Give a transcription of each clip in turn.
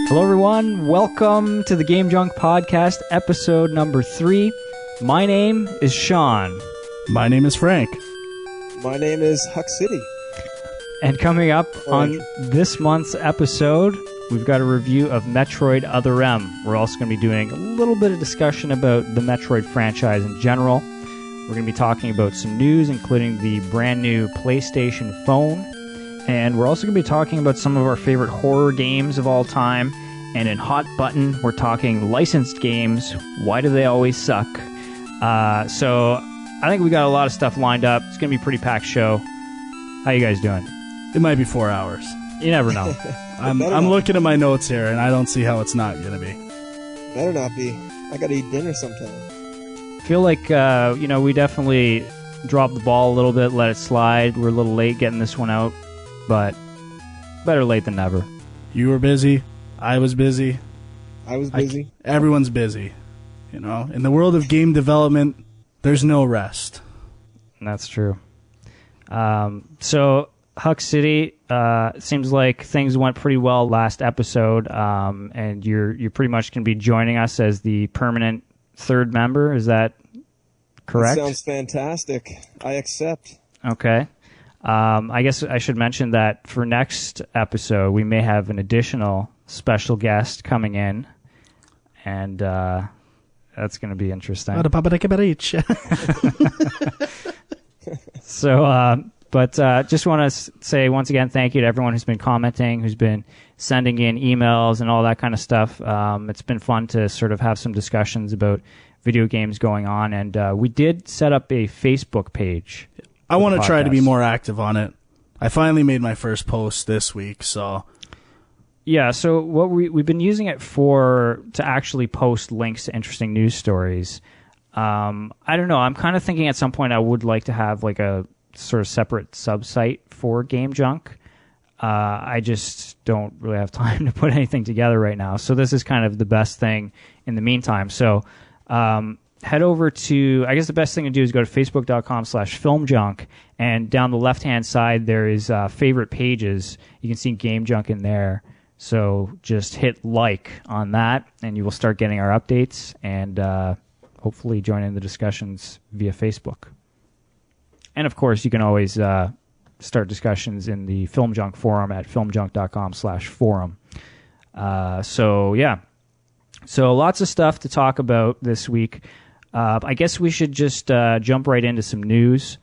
Hello, everyone. Welcome to the Game Junk Podcast, episode number 3. My name is Sean. My name is Frank. My name is Huck City. And coming up on this month's episode, we've got a review of Metroid Other M. We're also going to be doing a little bit of discussion about the Metroid franchise in general. We're going to be talking about some news, including the brand new PlayStation phone. And we're also going to be talking about some of our favorite horror games of all time. And in Hot Button, we're talking licensed games. Why do they always suck? So I think we got a lot of stuff lined up. It's going to be a pretty packed show. How you guys doing? It might be 4 hours. You never know. I'm looking at my notes here, and I don't see how it's not going to be. Better not be. I got to eat dinner sometime. I feel like, we definitely dropped the ball a little bit, let it slide. We're a little late getting this one out, but better late than never. You were busy. I was busy. I was busy. Everyone's busy. You know, in the world of game development, there's no rest. That's true. So, Huck City, seems like things went pretty well last episode, and you're pretty much going to be joining us as the permanent third member. Is that correct? That sounds fantastic. I accept. Okay. I guess I should mention that for next episode, we may have an additional special guest coming in, and that's going to be interesting. So, but just want to say once again, thank you to everyone who's been commenting, who's been sending in emails and all that kind of stuff. It's been fun to sort of have some discussions about video games going on, and we did set up a Facebook page. I want to try to be more active on it. I finally made my first post this week, so... Yeah, so what we've been using it to actually post links to interesting news stories. I don't know. I'm kind of thinking at some point I would like to have like a sort of separate sub-site for Game Junk. I just don't really have time to put anything together right now. So this is kind of the best thing in the meantime. So head over to, I guess the best thing to do is go to facebook.com/filmjunk, and down the left-hand side there is favorite pages. You can see Game Junk in there. So just hit like on that, and you will start getting our updates, and hopefully join in the discussions via Facebook. And, of course, you can always start discussions in the Film Junk forum at filmjunk.com/forum. So, yeah. So lots of stuff to talk about this week. I guess we should just jump right into some news.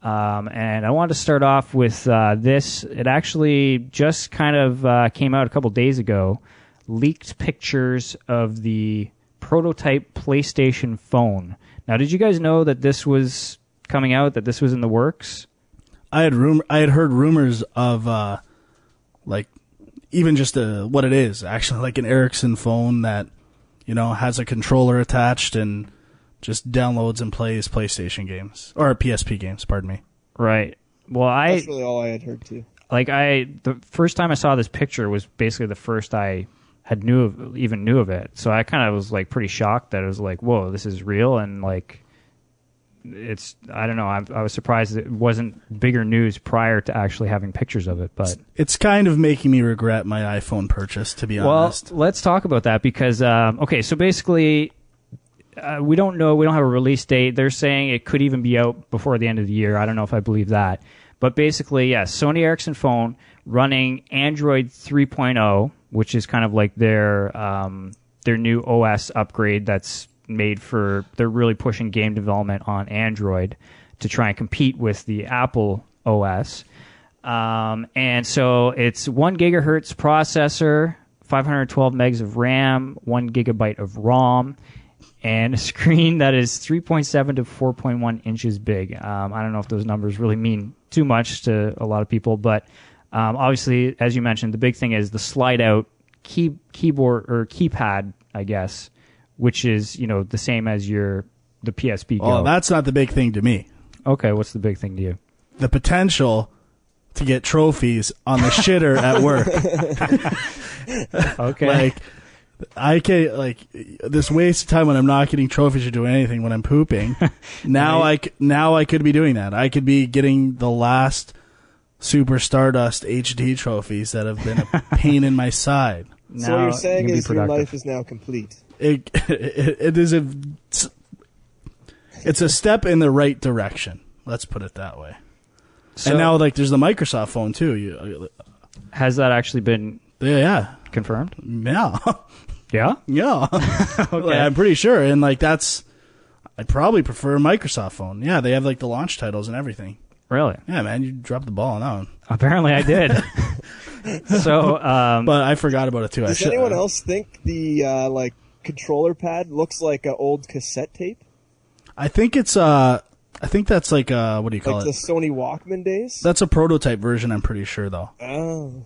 And I wanted to start off with this. It actually just kind of came out a couple days ago. Leaked pictures of the prototype PlayStation phone. Now, did you guys know that this was coming out, that this was in the works? I had heard rumors of like even just what it is, actually, like an Ericsson phone that, you know, has a controller attached and just downloads and plays PlayStation games. Or PSP games, pardon me. Right. Well, that's really all I had heard, too. Like, the first time I saw this picture was basically the first I had even knew of it. So I kind of was, like, pretty shocked that it was like, whoa, this is real, and, like, I don't know, I was surprised it wasn't bigger news prior to actually having pictures of it, but... It's kind of making me regret my iPhone purchase, to be honest. Well, let's talk about that, because, okay, so basically... we don't know. We don't have a release date. They're saying it could even be out before the end of the year. I don't know if I believe that. But basically, yes, Sony Ericsson phone running Android 3.0, which is kind of like their new OS upgrade that's made for... They're really pushing game development on Android to try and compete with the Apple OS. And so it's 1 gigahertz processor, 512 megs of RAM, 1 gigabyte of ROM, and a screen that is 3.7 to 4.1 inches big. I don't know if those numbers really mean too much to a lot of people, but obviously, as you mentioned, the big thing is the slide-out keyboard or keypad, I guess, which is, you know, the same as the PSP Go. Oh, that's not the big thing to me. Okay, what's the big thing to you? The potential to get trophies on the shitter at work. Okay. Like, I can't, like, this waste of time when I'm not getting trophies or doing anything when I'm pooping. Now I could be doing that. I could be getting the last Super Stardust HD trophies that have been a pain in my side. So what you're saying you can be is your productive. life is now complete. It is it's a step in the right direction. Let's put it that way. So, and now, like, there's the Microsoft phone too. has that actually been Yeah, confirmed? yeah, Yeah. yeah. Okay. Like, I'm pretty sure, and like I'd probably prefer a Microsoft phone. Yeah, they have like the launch titles and everything. Really? Yeah, man, you dropped the ball on that one. Apparently, I did. So, But I forgot about it too. Does anyone else think the like controller pad looks like an old cassette tape? I think it's I think that's like what do you call Like it? the Sony Walkman days? That's a prototype version, I'm pretty sure though. Oh.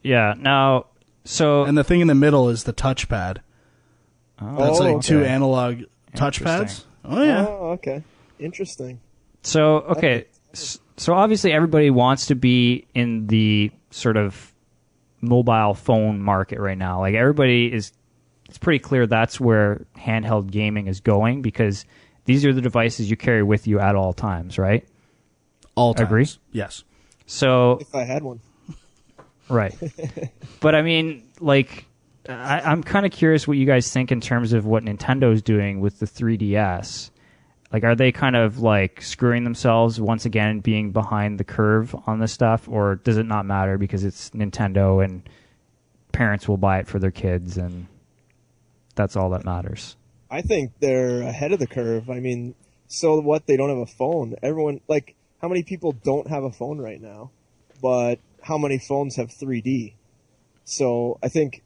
yeah. Now, so And the thing in the middle is the touchpad. That's like two okay. analog touchpads. Interesting. Oh yeah. Oh, okay. Interesting. So, okay. So obviously everybody wants to be in the sort of mobile phone market right now. Like everybody is, it's pretty clear that's where handheld gaming is going because these are the devices you carry with you at all times, right? All times. Agree? Yes. So, If I had one. right. But I mean, like, I'm kind of curious what you guys think in terms of what Nintendo's doing with the 3DS. Like, are they kind of like screwing themselves once again, being behind the curve on this stuff, or does it not matter because it's Nintendo and parents will buy it for their kids, and that's all that matters? I think they're ahead of the curve. I mean, so what? They don't have a phone. Everyone, like, how many people don't have a phone right now? But how many phones have 3D? So I think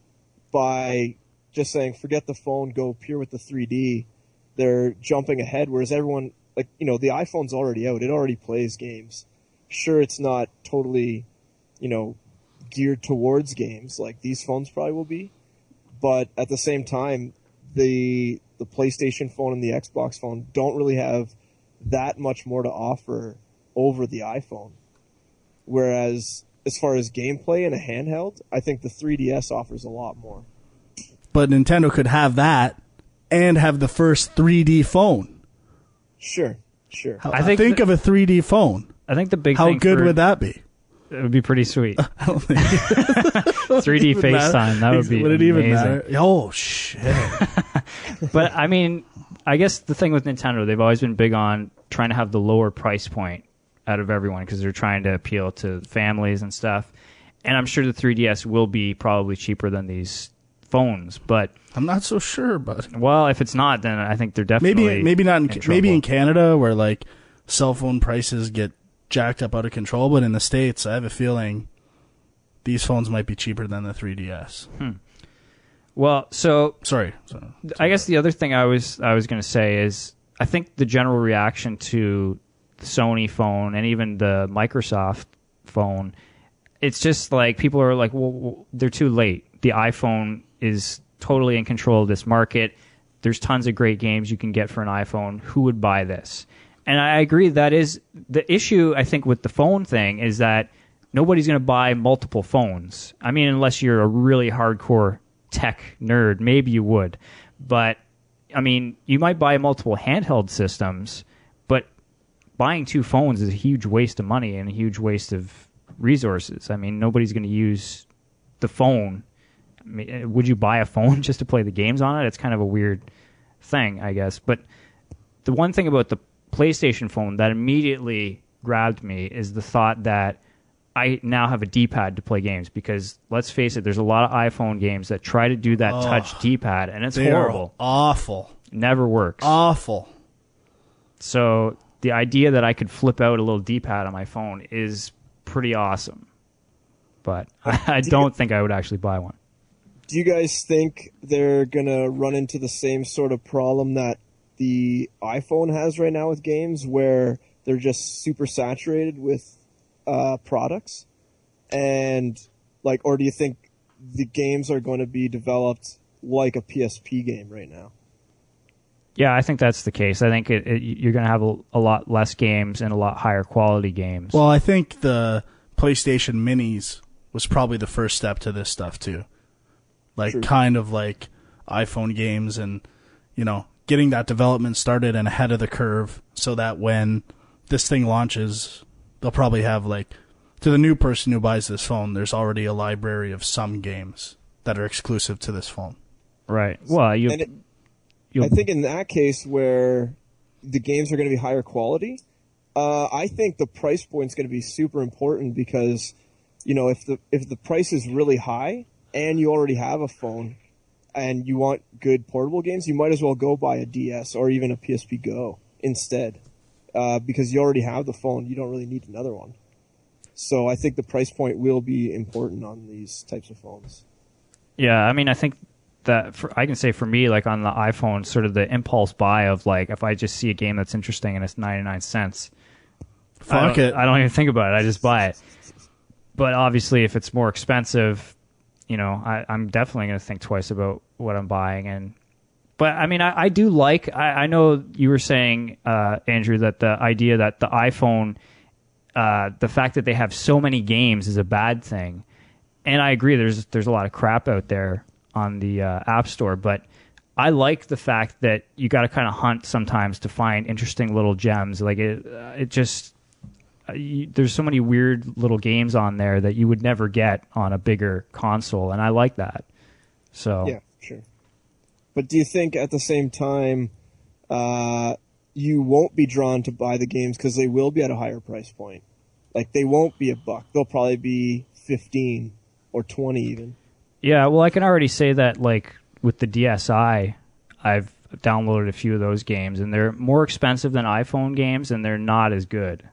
by just saying, forget the phone, go pure with the 3D, they're jumping ahead, whereas everyone, like, you know, the iPhone's already out. It already plays games. Sure, it's not totally, you know, geared towards games like these phones probably will be. But at the same time, the PlayStation phone and the Xbox phone don't really have that much more to offer over the iPhone. Whereas, as far as gameplay and a handheld, I think the 3DS offers a lot more. But Nintendo could have that and have the first 3D phone. Sure. I think think of a 3D phone. I think the big How thing good would that be? It would be pretty sweet. I don't think 3D even matter. FaceTime, that would be Would it amazing. even matter? Oh shit! But I mean, I guess the thing with Nintendo, they've always been big on trying to have the lower price point out of everyone because they're trying to appeal to families and stuff. And I'm sure the 3DS will be probably cheaper than these phones, but I'm not so sure, but well, if it's not, then I think they're definitely maybe not. Maybe in trouble. Canada, where like cell phone prices get jacked up out of control, but in the States, I have a feeling these phones might be cheaper than the 3DS. Well, so Sorry. I guess the other thing I was going to say is I think the general reaction to the Sony phone and even the Microsoft phone, it's just like people are like, well, they're too late. The iPhone is totally in control of this market. There's tons of great games you can get for an iPhone. Who would buy this? And I agree that is the issue, I think, with the phone thing is that nobody's going to buy multiple phones. I mean, unless you're a really hardcore tech nerd, maybe you would. But, I mean, you might buy multiple handheld systems, but buying two phones is a huge waste of money and a huge waste of resources. I mean, nobody's going to use the phone. I mean, would you buy a phone just to play the games on it? It's kind of a weird thing, I guess. But the one thing about the PlayStation phone that immediately grabbed me is the thought that I now have a D-pad to play games because, let's face it, there's a lot of iPhone games that try to do that touch D-pad, and it's horrible. Awful. Never works. Awful. So the idea that I could flip out a little D-pad on my phone is pretty awesome. But I don't think I would actually buy one. Do you guys think they're going to run into the same sort of problem that the iPhone has right now with games where they're just super saturated with products? And like, or do you think the games are going to be developed like a PSP game right now? Yeah, I think that's the case. I think you're going to have a lot less games and a lot higher quality games. Well, I think the PlayStation Minis was probably the first step to this stuff too. Like True. kind of like iPhone games and, you know, getting that development started and ahead of the curve so that when this thing launches, they'll probably have like, to the new person who buys this phone, there's already a library of some games that are exclusive to this phone. Right. Well, I think in that case where the games are going to be higher quality, I think the price point is going to be super important because, if the price is really high and you already have a phone and you want good portable games, you might as well go buy a DS or even a PSP Go instead, because you already have the phone. You don't really need another one. So I think the price point will be important on these types of phones. Yeah, I mean, I think that I can say for me, like on the iPhone, sort of the impulse buy of like, if I just see a game that's interesting and it's 99 cents, I don't even think about it. I just buy it. But obviously, if it's more expensive, I'm definitely going to think twice about what I'm buying. But I mean, I do like. I know you were saying, Andrew, that the idea that the iPhone, the fact that they have so many games is a bad thing, and I agree. There's a lot of crap out there on the App Store, but I like the fact that you got to kind of hunt sometimes to find interesting little gems. Like it just. There's so many weird little games on there that you would never get on a bigger console, and I like that. So yeah, sure. But do you think at the same time you won't be drawn to buy the games because they will be at a higher price point? Like they won't be $1. They'll probably be 15 or 20 even. Yeah, well, I can already say that like with the DSi, I've downloaded a few of those games, and they're more expensive than iPhone games, and they're not as good.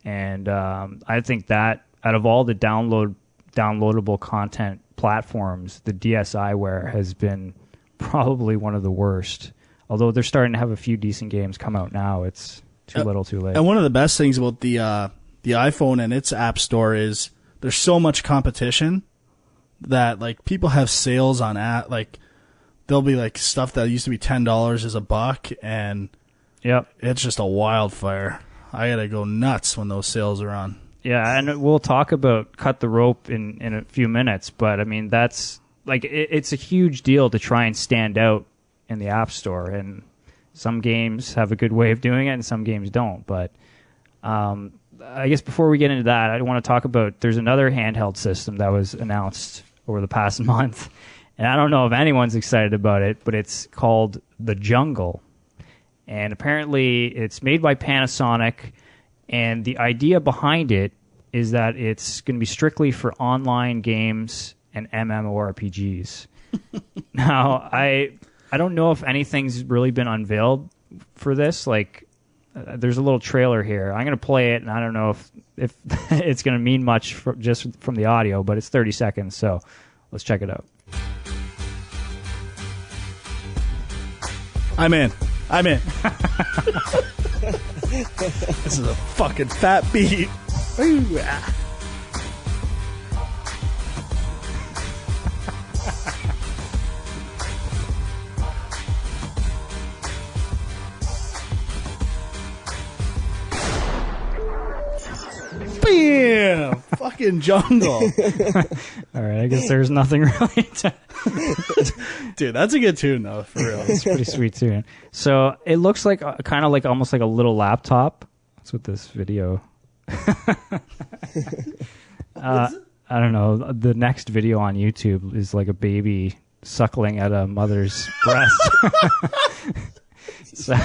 And I think that out of all the downloadable content platforms, the DSiWare has been probably one of the worst. Although they're starting to have a few decent games come out now, it's too little, too late. And one of the best things about the iPhone and its app store is there's so much competition that like people have sales on like there'll be like stuff that used to be $10 is $1, and it's just a wildfire. I gotta go nuts when those sales are on. Yeah, and we'll talk about cut the rope in a few minutes, but I mean that's like it's a huge deal to try and stand out in the App Store, and some games have a good way of doing it, and some games don't. But I guess before we get into that, I want to talk about there's another handheld system that was announced over the past month, and I don't know if anyone's excited about it, but it's called the Jungle. And apparently it's made by Panasonic, and the idea behind it is that it's going to be strictly for online games and MMORPGs. Now, I don't know if anything's really been unveiled for this. Like, there's a little trailer here. I'm going to play it, and I don't know if it's going to mean much just from the audio, but it's 30 seconds, so let's check it out. I'm in. This is a fucking fat beat. Ooh, ah. Bam! Fucking Jungle. All right, I guess there's nothing really to... Dude, that's a good tune, though, for real. It's a pretty sweet tune. So it looks like kind of like almost like a little laptop. That's what this video... I don't know. The next video on YouTube is like a baby suckling at a mother's breast. So,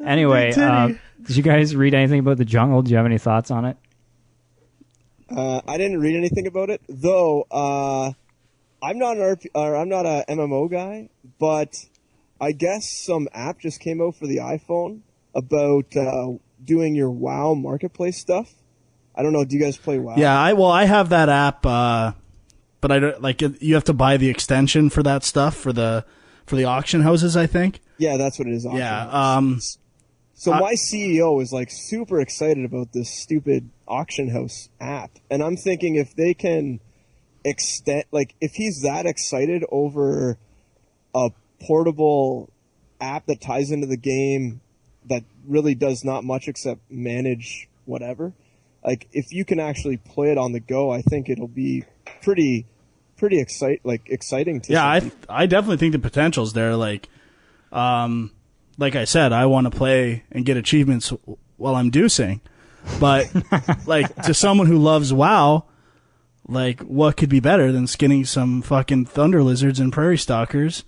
anyway, did you guys read anything about the Jungle? Do you have any thoughts on it? I didn't read anything about it, though. I'm not a MMO guy, but I guess some app just came out for the iPhone about doing your WoW marketplace stuff. I don't know. Do you guys play WoW? Yeah, I have that app, but I don't like. You have to buy the extension for that stuff for the auction houses, I think. Yeah, that's what it is. Yeah. So my CEO is like super excited about this stupid auction house app, and I'm thinking if they can extend, like, if he's that excited over a portable app that ties into the game that really does not much except manage whatever. Like, if you can actually play it on the go, I think it'll be pretty exciting to see. I definitely think the potential's there. Like I said, I want to play and get achievements while I'm deucing. But like to someone who loves WoW, Like, what could be better than skinning some fucking thunder lizards and prairie stalkers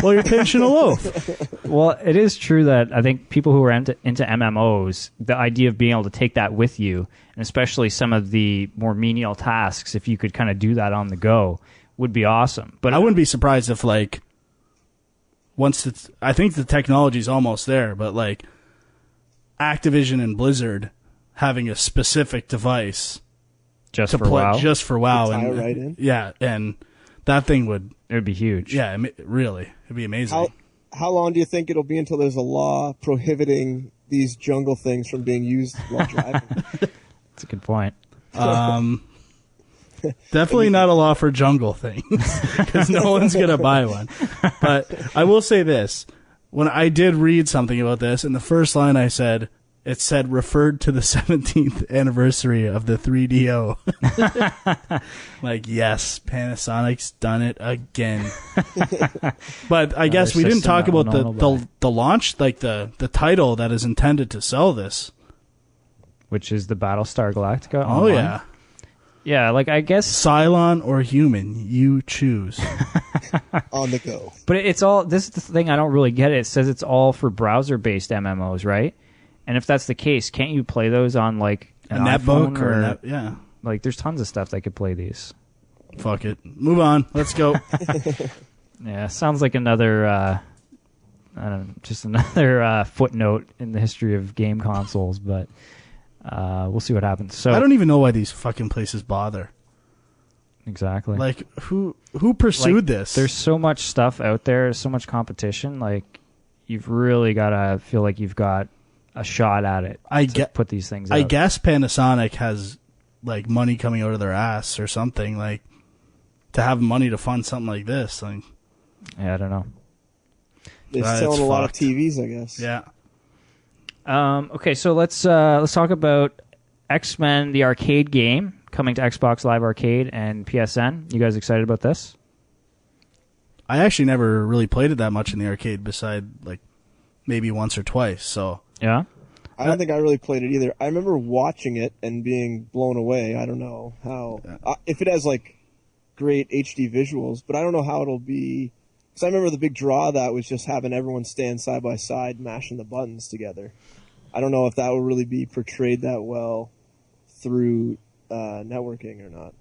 while you're pinching a loaf? Well, it is true that I think people who are into MMOs, the idea of being able to take that with you, and especially some of the more menial tasks, if you could kind of do that on the go, would be awesome. But I wouldn't be surprised if, like, I think the technology's almost there, but, like, Activision and Blizzard having a specific device just to for play WoW, just for WoW, Tie and right in. yeah, and that thing would, it would be huge. yeah, really, it'd be amazing. How long do you think it'll be until there's a law prohibiting these jungle things from being used while driving? That's a good point. Definitely not a law for jungle things, because no one's gonna buy one. But I will say this: when I did read something about this, in the first line it said referred to the 17th anniversary of the 3DO. Like, yes, Panasonic's done it again. But I guess we didn't talk about the launch, like the title that is intended to sell this, which is the Battlestar Galactica. Oh online. yeah, yeah. Like, I guess Cylon or human, you choose. On the go. But it's all, this is the thing I don't really get. It says it's all for browser-based MMOs, right? And if that's the case, can't you play those on, like, A an netbook iPhone or yeah. Like, there's tons of stuff that could play these. Fuck it. Move on. Let's go. Yeah, sounds like another, I don't know, just another footnote in the history of game consoles, but we'll see what happens. So I don't even know why these fucking places bother. Exactly. Like, who pursued this? There's so much stuff out there, so much competition. Like, you've really got to feel like you've got a shot at it to put these things out. I guess Panasonic has, like, money coming out of their ass or something, like, to have money to fund something like this. Like, yeah, I don't know. They're selling a lot of TVs, I guess. Yeah. Okay, so let's talk about X-Men, the arcade game, coming to Xbox Live Arcade and PSN. You guys excited about this? I actually never really played it that much in the arcade, beside, like, maybe once or twice, so... Yeah? I don't think I really played it either. I remember watching it and being blown away. I don't know how... if it has, like, great HD visuals, but I don't know how it'll be... Because I remember the big draw of that was just having everyone stand side by side, mashing the buttons together. I don't know if that will really be portrayed that well through networking or not.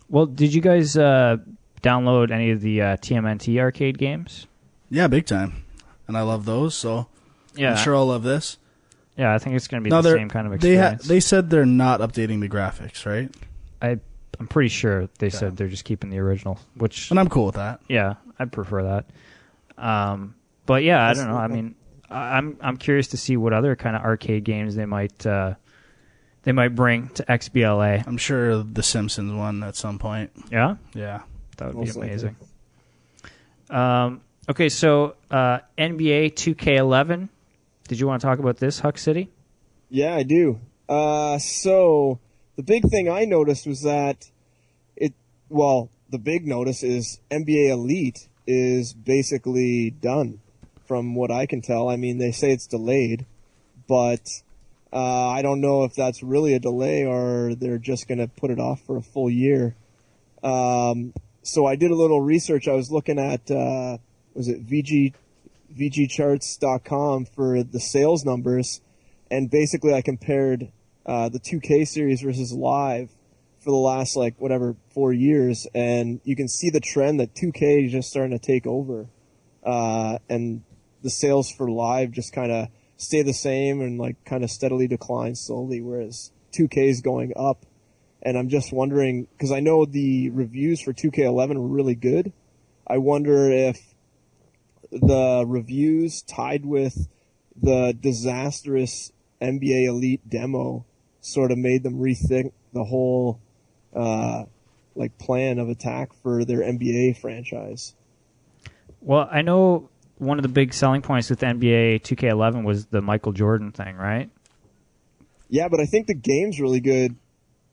Well, did you guys download any of the TMNT arcade games? Yeah, big time. And I love those, so yeah. I'm sure I'll love this. Yeah, I think it's going to be the same kind of experience. They said they're not updating the graphics, right? I'm pretty sure they said they're just keeping the original, which... And I'm cool with that. Yeah, I'd prefer that. But yeah, I don't know. I mean, I'm curious to see what other kind of arcade games they might bring to XBLA. I'm sure the Simpsons one at some point. Yeah? Yeah. That would be amazing. Okay, so NBA 2K11. Did you want to talk about this, Huck City? Yeah, I do. So the big thing I noticed was that the big notice is NBA Elite is basically done, from what I can tell. I mean, they say it's delayed, but I don't know if that's really a delay or they're just going to put it off for a full year. So I did a little research. I was looking at, was it VGcharts.com for the sales numbers, and basically I compared the 2K series versus Live for the last, 4 years, and you can see the trend that 2K is just starting to take over, and the sales for Live just kind of stay the same and kind of steadily decline slowly, whereas 2K is going up. And I'm just wondering, because I know the reviews for 2K11 were really good. I wonder if the reviews tied with the disastrous NBA Elite demo sort of made them rethink the whole plan of attack for their NBA franchise. Well, I know one of the big selling points with NBA 2K11 was the Michael Jordan thing, right? Yeah, but I think the game's really good,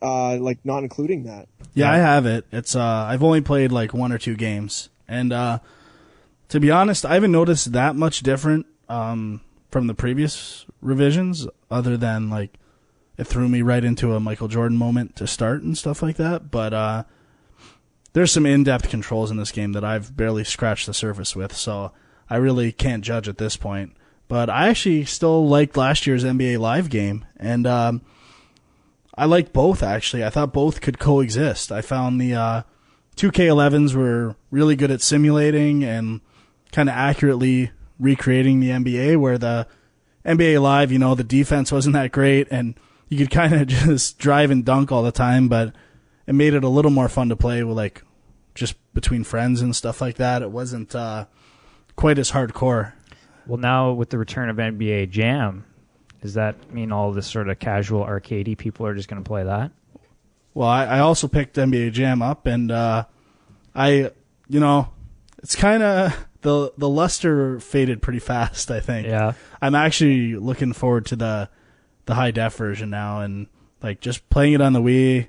not including that. Yeah, I have it. It's I've only played one or two games, and to be honest, I haven't noticed that much different from the previous revisions, other than it threw me right into a Michael Jordan moment to start and stuff like that. But there's some in-depth controls in this game that I've barely scratched the surface with, so I really can't judge at this point. But I actually still liked last year's NBA Live game, and I liked both, actually. I thought both could coexist. I found the 2K11s were really good at simulating and kind of accurately recreating the NBA, where the NBA Live, the defense wasn't that great, and you could kind of just drive and dunk all the time, but it made it a little more fun to play with, like, just between friends and stuff like that. It wasn't quite as hardcore. Well, now with the return of NBA Jam, does that mean all this sort of casual arcadey people are just going to play that? Well, I also picked NBA Jam up, and it's kind of the luster faded pretty fast, I think. Yeah. I'm actually looking forward to the high def version now, and like just playing it on the Wii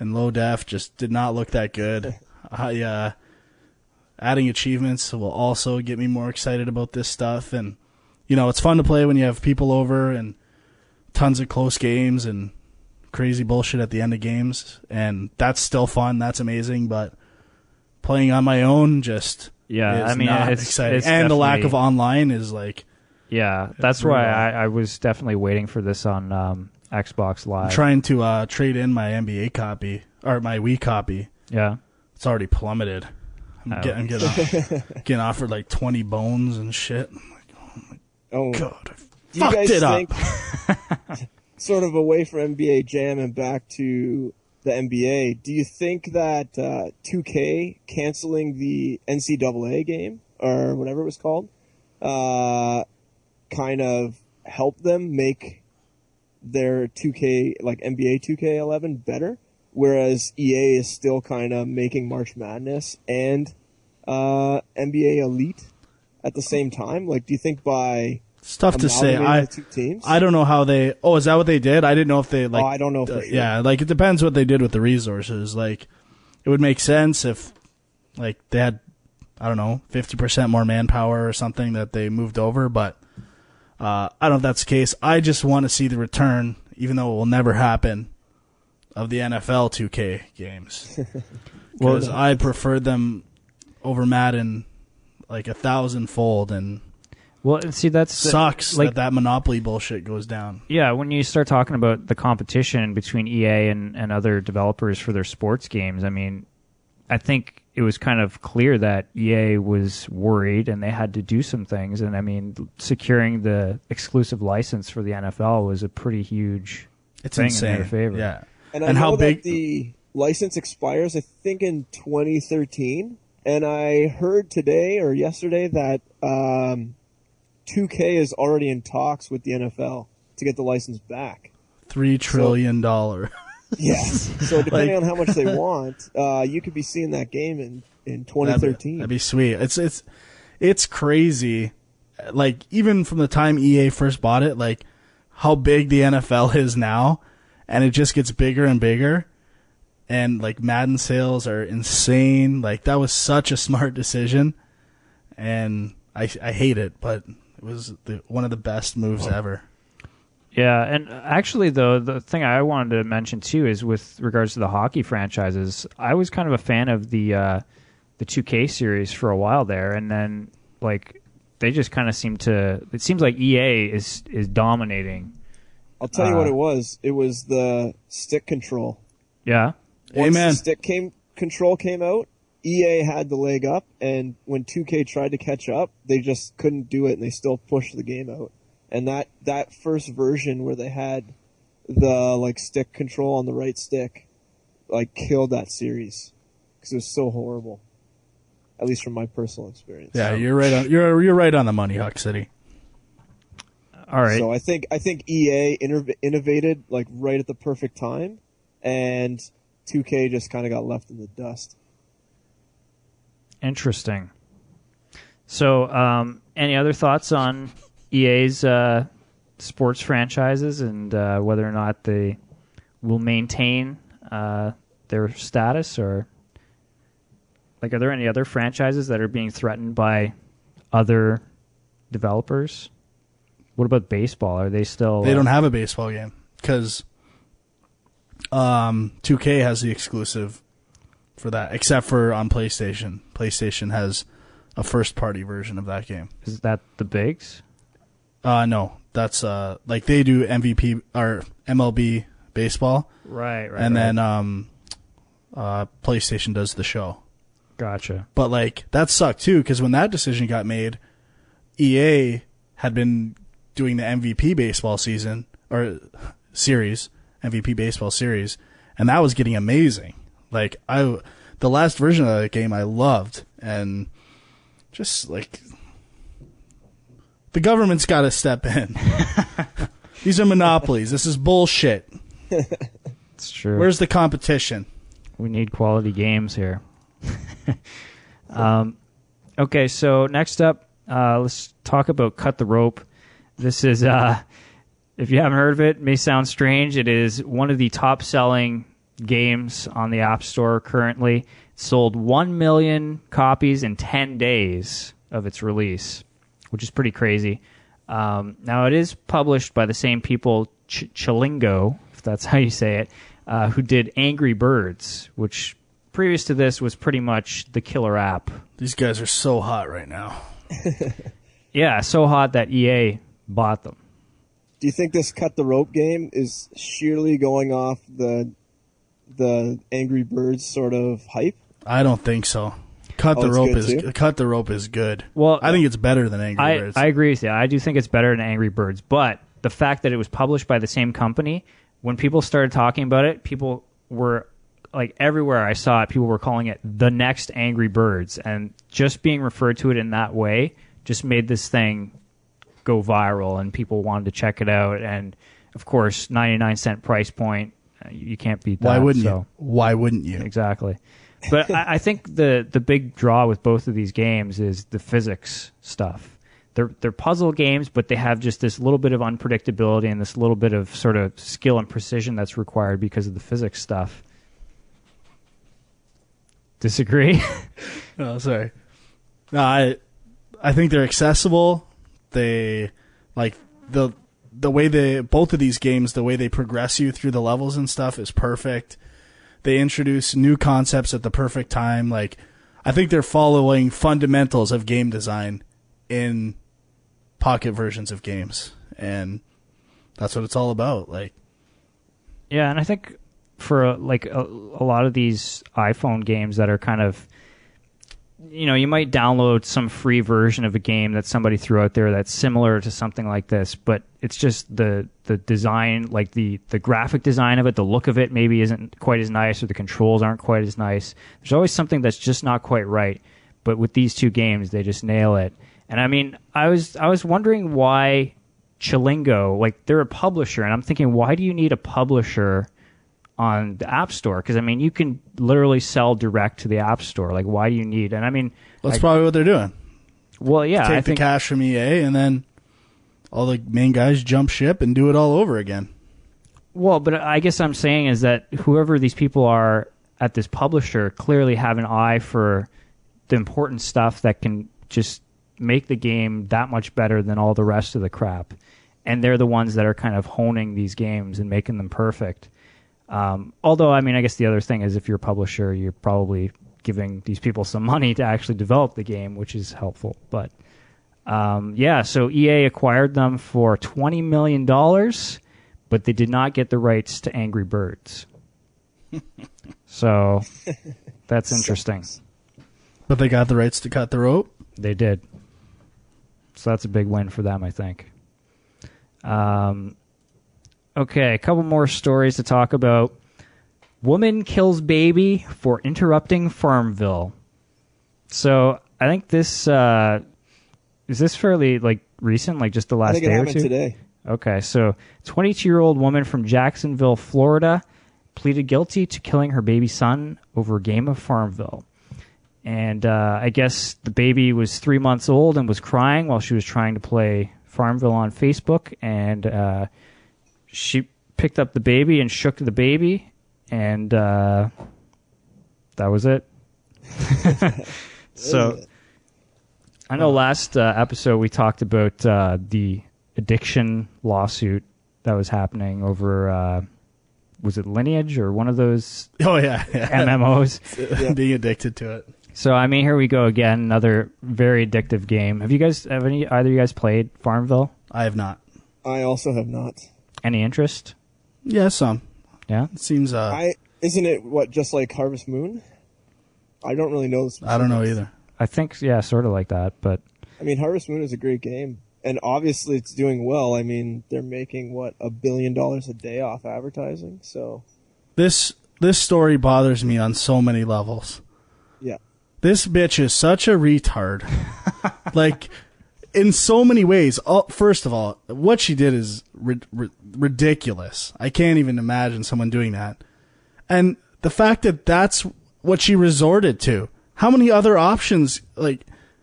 and low def just did not look that good. Adding achievements will also get me more excited about this stuff, and it's fun to play when you have people over and tons of close games and crazy bullshit at the end of games, and that's still fun. That's amazing, but playing on my own just not exciting. And the lack of online is like... Yeah, that's why I was definitely waiting for this on Xbox Live. I'm trying to trade in my NBA copy, or my Wii copy. Yeah. It's already plummeted. I'm getting offered like 20 bones and shit. I'm like, oh my God, I fucked it up. Sort of away from NBA Jam and back to the NBA, do you think that 2K canceling the NCAA game, or whatever it was called, kind of helped them make their 2K, like NBA 2K11 better, whereas EA is still kind of making March Madness and NBA Elite at the same time? Like, do you think by... It's tough to say. I don't know how they... Oh, is that what they did? I didn't know if they... like. I don't know for sure. Yeah, like, it depends what they did with the resources. Like, it would make sense if, like, they had, I don't know, 50% more manpower or something that they moved over, but I don't know if that's the case. I just want to see the return, even though it will never happen, of the NFL 2K games. Because I preferred them over Madden like 1,000-fold, and well, see, that's sucks like, that Monopoly bullshit goes down. Yeah, when you start talking about the competition between EA and other developers for their sports games, I mean, I think it was kind of clear that EA was worried and they had to do some things. And I mean, securing the exclusive license for the NFL was a pretty huge thing insane. In their favor. Yeah. And I know how big that the license expires, I think, in 2013. And I heard today or yesterday that 2K is already in talks with the NFL to get the license back. $3 trillion. Yes. So depending on how much they want, you could be seeing that game in 2013. That'd be sweet. It's crazy. Like, even from the time EA first bought it, like how big the NFL is now, and it just gets bigger and bigger. And like Madden sales are insane. Like, that was such a smart decision, and I hate it, but it was one of the best moves ever. Yeah, and actually, though, the thing I wanted to mention, too, is with regards to the hockey franchises, I was kind of a fan of the 2K series for a while there, and then, like, they just kind of seem to... It seems like EA is dominating. I'll tell you what it was. It was the stick control. Yeah? Once the stick control came out, EA had the leg up, and when 2K tried to catch up, they just couldn't do it, and they still pushed the game out. And that first version where they had the like stick control on the right stick, like, killed that series because it was so horrible. At least from my personal experience. Yeah, you're right on. You're right on the money, Huck City. All right. So I think EA innovated like right at the perfect time, and 2K just kind of got left in the dust. Interesting. So, any other thoughts on EA's sports franchises and whether or not they will maintain their status, or like, are there any other franchises that are being threatened by other developers? What about baseball? Are they still? They don't have a baseball game. because 2K has the exclusive for that, except for on PlayStation. PlayStation has a first-party version of that game. Is that the Bigs? No, that's like they do MVP or MLB baseball, Right. and then PlayStation does the show. Gotcha. But like that sucked too, because when that decision got made, EA had been doing the MVP baseball season or series, MVP baseball series, and that was getting amazing. Like the last version of that game I loved, and just like the government's got to step in. These are monopolies. This is bullshit. It's true. Where's the competition? We need quality games here. Okay, so next up, let's talk about Cut the Rope. This is, if you haven't heard of it may sound strange. It is one of the top-selling games on the App Store currently. It sold 1 million copies in 10 days of its release, which is pretty crazy. Now, it is published by the same people, Chillingo, if that's how you say it, who did Angry Birds, which previous to this was pretty much the killer app. These guys are so hot right now. Yeah, so hot that EA bought them. Do you think this Cut the Rope game is sheerly going off the Angry Birds sort of hype? I don't think so. Cut the Rope is good. Well, I think it's better than Angry Birds. I agree with you. I do think it's better than Angry Birds, but the fact that it was published by the same company, when people started talking about it, people were like everywhere I saw it, people were calling it the next Angry Birds, and just being referred to it in that way just made this thing go viral, and people wanted to check it out. And of course, 99-cent price point, you can't beat that. Why wouldn't you? Why wouldn't you? Exactly. But I think the big draw with both of these games is the physics stuff. They're puzzle games, but they have just this little bit of unpredictability and this little bit of sort of skill and precision that's required because of the physics stuff. Disagree? Oh, sorry. No, I think they're accessible. They like the way both of these games, the way they progress you through the levels and stuff is perfect. They introduce new concepts at the perfect time. Like, I think they're following fundamentals of game design in pocket versions of games, and that's what it's all about. Like, yeah, and I think for a lot of these iPhone games that are kind of, you might download some free version of a game that somebody threw out there that's similar to something like this, but it's just the design, like the graphic design of it, the look of it maybe isn't quite as nice, or the controls aren't quite as nice. There's always something that's just not quite right. But with these two games, they just nail it. And I mean, I was wondering why Chillingo, like, they're a publisher, and I'm thinking, why do you need a publisher on the App Store? Because I mean, you can literally sell direct to the App Store. Like, why do you need? And I mean, that's probably what they're doing. Well, yeah, take the cash from EA, and then all the main guys jump ship and do it all over again. Well, but I guess I'm saying is that whoever these people are at this publisher clearly have an eye for the important stuff that can just make the game that much better than all the rest of the crap. And they're the ones that are kind of honing these games and making them perfect. Although, I mean, I guess the other thing is if you're a publisher, you're probably giving these people some money to actually develop the game, which is helpful. But, yeah, so EA acquired them for $20 million, but they did not get the rights to Angry Birds. So that's interesting. But they got the rights to Cut the Rope? They did. So that's a big win for them, I think. Okay, a couple more stories to talk about. Woman kills baby for interrupting Farmville. So I think this is this fairly like recent, like just the last day or two? I think it happened today. Okay, so 22-year-old woman from Jacksonville, Florida, pleaded guilty to killing her baby son over a game of Farmville. And I guess the baby was 3 months old and was crying while she was trying to play Farmville on Facebook. And she picked up the baby and shook the baby. And that was it. So I know last episode we talked about the addiction lawsuit that was happening over. Was it Lineage or one of those? Oh yeah. MMOs? Yeah. Being addicted to it. So I mean, here we go again. Another very addictive game. Have either of you guys played Farmville? I have not. I also have not. Any interest? Yeah, some. Yeah. It seems. Isn't it just like Harvest Moon? I don't really know. I don't know either. I think sort of like that, but I mean, Harvest Moon is a great game, and obviously it's doing well. I mean, they're making $1 billion a day off advertising. So this story bothers me on so many levels. Yeah, this bitch is such a retard. Like, in so many ways. First of all, what she did is ridiculous. I can't even imagine someone doing that. And the fact that that's what she resorted to. How many other options,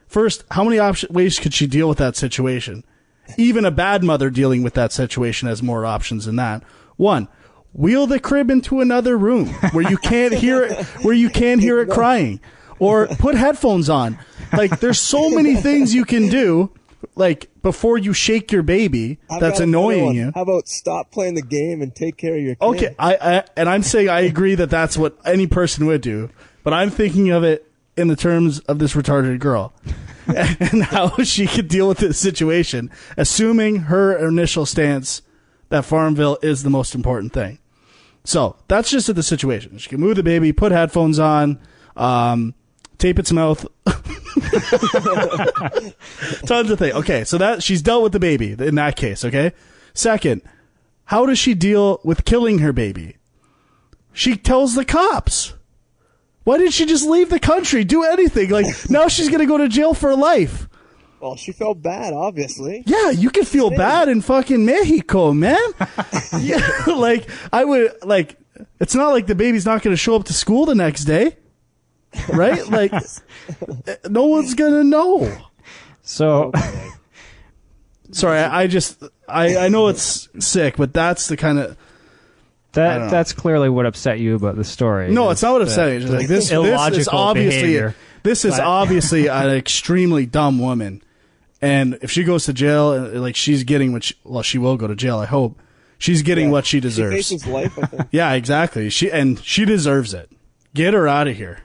first, how many ways could she deal with that situation? Even a bad mother dealing with that situation has more options than that. One, wheel the crib into another room where you can't hear it, crying. Or put headphones on. Like, there's so many things you can do, before you shake your baby that's annoying you. How about stop playing the game and take care of your kid? Okay, I'm saying I agree that that's what any person would do, but I'm thinking of it in the terms of this retarded girl and how she could deal with this situation, assuming her initial stance that Farmville is the most important thing. So that's just the situation. She can move the baby, put headphones on, tape its mouth. Tons of things. Okay, so that she's dealt with the baby in that case, okay? Second, how does she deal with killing her baby? She tells the cops. Why didn't she just leave the country? Do anything. Now she's going to go to jail for life. Well, she felt bad, obviously. Yeah, you can feel bad in fucking Mexico, man. Yeah, it's not like the baby's not going to show up to school the next day. Right? No one's gonna know. So, sorry, I know it's sick, but that's the kind of that's clearly what upset you about the story. No, it's not what upset you. This is obviously an extremely dumb woman, and if she goes to jail, she's getting she will go to jail. I hope she's getting what she deserves. She faces life, I think. Yeah, exactly. She deserves it. Get her out of here.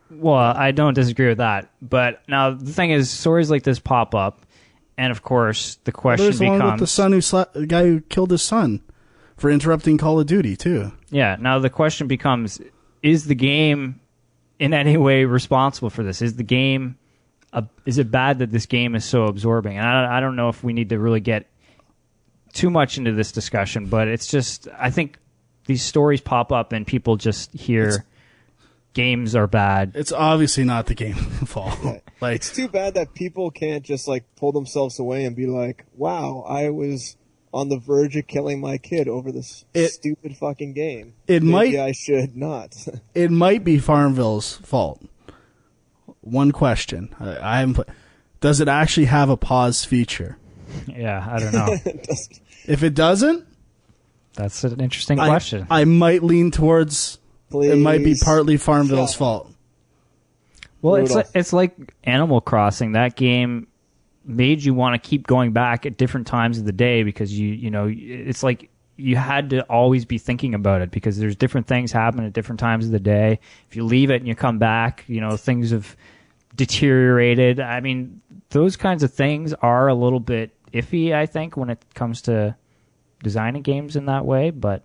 Well, I don't disagree with that. But now the thing is, stories like this pop up, and of course the question There's becomes: one with the guy who killed his son for interrupting Call of Duty too. Yeah. Now the question becomes: is the game in any way responsible for this? Is the game? Is it bad that this game is so absorbing? And I don't know if we need to really get too much into this discussion, but it's just I think these stories pop up and people just hear. Games are bad. It's obviously not the game's fault. It's too bad that people can't just pull themselves away and be like, "Wow, I was on the verge of killing my kid over this stupid fucking game. Maybe I should not." It might be Farmville's fault. One question: I haven't put. Does it actually have a pause feature? Yeah, I don't know. If it doesn't, that's an interesting question. I might lean towards. Please. It might be partly Farmville's fault. Well, it's like Animal Crossing. That game made you want to keep going back at different times of the day because it's like you had to always be thinking about it because there's different things happen at different times of the day. If you leave it and you come back, things have deteriorated. I mean, those kinds of things are a little bit iffy, I think, when it comes to designing games in that way, but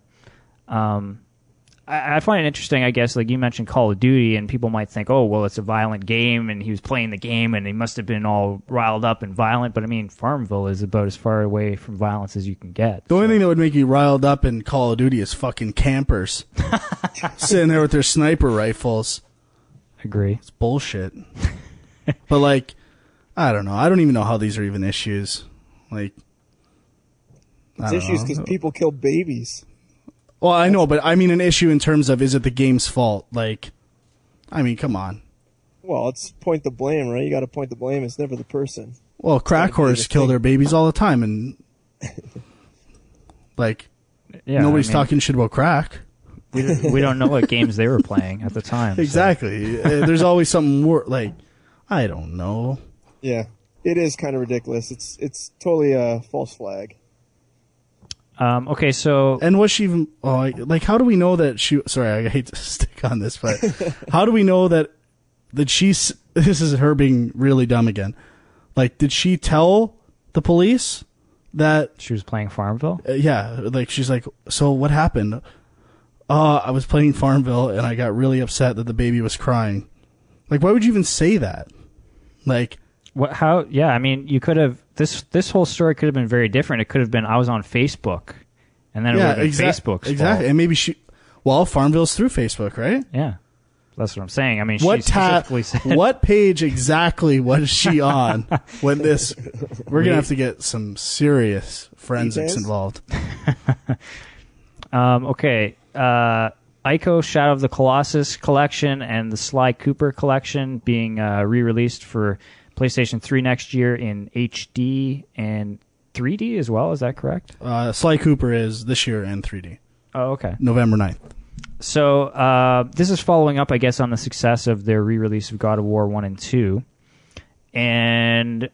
I find it interesting, I guess, like you mentioned Call of Duty, and people might think, oh, well, it's a violent game, and he was playing the game, and he must have been all riled up and violent, but I mean, Farmville is about as far away from violence as you can get. The only thing that would make you riled up in Call of Duty is fucking campers sitting there with their sniper rifles. Agree. It's bullshit. But, I don't know. I don't even know how these are even issues. It's issues because people kill babies. Well, I know, but I mean an issue in terms of, is it the game's fault? Come on. Well, it's point the blame, right? You got to point the blame. It's never the person. Well, crack whores kill their babies all the time, and nobody's talking shit about crack. We don't know what games they were playing at the time. Exactly. So. There's always something more. I don't know. Yeah, it is kind of ridiculous. It's totally a false flag. Okay, so And was she even like? How do we know that she? Sorry, I hate to stick on this, but how do we know that she's? This is her being really dumb again. Like, did she tell the police that she was playing Farmville? Yeah, like she's like, so what happened? I was playing Farmville and I got really upset that the baby was crying. Like, why would you even say that? Like, what? How? Yeah, I mean, you could have this whole story could have been very different. It could have been I was on Facebook, and then it would have been Facebook's exactly, fault. and maybe Farmville's through Facebook, right? Yeah, that's what I'm saying. I mean, What she specifically said what page exactly was she on when this? We're gonna have to get some serious forensics involved. Okay. Ico Shadow of the Colossus collection and the Sly Cooper collection being re-released for PlayStation 3 next year in HD and 3D as well. Is that correct? Sly Cooper is this year in 3D. Oh, okay. November 9th. So this is following up, I guess, on the success of their re-release of God of War 1 and 2. And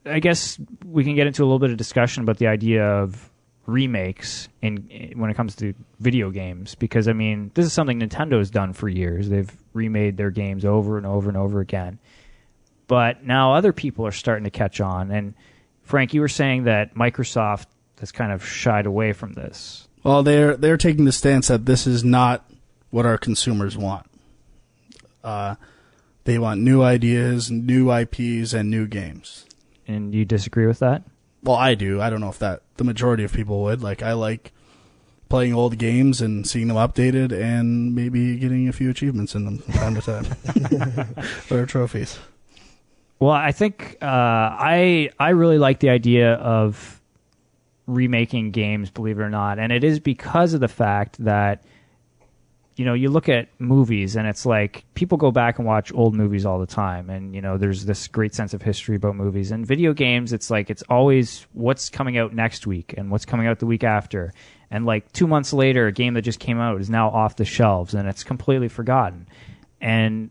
I guess we can get into a little bit of discussion about the idea of remakes when it comes to video games, because I mean, this is something Nintendo has done for years. They've remade their games over and over and over again, but now other people are starting to catch on. And Frank, you were saying that Microsoft has kind of shied away from this. Well, they're taking the stance that this is not what our consumers want. They want new ideas, new IPs, and new games. And you disagree with that? Well, I do. I don't know if the majority of people would. Like, I like playing old games and seeing them updated and maybe getting a few achievements in them from time to time. Or trophies. Well, I think I really like the idea of remaking games, believe it or not. And it is because of the fact that, you know, you look at movies and it's like people go back and watch old movies all the time. And, you know, there's this great sense of history about movies. And video games, it's like it's always what's coming out next week and what's coming out the week after. And like 2 months later, a game that just came out is now off the shelves and it's completely forgotten. And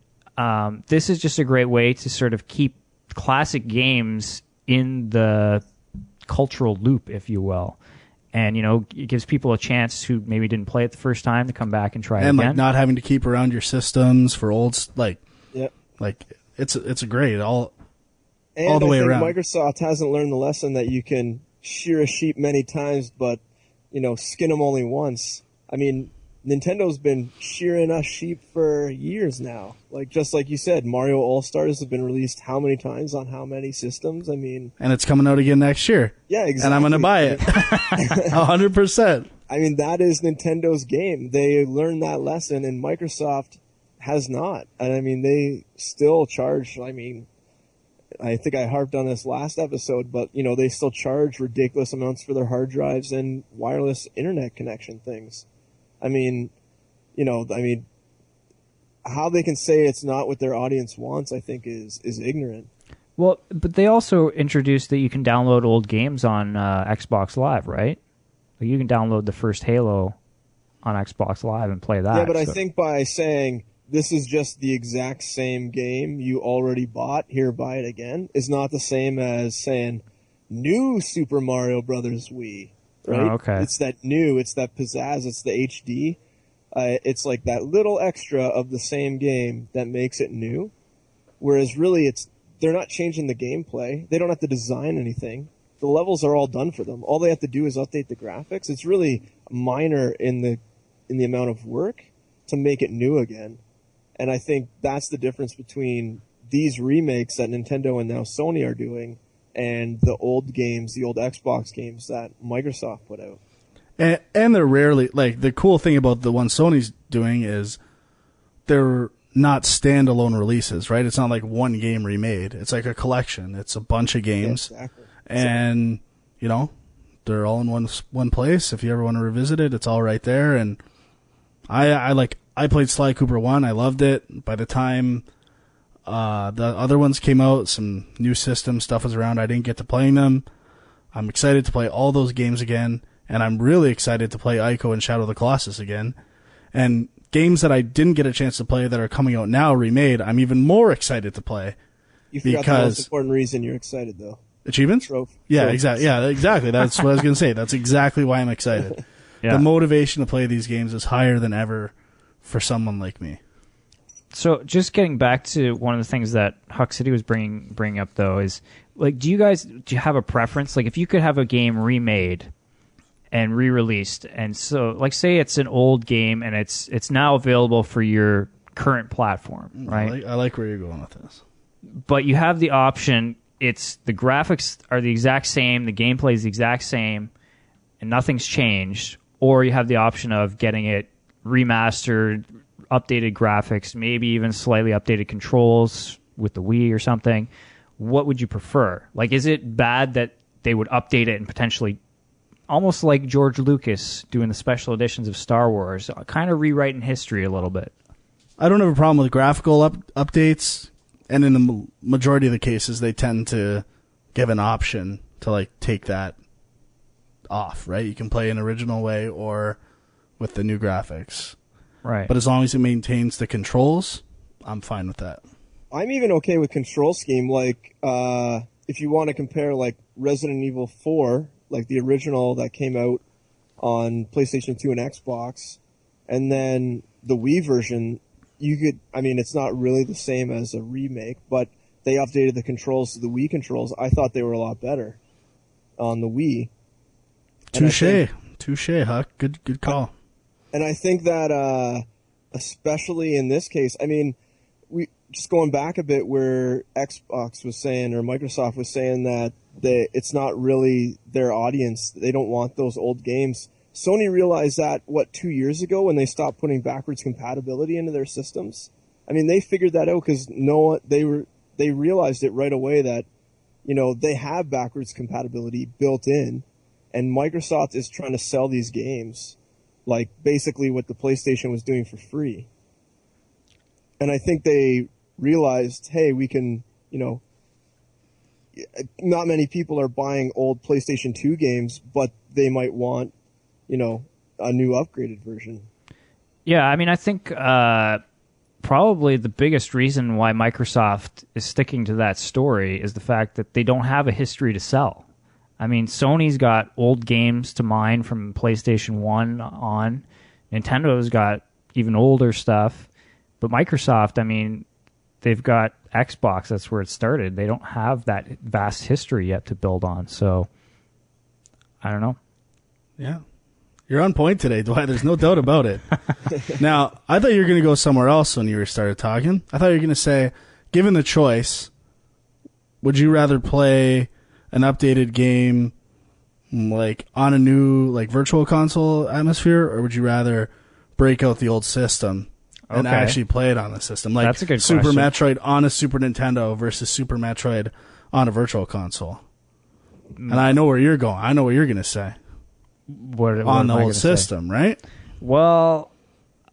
this is just a great way to sort of keep classic games in the cultural loop, if you will. And, you know, it gives people a chance who maybe didn't play it the first time to come back and try it again. And, like, not having to keep around your systems for old, like, yep. Like, it's a great, all the way I think around. Microsoft hasn't learned the lesson that you can shear a sheep many times, but, you know, skin them only once. I mean, Nintendo's been shearing us sheep for years now. Like, just like you said, Mario All-Stars have been released how many times on how many systems? I mean... And it's coming out again next year. Yeah, exactly. And I'm going to buy it. 100%. I mean, that is Nintendo's game. They learned that lesson, and Microsoft has not. And, I mean, they still charge... I mean, I think I harped on this last episode, but, you know, they still charge ridiculous amounts for their hard drives and wireless internet connection things. I mean, you know, how they can say it's not what their audience wants, I think, is ignorant. Well, but they also introduced that you can download old games on Xbox Live, right? Like you can download the first Halo on Xbox Live and play that. Yeah, but I think by saying this is just the exact same game you already bought, here, buy it again, is not the same as saying new Super Mario Brothers Wii. Right? Oh, okay. It's that new, it's that pizzazz, it's the HD. It's like that little extra of the same game that makes it new. Whereas really they're not changing the gameplay. They don't have to design anything. The levels are all done for them. All they have to do is update the graphics. It's really minor in the amount of work to make it new again. And I think that's the difference between these remakes that Nintendo and now Sony are doing and the old games, the old Xbox games that Microsoft put out. And they're rarely, like, the cool thing about the one Sony's doing is they're not standalone releases, right? It's not like one game remade. It's like a collection. It's a bunch of games. Yeah, exactly. And, you know, they're all in one place. If you ever want to revisit it, it's all right there. And I played Sly Cooper 1. I loved it. By the time the other ones came out, some new system stuff was around. I didn't get to playing them. I'm excited to play all those games again, and I'm really excited to play Ico and Shadow of the Colossus again. And games that I didn't get a chance to play that are coming out now, remade, I'm even more excited to play. You forgot the most important reason you're excited, though. Achievements? Yeah, exactly. Yeah, exactly. That's what I was going to say. That's exactly why I'm excited. Yeah. The motivation to play these games is higher than ever for someone like me. So just getting back to one of the things that Huck City was bringing up, though, is, like, do you have a preference? Like, if you could have a game remade and re-released, and so, like, say it's an old game and it's now available for your current platform, right? I like where you're going with this. But you have the option, the graphics are the exact same, the gameplay is the exact same, and nothing's changed, or you have the option of getting it remastered, updated graphics, maybe even slightly updated controls with the Wii or something. What would you prefer? Like, is it bad that they would update it and potentially, almost like George Lucas doing the special editions of Star Wars, kind of rewriting history a little bit? I don't have a problem with graphical updates, and in the majority of the cases, they tend to give an option to, like, take that off, right? You can play an original way or with the new graphics. Right. But as long as it maintains the controls, I'm fine with that. I'm even okay with control scheme. Like, if you want to compare, like, Resident Evil 4, like the original that came out on PlayStation 2 and Xbox, and then the Wii version, it's not really the same as a remake, but they updated the controls to the Wii controls. I thought they were a lot better on the Wii. Touche, Huck. Good call. And I think that, especially in this case, we just going back a bit where Xbox was saying, or Microsoft was saying that it's not really their audience. They don't want those old games. Sony realized that, 2 years ago when they stopped putting backwards compatibility into their systems? They figured that out because they realized it right away that, they have backwards compatibility built in, and Microsoft is trying to sell these games like basically what the PlayStation was doing for free. And I think they realized, hey, we can, not many people are buying old PlayStation 2 games, but they might want, a new upgraded version. Yeah, I think probably the biggest reason why Microsoft is sticking to that story is the fact that they don't have a history to sell. Sony's got old games to mine from PlayStation 1 on. Nintendo's got even older stuff. But Microsoft, they've got Xbox. That's where it started. They don't have that vast history yet to build on. So, I don't know. Yeah. You're on point today, Dwight. There's no doubt about it. Now, I thought you were going to go somewhere else when you started talking. I thought you were going to say, given the choice, would you rather play an updated game like on a new virtual console atmosphere, or would you rather break out the old system and actually play it on the system? Like, that's a good Super question. Metroid on a Super Nintendo versus Super Metroid on a virtual console. And I know where you're going. I know what you're going to say. What on the am I old gonna system, say? Right? Well,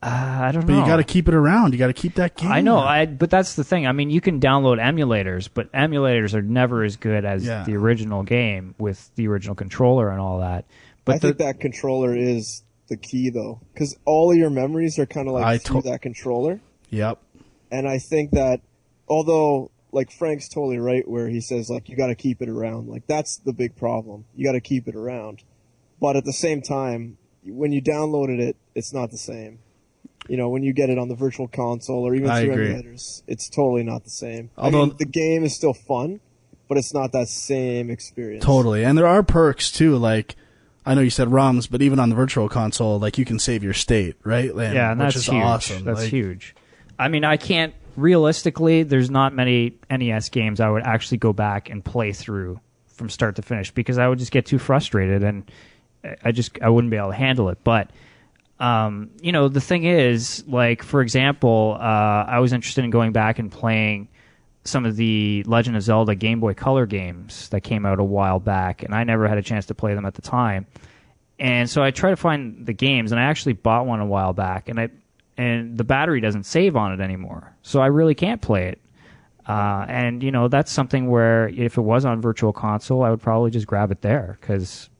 I don't know. But you got to keep it around. You got to keep that game. I know, but that's the thing. You can download emulators, but emulators are never as good as the original game with the original controller and all that. But I think that controller is the key, though, because all of your memories are kind of like through that controller. Yep. And I think that, although, like, Frank's totally right where he says, like, you got to keep it around. Like, that's the big problem. You got to keep it around. But at the same time, when you downloaded it, it's not the same. When you get it on the virtual console or even through emulators, it's totally not the same. Although the game is still fun, but it's not that same experience. Totally. And there are perks, too. Like, I know you said ROMs, but even on the virtual console, like, you can save your state, right? Yeah, and that's huge. Awesome. That's huge. I can't, realistically, there's not many NES games I would actually go back and play through from start to finish because I would just get too frustrated and I wouldn't be able to handle it. But, the thing is, like, for example, I was interested in going back and playing some of the Legend of Zelda Game Boy Color games that came out a while back, and I never had a chance to play them at the time. And so I tried to find the games, and I actually bought one a while back, and the battery doesn't save on it anymore. So I really can't play it. And, that's something where if it was on Virtual Console, I would probably just grab it there because,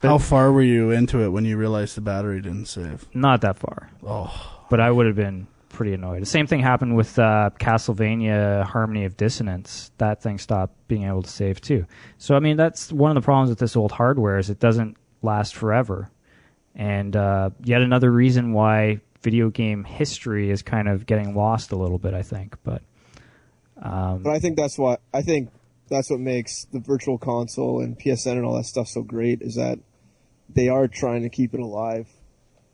how far were you into it when you realized the battery didn't save? Not that far. Oh. But I would have been pretty annoyed. The same thing happened with Castlevania Harmony of Dissonance. That thing stopped being able to save too. So I mean, that's one of the problems with this old hardware is it doesn't last forever. And yet another reason why video game history is kind of getting lost a little bit, I think. But I think that's what makes the Virtual Console and PSN and all that stuff so great is that they are trying to keep it alive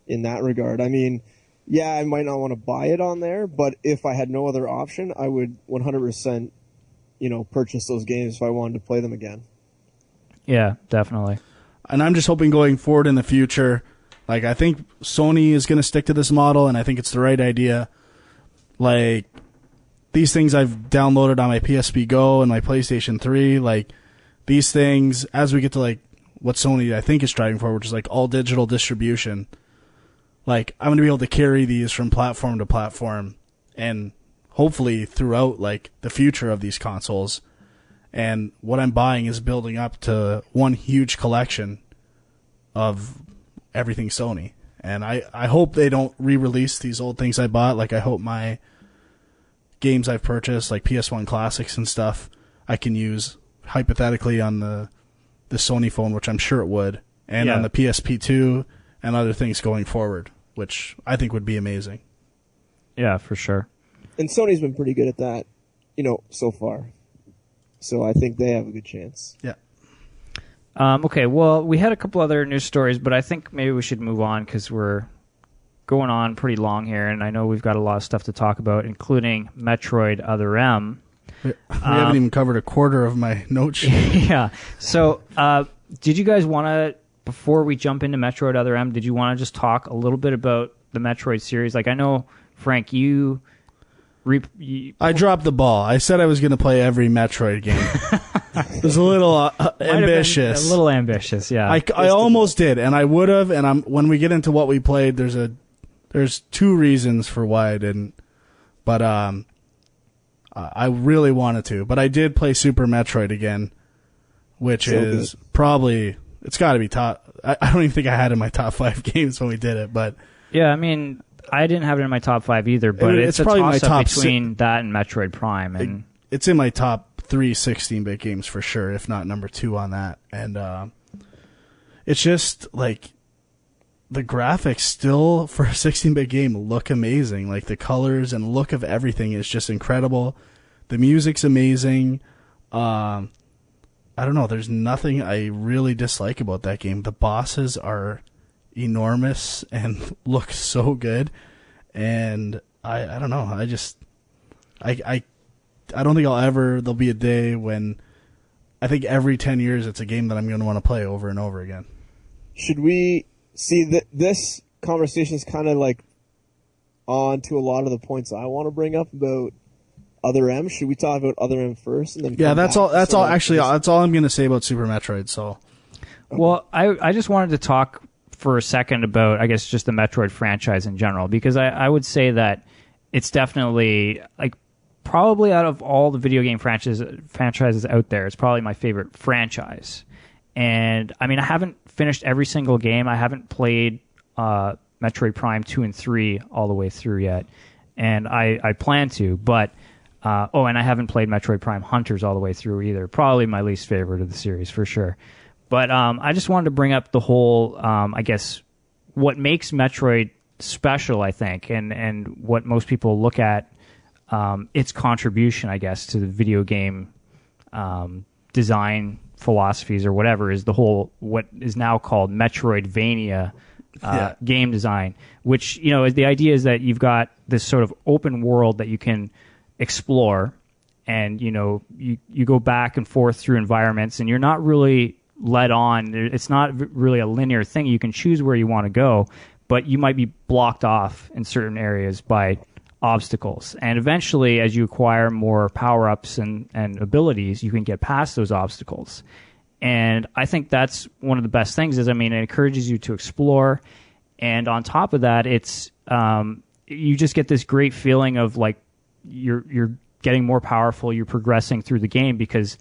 in that regard. I mean, yeah, I might not want to buy it on there, but if I had no other option, I would 100%, purchase those games if I wanted to play them again. Yeah, definitely. And I'm just hoping going forward in the future, like, I think Sony is going to stick to this model, and I think it's the right idea. Like, these things I've downloaded on my PSP Go and my PlayStation 3, like, these things, as we get to, like, what Sony, I think, is striving for, which is, like, all digital distribution, like, I'm going to be able to carry these from platform to platform and hopefully throughout, like, the future of these consoles. And what I'm buying is building up to one huge collection of everything Sony. And I hope they don't re-release these old things I bought. Like, I hope my games I've purchased, like PS1 classics and stuff, I can use hypothetically on the Sony phone, which I'm sure it would, and on the PSP2 and other things going forward, which I think would be amazing. Yeah, for sure. And Sony's been pretty good at that, so far. So I think they have a good chance. Yeah. Okay, well, we had a couple other news stories, but I think maybe we should move on because we're going on pretty long here, and I know we've got a lot of stuff to talk about, including Metroid Other M. We haven't even covered a quarter of my note sheet. Yeah. So, did you guys want to, before we jump into Metroid Other M, did you want to just talk a little bit about the Metroid series? Like, I know, Frank, you I dropped the ball. I said I was going to play every Metroid game. It was a little ambitious. A little ambitious, yeah. I almost did, and I would have. And when we get into what we played, there's two reasons for why I didn't. But I really wanted to. But I did play Super Metroid again, which is probably, it's got to be top. I don't even think I had it in my top 5 games when we did it. But yeah, I mean, I didn't have it in my top 5 either, but it's a probably my top between that and Metroid Prime. And it's in my top 3 16-bit games for sure, if not number 2 on that. And it's just, like, the graphics still, for a 16-bit game, look amazing. Like, the colors and look of everything is just incredible. The music's amazing. I don't know, there's nothing I really dislike about that game. The bosses are enormous and look so good, and I don't know, I don't think there'll be a day when I think every 10 years it's a game that I'm going to want to play over and over again. Should we see that this conversation is kind of like on to a lot of the points I want to bring up about Other M? Should we talk about Other M first and then that's all actually that's all I'm going to say about Super Metroid. So well, I just wanted to talk for a second about, I guess, just the Metroid franchise in general, because I would say that it's definitely, like, probably out of all the video game franchises out there, it's probably my favorite franchise. And, I mean, I haven't finished every single game. I haven't played Metroid Prime 2 and 3 all the way through yet. And I plan to, but... and I haven't played Metroid Prime Hunters all the way through either. Probably my least favorite of the series, for sure. But I just wanted to bring up the whole, I guess, what makes Metroid special, I think, and what most people look at, its contribution, I guess, to the video game design philosophies or whatever, is the whole, what is now called Metroidvania game design, which, the idea is that you've got this sort of open world that you can explore, and, you go back and forth through environments, and you're not really led on. It's not really a linear thing. You can choose where you want to go, but you might be blocked off in certain areas by obstacles. And eventually, as you acquire more power-ups and abilities, you can get past those obstacles. And I think that's one of the best things is, it encourages you to explore. And on top of that, it's you just get this great feeling of, like, you're getting more powerful, you're progressing through the game, because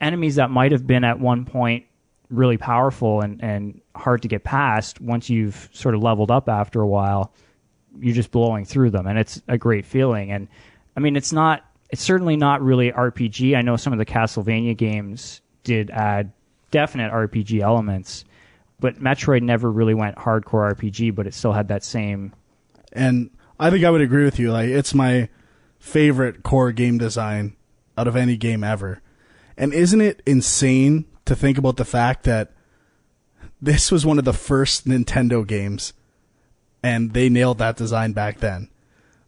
enemies that might have been at one point really powerful and hard to get past, once you've sort of leveled up after a while, you're just blowing through them, and it's a great feeling. And I mean, it's certainly not really RPG. I know some of the Castlevania games did add definite RPG elements, but Metroid never really went hardcore RPG, but it still had that same. And I think I would agree with you. Like, it's my favorite core game design out of any game ever. And isn't it insane to think about the fact that this was one of the first Nintendo games, and they nailed that design back then?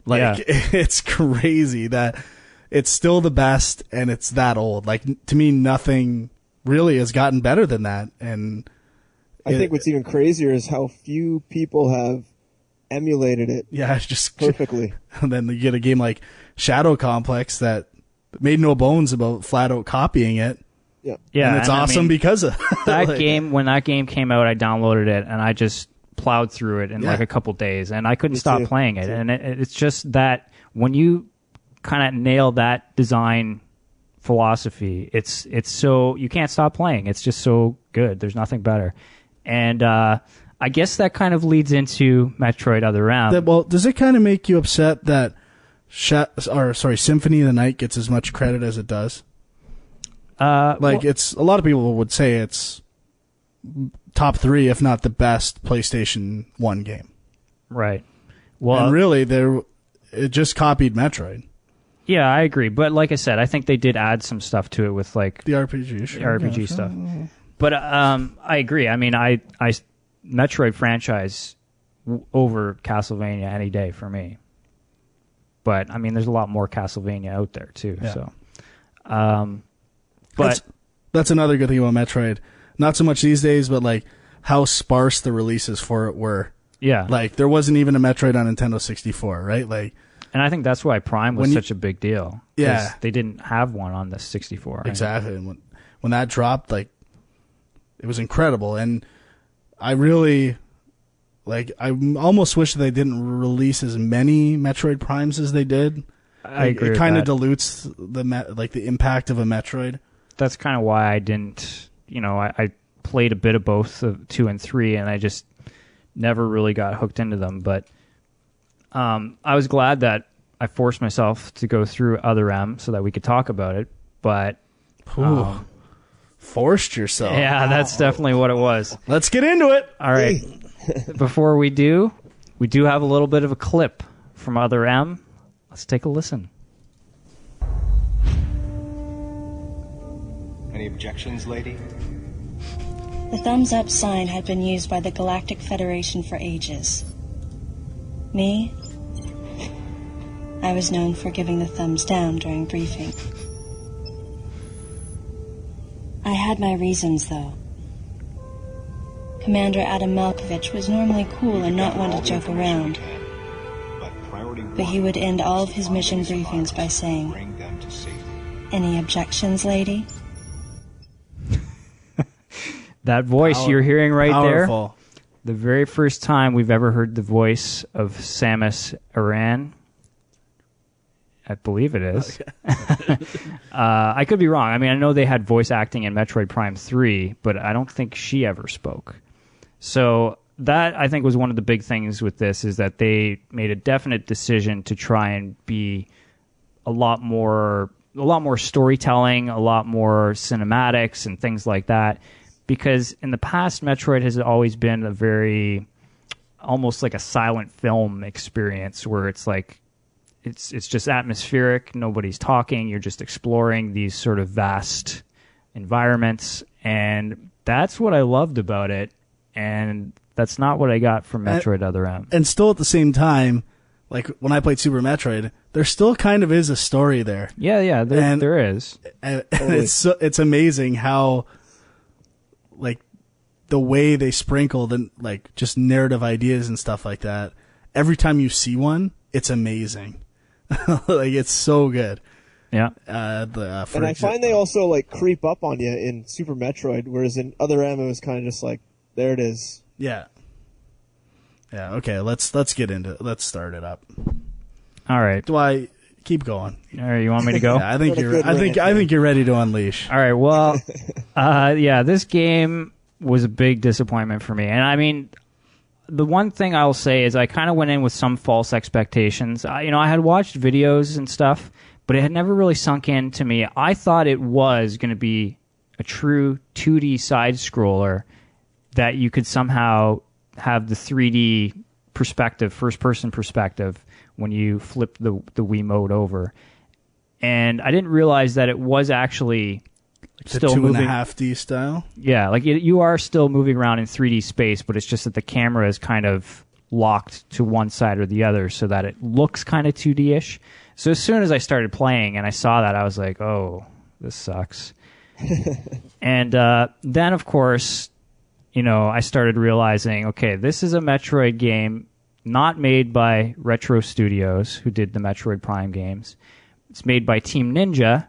Like, it's crazy that it's still the best, and it's that old. Like, to me, nothing really has gotten better than that. And I think what's even crazier is how few people have emulated it. Yeah, just perfectly. And then you get a game like Shadow Complex that made no bones about flat out copying it. Yeah, and it's awesome because of that like, game. When that game came out, I downloaded it and I just plowed through it in like a couple days, and I couldn't stop playing it. And it's just that when you kind of nail that design philosophy, it's so you can't stop playing. It's just so good. There's nothing better. And I guess that kind of leads into Metroid Other M. Well, does it kind of make you upset that Symphony of the Night gets as much credit as it does? It's a lot of people would say it's top 3, if not the best PlayStation 1 game. Right. Well, and really, it just copied Metroid. Yeah, I agree. But like I said, I think they did add some stuff to it with like the RPG, RPG stuff. But I agree. I mean, I Metroid franchise over Castlevania any day for me. But I mean, there's a lot more Castlevania out there too. Yeah. So, but that's another good thing about Metroid. Not so much these days, but like how sparse the releases for it were. Yeah, like there wasn't even a Metroid on Nintendo 64, right? Like, and I think that's why Prime was such a big deal. Yeah, they didn't have one on the 64. Exactly, and when that dropped, like, it was incredible. And I really, like, I almost wish they didn't release as many Metroid Primes as they did. I agree. It kind of dilutes the impact of a Metroid. That's kind of why I didn't. I played a bit of both of 2 and 3, and I just never really got hooked into them. But I was glad that I forced myself to go through Other M so that we could talk about it. But forced yourself. Yeah, that's definitely what it was. Let's get into it. All right. Before we do have a little bit of a clip from Other M. Let's take a listen. Any objections, lady? The thumbs up sign had been used by the Galactic Federation for ages. Me? I was known for giving the thumbs down during briefing. I had my reasons, though. Commander Adam Malkovich was normally cool and not one to joke around. But he would end all of his mission briefings by saying, "Any objections, lady?" That voice you're hearing right powerful. There, the very first time we've ever heard the voice of Samus Aran. I believe it is. Okay. I could be wrong. I mean, I know they had voice acting in Metroid Prime 3, but I don't think she ever spoke. So that, I think, was one of the big things with this, is that they made a definite decision to try and be a lot more storytelling, a lot more cinematics and things like that. Because in the past, Metroid has always been a very, almost like a silent film experience, where it's like, it's just atmospheric, nobody's talking, you're just exploring these sort of vast environments, and that's what I loved about it, and that's not what I got from Metroid Other M. And still at the same time, like when I played Super Metroid, there still kind of is a story there. Yeah, there is. And it's amazing how, like, the way they sprinkled and like just narrative ideas and stuff like that. Every time you see one, it's amazing. Like, it's so good. Yeah. And I find they also like creep up on you in Super Metroid, whereas in Other M it was kind of just like, there it is. Yeah. Yeah. Okay. Let's get into it. Let's start it up. All right. Do I keep going? All right. You want me to go? Yeah, I think you're ready to unleash. All right. Well, yeah, this game was a big disappointment for me. And I mean, the one thing I'll say is I kind of went in with some false expectations. I had watched videos and stuff, but it had never really sunk in to me. I thought it was going to be a true 2D side scroller that you could somehow have the 3D perspective, first person perspective, when you flip the Wiimote over. And I didn't realize that it was actually still moving. 2.5D style? Yeah, like you are still moving around in 3D space, but it's just that the camera is kind of locked to one side or the other so that it looks kind of 2D-ish. So as soon as I started playing and I saw that, I was like, oh, this sucks. And then, of course, I started realizing, okay, this is a Metroid game not made by Retro Studios, who did the Metroid Prime games. It's made by Team Ninja,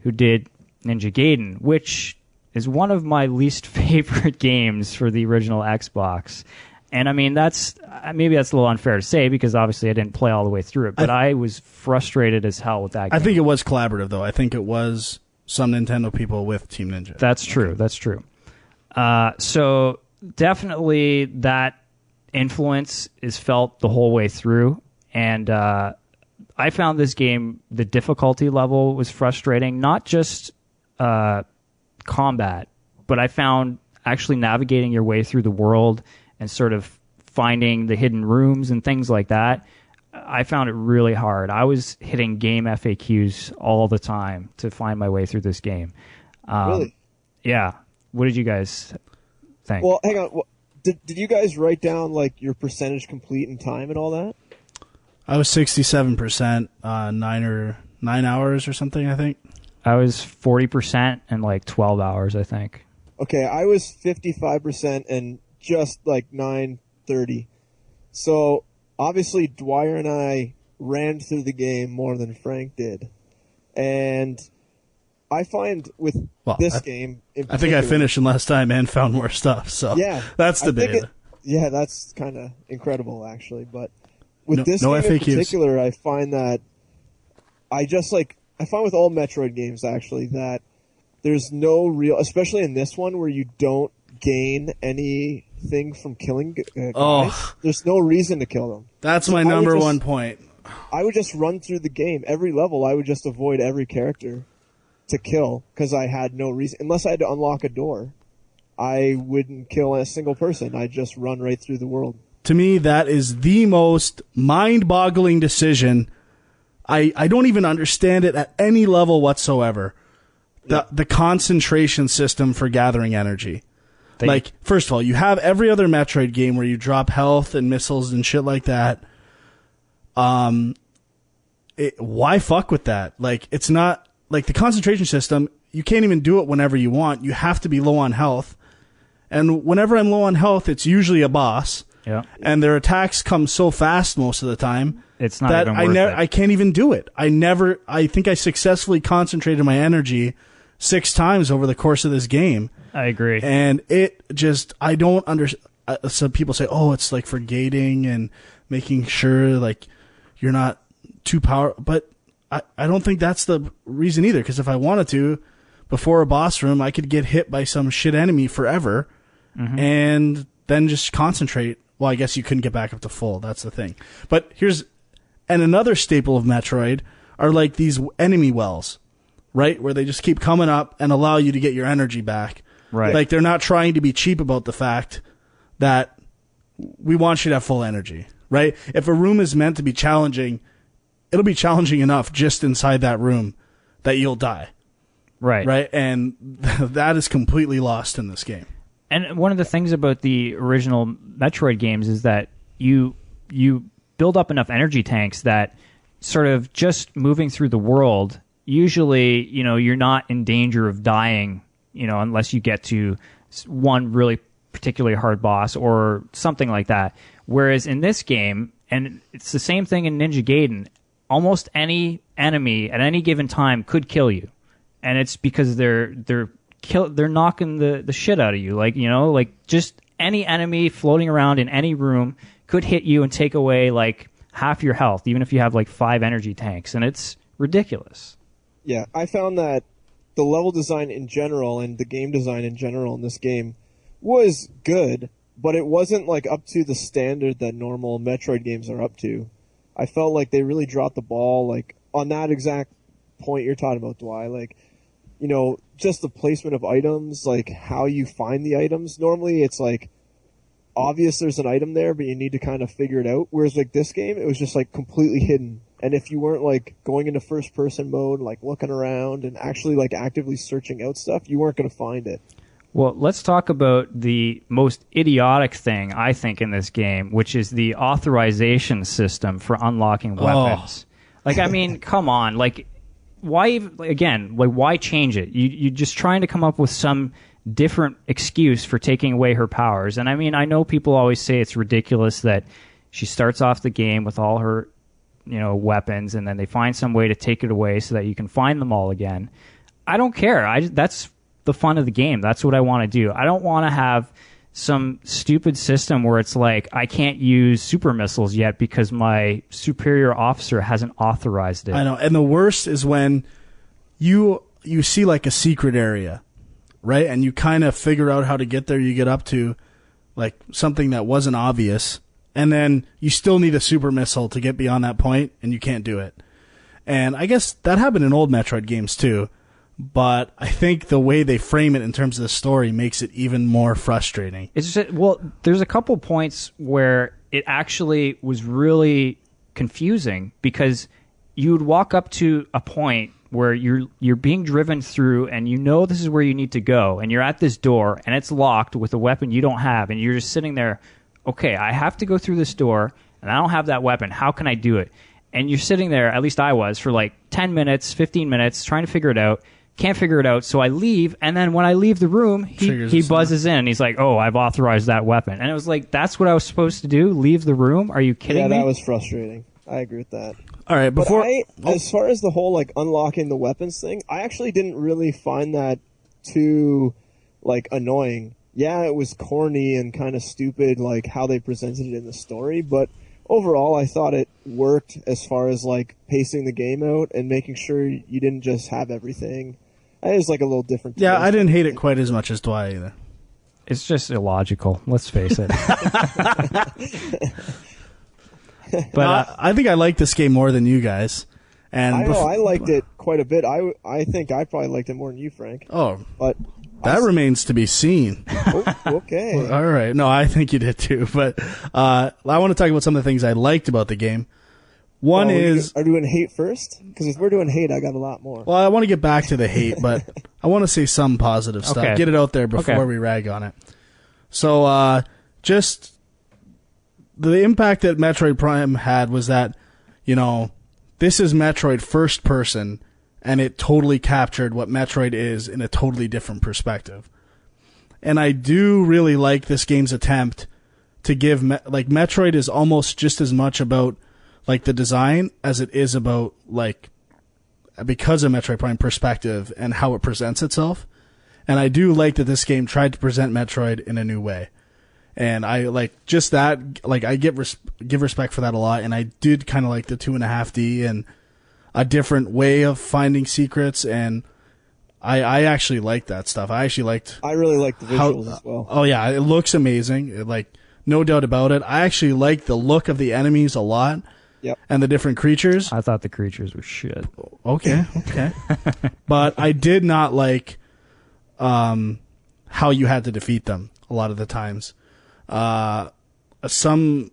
who did Ninja Gaiden, which is one of my least favorite games for the original Xbox. And I mean, maybe that's a little unfair to say because obviously I didn't play all the way through it, but I was frustrated as hell with that game. I think it was collaborative, though. I think it was some Nintendo people with Team Ninja. That's true. That's true. So definitely that influence is felt the whole way through. And I found this game, the difficulty level was frustrating, not just combat, but I found actually navigating your way through the world and sort of finding the hidden rooms and things like that. I found it really hard. I was hitting game FAQs all the time to find my way through this game. Really? Yeah. What did you guys think? Well, hang on. Did you guys write down like your percentage complete in time and all that? I was 67%, 9 hours or something, I think. I was 40% and like 12 hours, I think. Okay, I was 55% and just like 9:30. So obviously Dwyer and I ran through the game more than Frank did. And I find with this game in I think I finished in less time and found more stuff. So yeah, that's debated. Yeah, that's kind of incredible actually. But with this game in particular, I find that I find with all Metroid games actually that there's no real, especially in this one where you don't gain anything from killing guys. There's no reason to kill them. That's my number one point. I would just run through the game. Every level, I would just avoid every character to kill because I had no reason. Unless I had to unlock a door, I wouldn't kill a single person. I'd just run right through the world. To me, that is the most mind-boggling decision. I don't even understand it at any level whatsoever. The concentration system for gathering energy. Like, first of all, you have every other Metroid game where you drop health and missiles and shit like that. Why fuck with that? Like, it's not like the concentration system. You can't even do it whenever you want. You have to be low on health. And whenever I'm low on health, it's usually a boss. Yeah. And their attacks come so fast most of the time. It's not even worth it. I can't even do it. I think I successfully concentrated my energy 6 times over the course of this game. I agree. And it just, I don't understand. Some people say, oh, it's like for gating and making sure like you're not too powerful. But I don't think that's the reason either. Because if I wanted to, before a boss room, I could get hit by some shit enemy forever and then just concentrate. Well, I guess you couldn't get back up to full. That's the thing. But another staple of Metroid are like these enemy wells, right? Where they just keep coming up and allow you to get your energy back. Right. Like they're not trying to be cheap about the fact that we want you to have full energy, right? If a room is meant to be challenging, it'll be challenging enough just inside that room that you'll die. Right. Right. And that is completely lost in this game. And one of the things about the original Metroid games is that you build up enough energy tanks that sort of just moving through the world, usually, you're not in danger of dying, unless you get to one really particularly hard boss or something like that. Whereas in this game, and it's the same thing in Ninja Gaiden, almost any enemy at any given time could kill you. And it's because they're knocking the shit out of you. Like just any enemy floating around in any room could hit you and take away like half your health, even if you have like 5 energy tanks. And it's ridiculous. Yeah, I found that the level design in general and the game design in general in this game was good, but it wasn't like up to the standard that normal Metroid games are up to. I felt like they really dropped the ball, like on that exact point you're talking about, Dwight. Like, you know, just the placement of items, like how you find the items. Normally it's like obvious there's an item there, but you need to kind of figure it out. Whereas like this game, it was just like completely hidden. And if you weren't like going into first person mode, like looking around and actually like actively searching out stuff, you weren't going to find it. Well, let's talk about the most idiotic thing, I think, in this game, which is the authorization system for unlocking weapons. Like, I mean, come on. Like, why change it? You're just trying to come up with some different excuse for taking away her powers. And I mean, I know people always say it's ridiculous that she starts off the game with all her, you know, weapons, and then they find some way to take it away so that you can find them all again. I don't care. That's the fun of the game. That's what I want to do. I don't want to have some stupid system where it's like I can't use super missiles yet because my superior officer hasn't authorized it. I know. And the worst is when you see like a secret area, right? And you kind of figure out how to get there. You get up to like something that wasn't obvious, and then you still need a super missile to get beyond that point, and you can't do it. And I guess that happened in old Metroid games too. But I think the way they frame it in terms of the story makes it even more frustrating. It's just, well, there's a couple points where it actually was really confusing because you would walk up to a point where you're being driven through and you know this is where you need to go, and you're at this door and it's locked with a weapon you don't have, and you're just sitting there, okay, I have to go through this door and I don't have that weapon. How can I do it? And you're sitting there, at least I was, for like 10 minutes, 15 minutes trying to figure it out. Can't figure it out, so I leave, and then when I leave the room, he buzzes in, and he's like, oh, I've authorized that weapon. And it was like, that's what I was supposed to do? Leave the room? Are you kidding me? Yeah, that was frustrating. I agree with that. All right, as far as the whole, like, unlocking the weapons thing, I actually didn't really find that too, like, annoying. Yeah, it was corny and kind of stupid, like, how they presented it in the story, but overall, I thought it worked as far as, like, pacing the game out and making sure you didn't just have everything. It was like a little different. Yeah, I didn't hate it quite as much as Dwight either. It's just illogical. Let's face it. But I think I like this game more than you guys. And I know I liked it quite a bit. I think I probably liked it more than you, Frank. Oh, but that remains to be seen. Oh, okay. All right. No, I think you did too. But I want to talk about some of the things I liked about the game. One is... Are we doing hate first? Because if we're doing hate, I got a lot more. Well, I want to get back to the hate, but I want to say some positive stuff. Okay. Get it out there before we rag on it. So, just the impact that Metroid Prime had was that, you know, this is Metroid first person, and it totally captured what Metroid is in a totally different perspective. And I do really like this game's attempt to give... like, Metroid is almost just as much about... like the design as it is about like because of Metroid Prime perspective and how it presents itself. And I do like that this game tried to present Metroid in a new way. And I like just that, like I give respect for that a lot. And I did kind of like the 2.5D and a different way of finding secrets. And I actually liked that stuff. I really liked the visuals as well. Oh yeah. It looks amazing. No doubt about it. I actually like the look of the enemies a lot. Yep. And the different creatures. I thought the creatures were shit. Okay. But I did not like how you had to defeat them a lot of the times. Some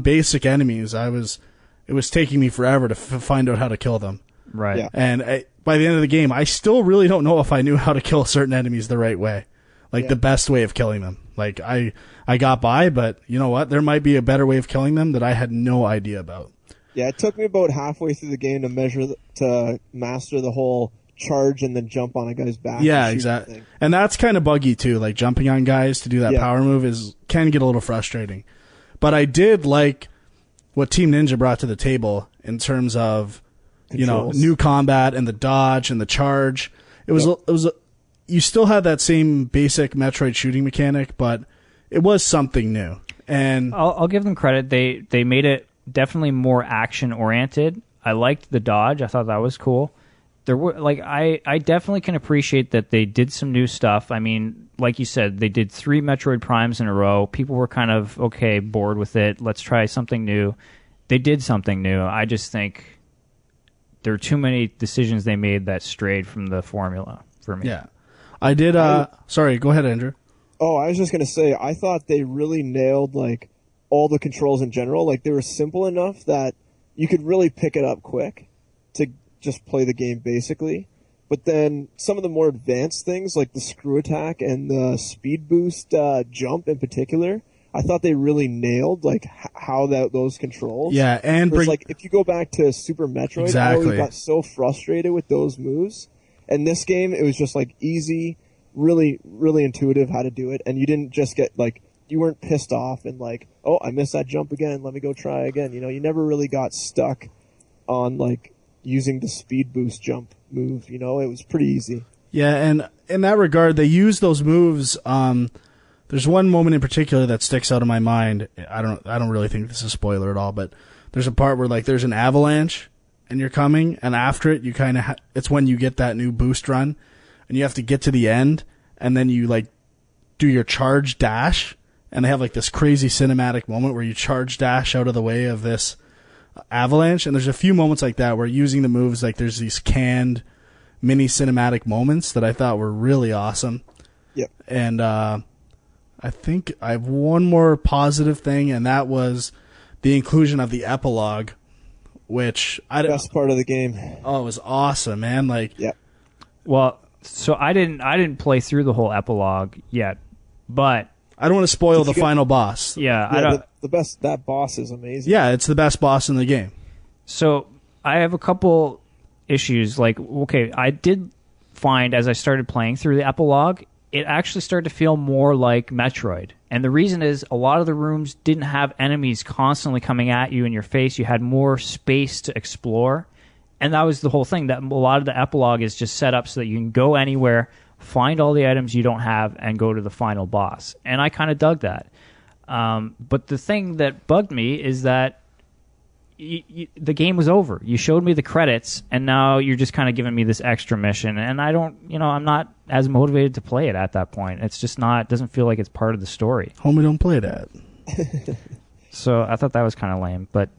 basic enemies, it was taking me forever to find out how to kill them. Right. Yeah. And by the end of the game, I still really don't know if I knew how to kill certain enemies the right way. Like the best way of killing them. Like I got by, but you know what? There might be a better way of killing them that I had no idea about. Yeah, it took me about halfway through the game to master the whole charge and then jump on a guy's back. Yeah, exactly. And that's kind of buggy too. Like jumping on guys to do that power move can get a little frustrating. But I did like what Team Ninja brought to the table in terms of controls. New combat and the dodge and the charge. It was you still had that same basic Metroid shooting mechanic, but it was something new. And I'll give them credit. They made it definitely more action oriented. I liked the dodge. I thought that was cool. there were I definitely can appreciate that they did some new stuff. I mean, like you said, they did 3 Metroid Primes in a row. People were kind of bored with it. Let's try something new. They did something new. I just think there are too many decisions they made that strayed from the formula for me. Yeah. I did sorry, go ahead, Andrew. Oh, I was just going to say, I thought they really nailed all the controls in general. Like, they were simple enough that you could really pick it up quick to just play the game basically. But then some of the more advanced things, like the screw attack and the speed boost jump in particular, I thought they really nailed how those controls. Yeah, and if you go back to Super Metroid, exactly. I always got so frustrated with those moves. And this game, it was just easy, really, really intuitive how to do it, and you didn't just get you weren't pissed off and oh, I missed that jump again, let me go try again. You never really got stuck on using the speed boost jump move. It was pretty easy. Yeah, and in that regard, they use those moves. There's one moment in particular that sticks out in my mind. I don't really think this is a spoiler at all, but there's a part where there's an avalanche and you're coming, and after it, you kind of it's when you get that new boost run, and you have to get to the end, and then you do your charge dash, and they have this crazy cinematic moment where you charge dash out of the way of this avalanche, and there's a few moments like that where using the moves, there's these canned mini cinematic moments that I thought were really awesome. Yep. And I think I have one more positive thing, and that was the inclusion of the epilogue, which best part of the game. Oh, it was awesome, man! Yeah. Well, so I didn't play through the whole epilogue yet, but I don't want to spoil the final boss. Yeah, I don't. That boss is amazing. Yeah, it's the best boss in the game. So I have a couple issues. I did find as I started playing through the epilogue, it actually started to feel more like Metroid. And the reason is a lot of the rooms didn't have enemies constantly coming at you in your face. You had more space to explore. And that was the whole thing. That a lot of the epilogue is just set up so that you can go anywhere, find all the items you don't have, and go to the final boss. And I kind of dug that. But the thing that bugged me is that the game was over. You showed me the credits, and now you're just kind of giving me this extra mission. And I don't, I'm not as motivated to play it at that point. It's just not, doesn't feel like it's part of the story. Homie, don't play that. So I thought that was kind of lame. But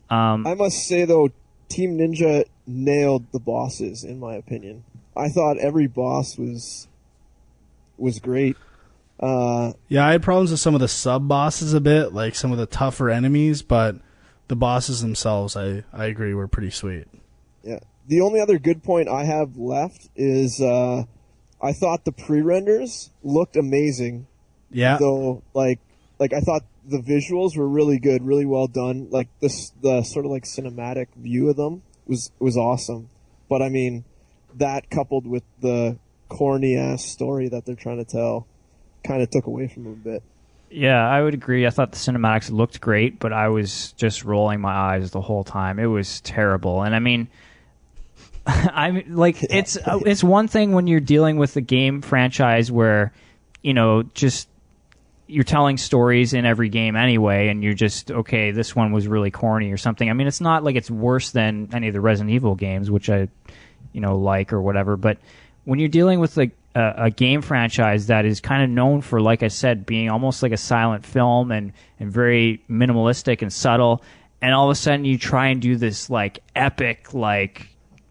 I must say, though, Team Ninja nailed the bosses, in my opinion. I thought every boss was great. Yeah, I had problems with some of the sub-bosses a bit, some of the tougher enemies, but the bosses themselves, I agree, were pretty sweet. Yeah. The only other good point I have left is I thought the pre-renders looked amazing. Yeah. Though, I thought the visuals were really good, really well done. The sort of cinematic view of them was awesome. But I mean, that coupled with the corny ass story that they're trying to tell kind of took away from them a bit. Yeah, I would agree. I thought the cinematics looked great, but I was just rolling my eyes the whole time. It was terrible. And I mean, it's one thing when you're dealing with a game franchise where, just you're telling stories in every game anyway, and you're just, okay, this one was really corny or something. I mean, it's not like it's worse than any of the Resident Evil games, which I, like or whatever. But when you're dealing with a game franchise that is kind of known for, like I said, being almost like a silent film and very minimalistic and subtle, and all of a sudden you try and do this epic,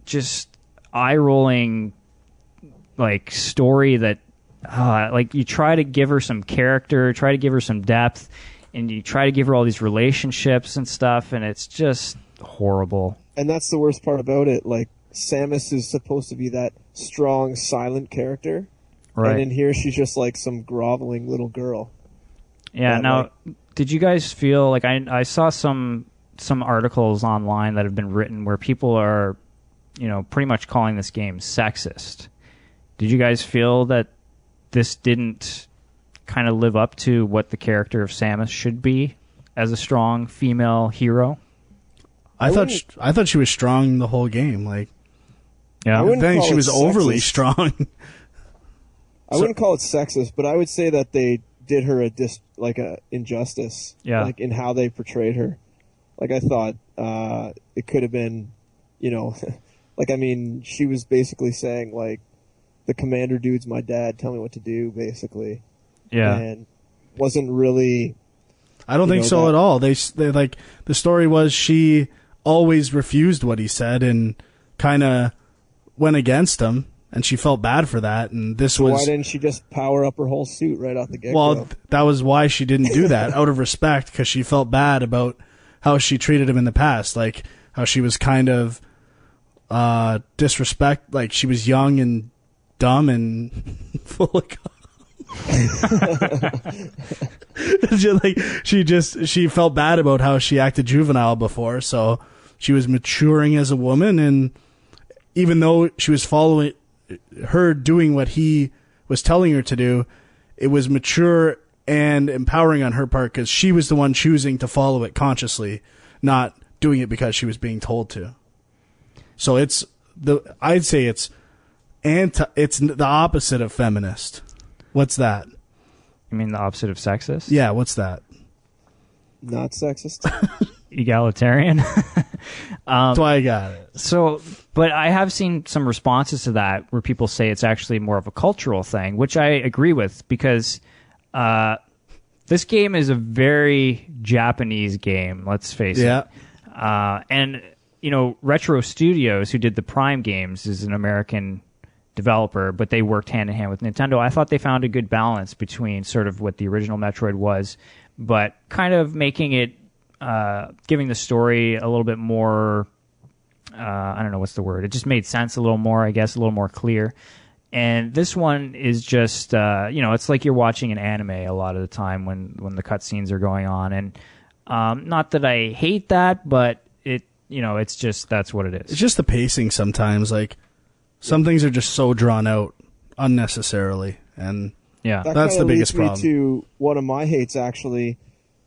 just eye-rolling story that you try to give her some character, try to give her some depth, and you try to give her all these relationships and stuff, and it's just horrible. And that's the worst part about it. Samus is supposed to be that strong, silent character. Right. And in here, she's just some groveling little girl. Yeah, now, did you guys feel I saw some articles online that have been written where people are, pretty much calling this game sexist. Did you guys feel that this didn't kind of live up to what the character of Samus should be as a strong female hero? I thought she was strong the whole game. Yeah, I think she was overly strong. I wouldn't call it sexist, but I would say that they did her a injustice. Yeah. In how they portrayed her. I thought it could have been, Like, I mean, she was basically saying, like, the commander dude's my dad, tell me what to do, basically. Yeah. And wasn't really... I don't think so at all. They like, the story was she always refused what he said and kind of went against him, and she felt bad for that. And this was... Why didn't she just power up her whole suit right off the get-go? Well, that was why she didn't do that, out of respect, because she felt bad about how she treated him in the past. Like, how she was kind of disrespect, like she was young and dumb and full of she felt bad about how she acted juvenile before, so she was maturing as a woman, and even though she was following her doing what he was telling her to do, it was mature and empowering on her part because she was the one choosing to follow it consciously, not doing it because she was being told to. So I'd say it's the opposite of feminist. What's that? You mean the opposite of sexist? Yeah, what's that? Not sexist. Egalitarian. That's why I got it. So, but I have seen some responses to that where people say it's actually more of a cultural thing, which I agree with, because this game is a very Japanese game, let's face it. And, you know, Retro Studios, who did the Prime games, is an American developer, but they worked hand in hand with Nintendo. I thought they found a good balance between sort of what the original Metroid was, but kind of making it, giving the story a little bit more, I don't know what's the word. It just made sense a little more, I guess, a little more clear. And this one is just, it's like you're watching an anime a lot of the time when the cutscenes are going on. And not that I hate that, but it's just, that's what it is. It's just the pacing sometimes. Like, some things are just so drawn out unnecessarily. And yeah, that's the biggest problem. That to one of my hates, actually.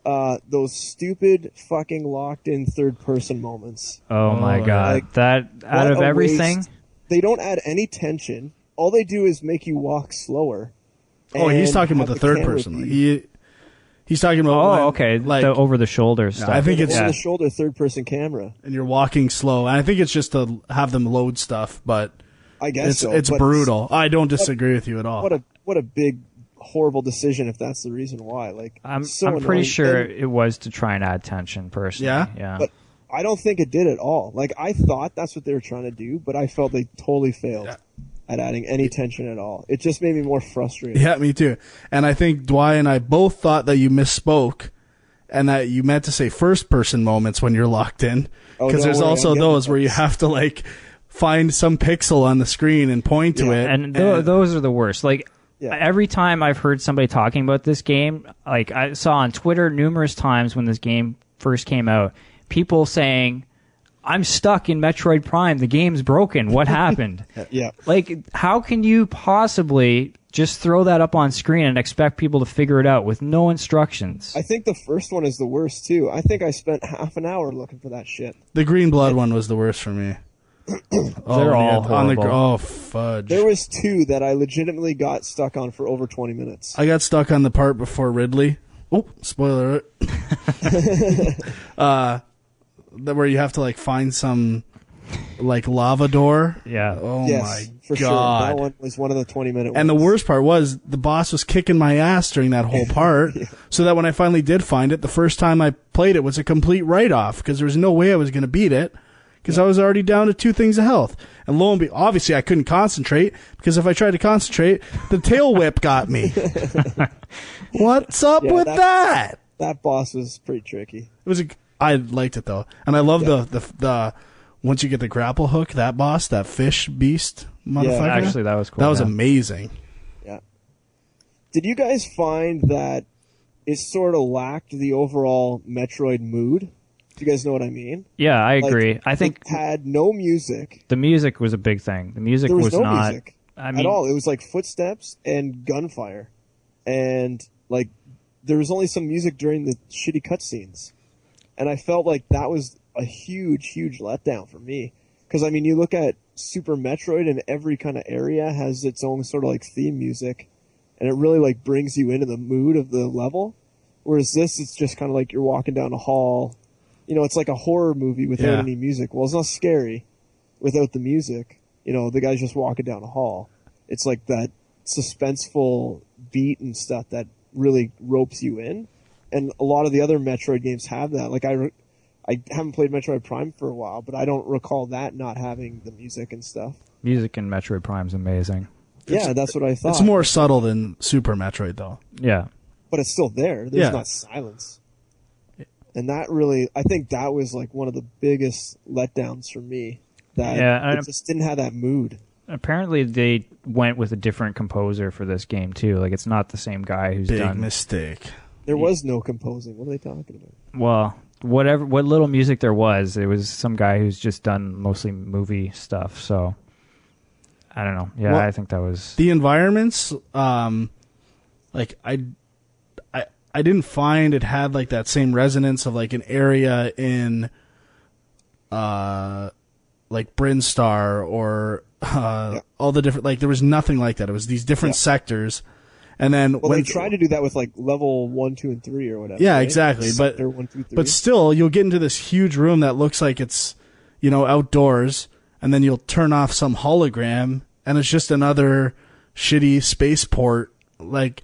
Those stupid fucking locked-in third-person moments. Oh my god. Like, that, out of everything... Waste. They don't add any tension. All they do is make you walk slower. Oh, he's talking about the third person. He's talking about... okay. Like, the over-the-shoulder stuff. I think it's... Over-the-shoulder third-person camera. And you're walking slow. And I think it's just to have them load stuff, but... I guess so. It's brutal. I don't disagree with you at all. What a big... horrible decision if that's the reason why. Like, I'm so pretty sure it was to try and add tension, personally. Yeah. But I don't think it did at all. Like, I thought that's what they were trying to do, but I felt they totally failed at adding any tension at all. It just made me more frustrated. Yeah, me too. And I think Dwight and I both thought that you misspoke and that you meant to say first person moments when you're locked in, because there's also those where you have to like find some pixel on the screen and point to it, and those are the worst. Like, every time I've heard somebody talking about this game, like I saw on Twitter numerous times when this game first came out, people saying, I'm stuck in Metroid Prime. The game's broken. What happened? Yeah. Like, how can you possibly just throw that up on screen and expect people to figure it out with no instructions? I think the first one is the worst, too. I think I spent half an hour looking for that shit. The Green Blood one was the worst for me. They're all horrible. Oh, fudge. There was two that I legitimately got stuck on for over 20 minutes. I got stuck on the part before Ridley. Oh, spoiler alert. Where you have to like find some like lava door. Yeah. Oh yes, my for god. Sure. That one was one of the 20-minute ones. And the worst part was the boss was kicking my ass during that whole part. So that when I finally did find it, the first time I played it was a complete write-off because there was no way I was going to beat it. Because I was already down to 2 things of health. And lo and behold, obviously I couldn't concentrate, because if I tried to concentrate, the tail whip got me. What's up with that? That boss was pretty tricky. I liked it, though. And I love the once you get the grapple hook, that boss, that fish beast motherfucker. Yeah, actually, that was cool. That was amazing. Yeah. Did you guys find that it sort of lacked the overall Metroid mood? Do you guys know what I mean? Yeah, I agree. I think it had no music. The music was a big thing. The music there was no not music at all. It was like footsteps and gunfire, and like there was only some music during the shitty cutscenes, and I felt like that was a huge letdown for me. Because I mean, you look at Super Metroid, and every kind of area has its own sort of like theme music, and it really like brings you into the mood of the level. Whereas this, it's just kind of like you're walking down a hall. You know, it's like a horror movie without any music. Well, it's not scary. without the music. The guy's just walking down a hall. It's like that suspenseful beat and stuff that really ropes you in. And a lot of the other Metroid games have that. Like I haven't played Metroid Prime for a while, but I don't recall that not having the music and stuff. Music in Metroid Prime's amazing. Yeah, that's what I thought. It's more subtle than Super Metroid, though. Yeah. But it's still there. There's not silence. And that really, I think that was like one of the biggest letdowns for me. That it just didn't have that mood. Apparently they went with a different composer for this game, too. Like, it's not the same guy who's done... Big mistake. There was no composing. What are they talking about? Well, what little music there was, it was some guy who's just done mostly movie stuff, so... I don't know. Yeah, well, I think that was... The environments, like, I didn't find it had, like, that same resonance of, like, an area in... like Brinstar or all the different, like there was nothing like that. It was these different sectors, and then they tried to do that with like level 1, 2, and 3 or whatever. Yeah, right? exactly. Sector 1, 2, 3. But still, you'll get into this huge room that looks like it's outdoors, and then you'll turn off some hologram, and it's just another shitty spaceport. Like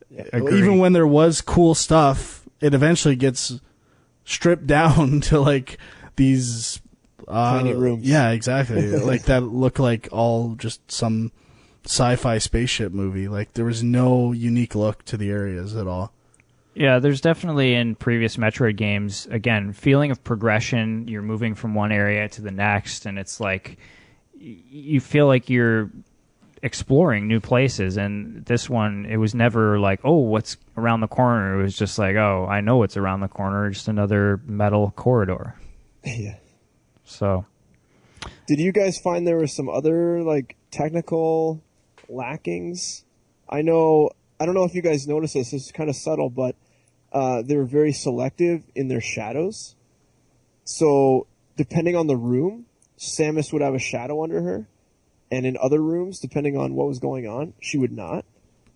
even when there was cool stuff, it eventually gets stripped down to like these. Tiny rooms. Yeah, exactly. Like that looked like all just some sci-fi spaceship movie. Like there was no unique look to the areas at all. Yeah, there's definitely in previous Metroid games, again, feeling of progression. You're moving from one area to the next, and it's like you feel like you're exploring new places. And this one, it was never like, oh, what's around the corner? It was just like, oh, I know what's around the corner. Just another metal corridor. Yeah. So, did you guys find there were some other like technical lackings? I don't know if you guys noticed this. It's kind of subtle, but they were very selective in their shadows. So, depending on the room, Samus would have a shadow under her, and in other rooms, depending on what was going on, she would not.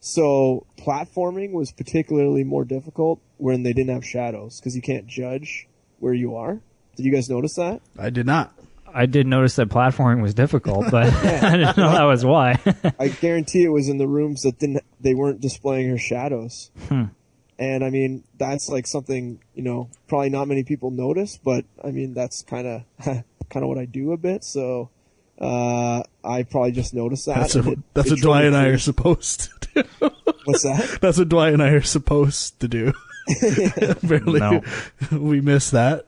So, platforming was particularly more difficult when they didn't have shadows because you can't judge where you are. Did you guys notice that? I did not. I did notice that platforming was difficult, but I didn't know that was why. I guarantee it was in the rooms that they weren't displaying her shadows. And I mean, that's like something, probably not many people notice, but I mean, that's kind of what I do a bit. So, I probably just noticed that. That's what Dwight and I are supposed to do. What's that? That's what Dwight and I are supposed to do. Apparently, No. We missed that.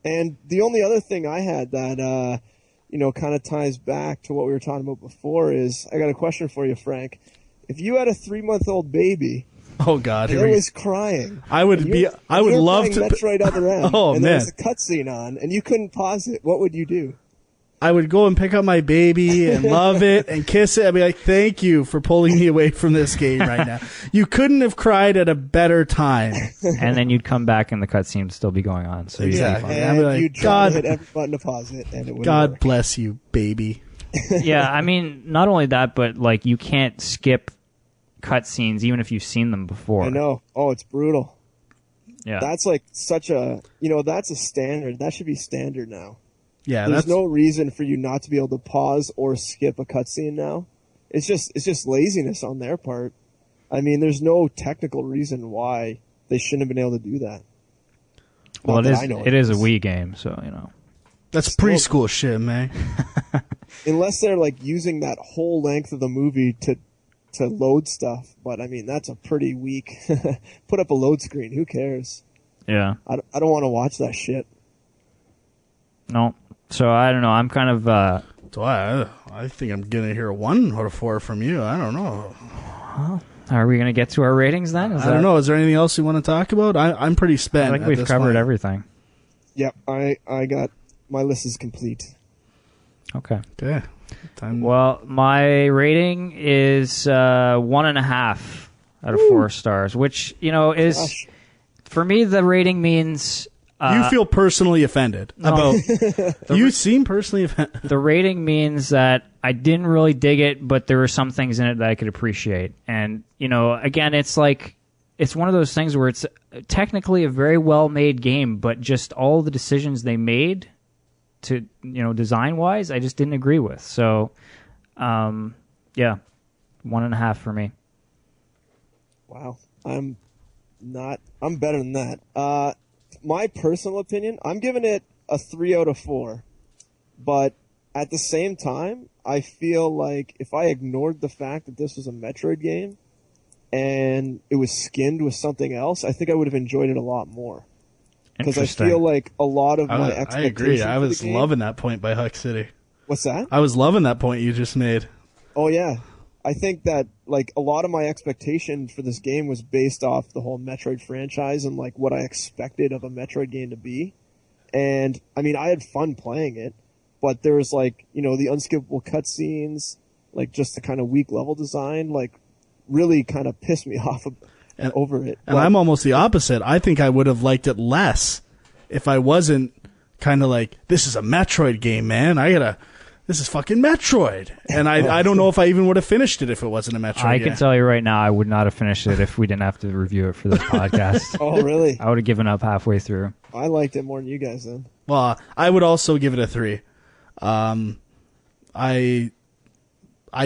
And the only other thing I had that, kind of ties back to what we were talking about before is, I got a question for you, Frank. If you had a 3-month-old baby, oh God, and it was crying, I would love to. Metroid Other M, oh and man, there was a cutscene on, and you couldn't pause it. What would you do? I would go and pick up my baby and love it and kiss it. I'd be like, thank you for pulling me away from this game right now. You couldn't have cried at a better time. And then you'd come back and the cutscene would still be going on. So exactly. And I'd be like, you'd try to hit every button to pause it, and it would God work. bless you, baby. Yeah, I mean, not only that, but like you can't skip cutscenes even if you've seen them before. I know. Oh, it's brutal. Yeah. That's like such a, that's a standard. That should be standard now. Yeah, there's no reason for you not to be able to pause or skip a cutscene now. It's just laziness on their part. I mean, there's no technical reason why they shouldn't have been able to do that. Well, it is a Wii game, so that's preschool shit, man. Unless they're like using that whole length of the movie to load stuff, but I mean that's a pretty weak. Put up a load screen. Who cares? Yeah. I don't want to watch that shit. No. So I don't know. I'm kind of. So I think I'm gonna hear 1 out of 4 from you. I don't know. Well, are we gonna get to our ratings then? I don't know. Is there anything else you want to talk about? I'm pretty spent. I think we've covered everything. Yep. I got my list is complete. Okay. Time. Well, my rating is 1.5 out of 4 stars, which is Gosh. For me. The rating means. You feel personally offended about. You seem personally offended. The rating means that I didn't really dig it, but there were some things in it that I could appreciate. And again, it's like it's one of those things where it's technically a very well-made game, but just all the decisions they made to design wise, I just didn't agree with. So, yeah, 1.5 for me. Wow, I'm better than that. My personal opinion, I'm giving it a 3 out of 4. But at the same time, I feel like if I ignored the fact that this was a Metroid game and it was skinned with something else, I think I would have enjoyed it a lot more. Because I feel like a lot of my expectations. I agree. I was loving that point by Huck City. What's that? I was loving that point you just made. Oh, yeah. I think that like a lot of my expectation for this game was based off the whole Metroid franchise and like what I expected of a Metroid game to be. And I mean, I had fun playing it, but there was like, the unskippable cutscenes, like just the kind of weak level design, like really kind of pissed me off over it. And I'm almost the opposite. I think I would have liked it less if I wasn't kind of like, this is a Metroid game, man. This is fucking Metroid. And I don't know if I even would have finished it if it wasn't a Metroid game. I can tell you right now, I would not have finished it if we didn't have to review it for this podcast. Oh, really? I would have given up halfway through. I liked it more than you guys then. Well, I would also give it a 3. I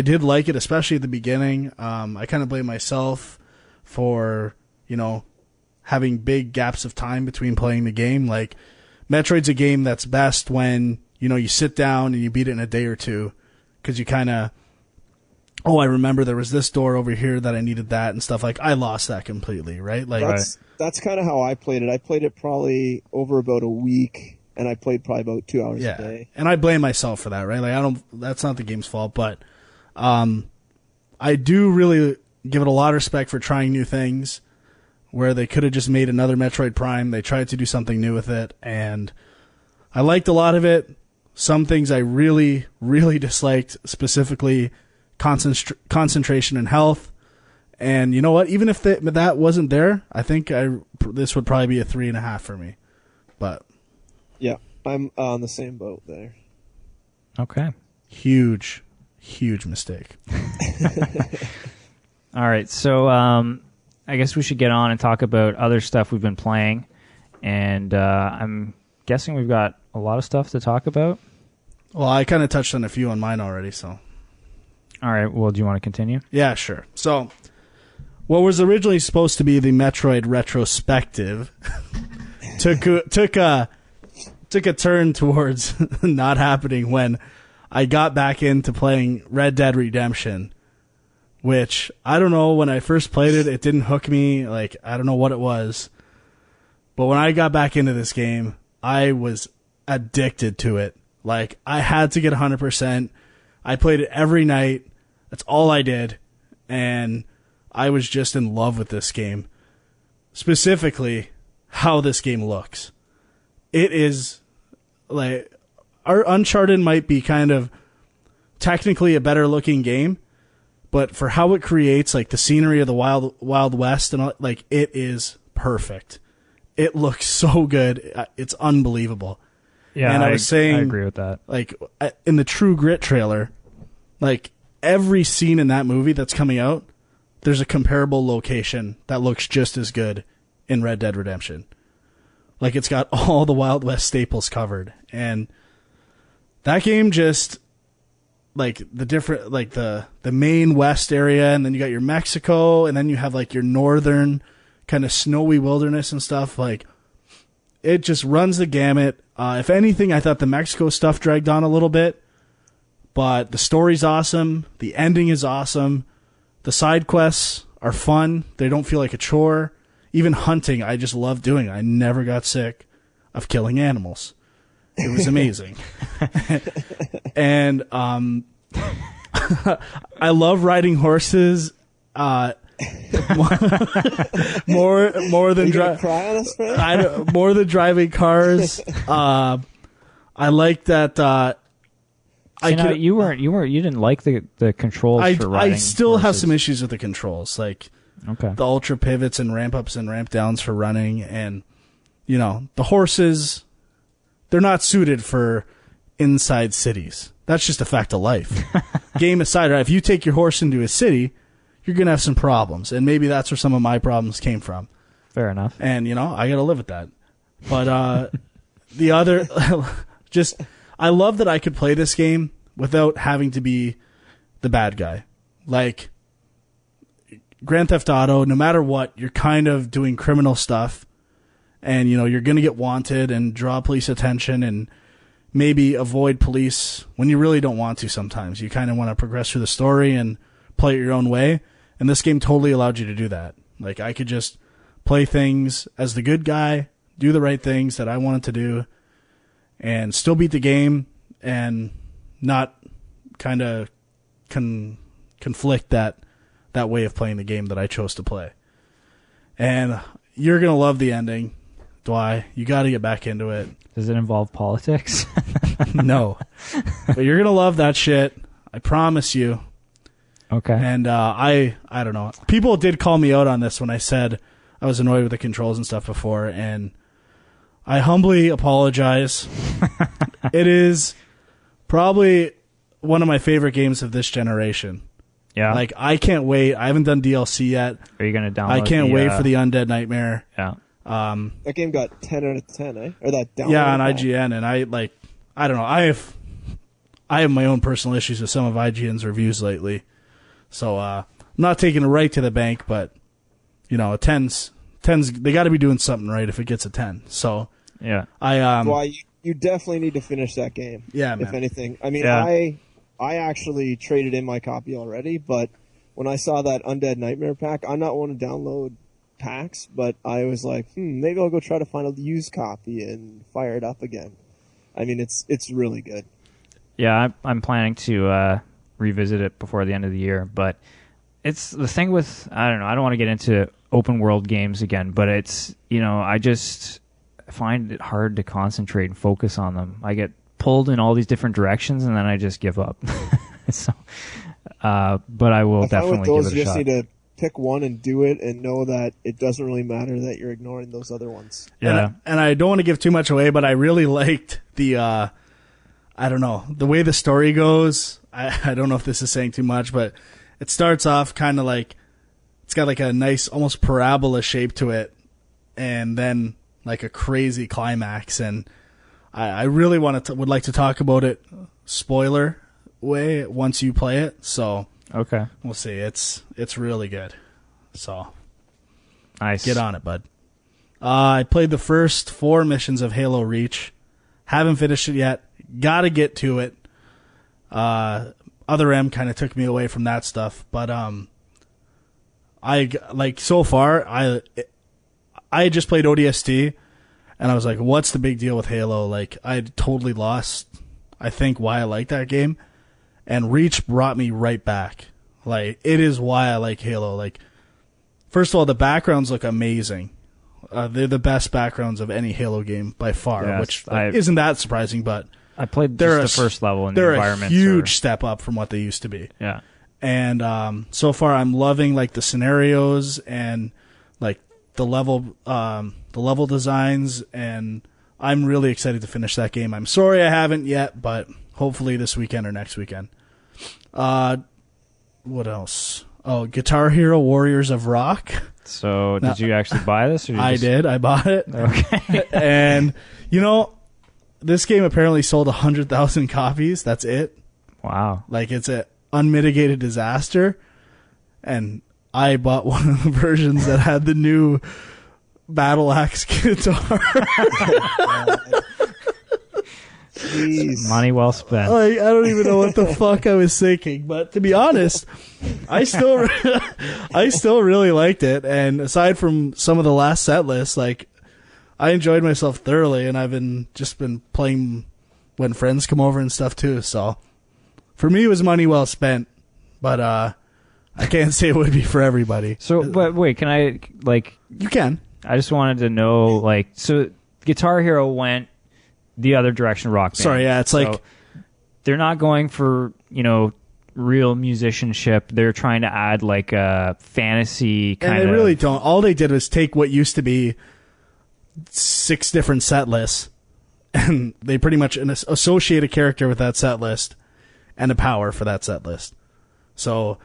did like it, especially at the beginning. I kind of blame myself for, having big gaps of time between playing the game. Like, Metroid's a game that's best when, you sit down and you beat it in a day or two because you kind of, I remember there was this door over here that I needed that and stuff. Like, I lost that completely, right? Like, that's kind of how I played it. I played it probably over about a week, and I played probably about 2 hours a day. And I blame myself for that, right? Like, that's not the game's fault, but I do really give it a lot of respect for trying new things where they could have just made another Metroid Prime. They tried to do something new with it, and I liked a lot of it. Some things I really, really disliked, specifically concentration and health. And you know what? Even if that wasn't there, I think this would probably be a 3.5 for me. But yeah, I'm on the same boat there. Okay. Huge mistake. All right, so I guess we should get on and talk about other stuff we've been playing. And I'm guessing we've got a lot of stuff to talk about. Well, I kind of touched on a few on mine already, so. All right, well, do you want to continue? Yeah, sure. So, what was originally supposed to be the Metroid retrospective took a turn towards not happening when I got back into playing Red Dead Redemption, which, I don't know, when I first played it, it didn't hook me. Like, I don't know what it was. But when I got back into this game, I was addicted to it. Like, I had to get 100%. I played it every night. That's all I did. And I was just in love with this game. Specifically, how this game looks. It is, like, our Uncharted might be kind of technically a better looking game, but for how it creates, like, the scenery of the Wild West, and all, like, it is perfect. It looks so good. It's unbelievable. Yeah, and I was saying, I agree with that. Like, in the True Grit trailer, like, every scene in that movie that's coming out, there's a comparable location that looks just as good in Red Dead Redemption. Like, it's got all the Wild West staples covered. And that game just, like, the different, like, the main West area, and then you got your Mexico, and then you have, like, your northern kind of snowy wilderness and stuff. Like, it just runs the gamut. If anything, I thought the Mexico stuff dragged on a little bit, but the story's awesome. The ending is awesome. The side quests are fun. They don't feel like a chore. Even hunting, I just love doing. I never got sick of killing animals. It was amazing. And I love riding horses. More than more than driving cars. I like that. You didn't like the controls for riding. I still horses. have some issues with the controls, like the ultra pivots and ramp ups and ramp downs for running, and the horses. They're not suited for inside cities. That's just a fact of life. Game aside, right? If you take your horse into a city, you're going to have some problems. And maybe that's where some of my problems came from. Fair enough. And, I got to live with that. But the other, I love that I could play this game without having to be the bad guy. Like, Grand Theft Auto, no matter what, you're kind of doing criminal stuff, and, you know, you're going to get wanted and draw police attention and maybe avoid police when you really don't want to sometimes. You kind of want to progress through the story and play it your own way, and this game totally allowed you to do that. Like, I could just play things as the good guy, do the right things that I wanted to do, and still beat the game and not kind of conflict that way of playing the game that I chose to play. And you're going to love the ending, Dwy. You got to get back into it. Does it involve politics? No. But you're going to love that shit. I promise you. Okay. And I don't know. People did call me out on this when I said I was annoyed with the controls and stuff before, and I humbly apologize. It is probably one of my favorite games of this generation. Yeah. Like, I can't wait. I haven't done DLC yet. Are you going to download I can't wait for the Undead Nightmare. Yeah. That game got 10 out of 10, eh? Or that download. Yeah, on IGN, and I don't know. I have my own personal issues with some of IGN's reviews lately. So, I'm not taking it right to the bank, but, you know, a 10's they got to be doing something right if it gets a 10. So, yeah. Well, you definitely need to finish that game. Yeah, man. If anything. I mean, Yeah. I actually traded in my copy already, but when I saw that Undead Nightmare pack, I'm not one to download packs, but I was like, maybe I'll go try to find a used copy and fire it up again. I mean, it's really good. Yeah, I'm planning to revisit it before the end of the year, but it's the thing with, I don't know, I don't want to get into open world games again, but it's, you know, I just find it hard to concentrate and focus on them. I get pulled in all these different directions, and then I just give up. So, but I will definitely give it a shot. You just need to pick one and do it, and know that it doesn't really matter that you're ignoring those other ones. Yeah, and I don't want to give too much away, but I really liked the, I don't know, the way the story goes. I don't know if this is saying too much, but it starts off kind of like, it's got like a nice, almost parabola shape to it, and then like a crazy climax, and I really would like to talk about it spoiler way once you play it. So okay, we'll see. It's really good. So nice. Get on it, bud. I played the first 4 missions of Halo Reach. Haven't finished it yet. Got to get to it. Other M kind of took me away from that stuff, but I like so far I had just played ODST. And I was like, what's the big deal with Halo? Like, I had totally lost, I think, why I like that game. And Reach brought me right back. Like, it is why I like Halo. Like, first of all, the backgrounds look amazing. They're the best backgrounds of any Halo game by far, Yes, which isn't that surprising, but I played just the first level, and the environments they're a huge step up from what they used to be. Yeah. And so far, I'm loving, like, the scenarios and, like, the level designs, and I'm really excited to finish that game. I'm sorry I haven't yet, but hopefully this weekend or next weekend. What else? Oh, Guitar Hero Warriors of Rock. So did you actually buy this? Or I did. I bought it. Okay. And, you know, this game apparently sold 100,000 copies. That's it. Wow. Like, it's an unmitigated disaster. And I bought one of the versions that had the new Battle Axe guitar. Jeez. Money well spent. Like, I don't even know what the fuck I was thinking, but to be honest, I still really liked it. And aside from some of the last set lists, like, I enjoyed myself thoroughly, and I've been playing when friends come over and stuff too. So for me, it was money well spent, but I can't say it would be for everybody. So, but wait, can I, like... You can. I just wanted to know, like, so Guitar Hero went the other direction, Rock Band. Sorry, yeah, it's so like... They're not going for, you know, real musicianship. They're trying to add, like, a fantasy kind of... And they really don't. All they did was take what used to be 6 different set lists, and they pretty much associate a character with that set list and a power for that set list. So...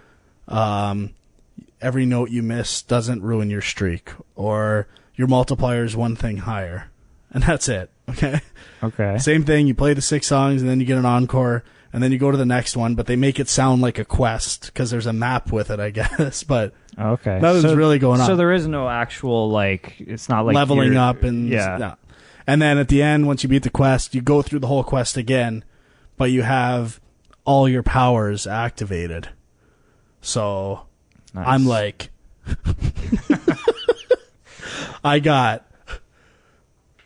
every note you miss doesn't ruin your streak, or your multiplier is one thing higher, and that's it. Okay. Okay. Same thing. You play the 6 songs, and then you get an encore, and then you go to the next one. But they make it sound like a quest because there's a map with it, I guess. But okay, nothing's really going on. So there is no actual it's not like leveling up and yeah. And then at the end, once you beat the quest, you go through the whole quest again, but you have all your powers activated. So Nice. I'm like, I got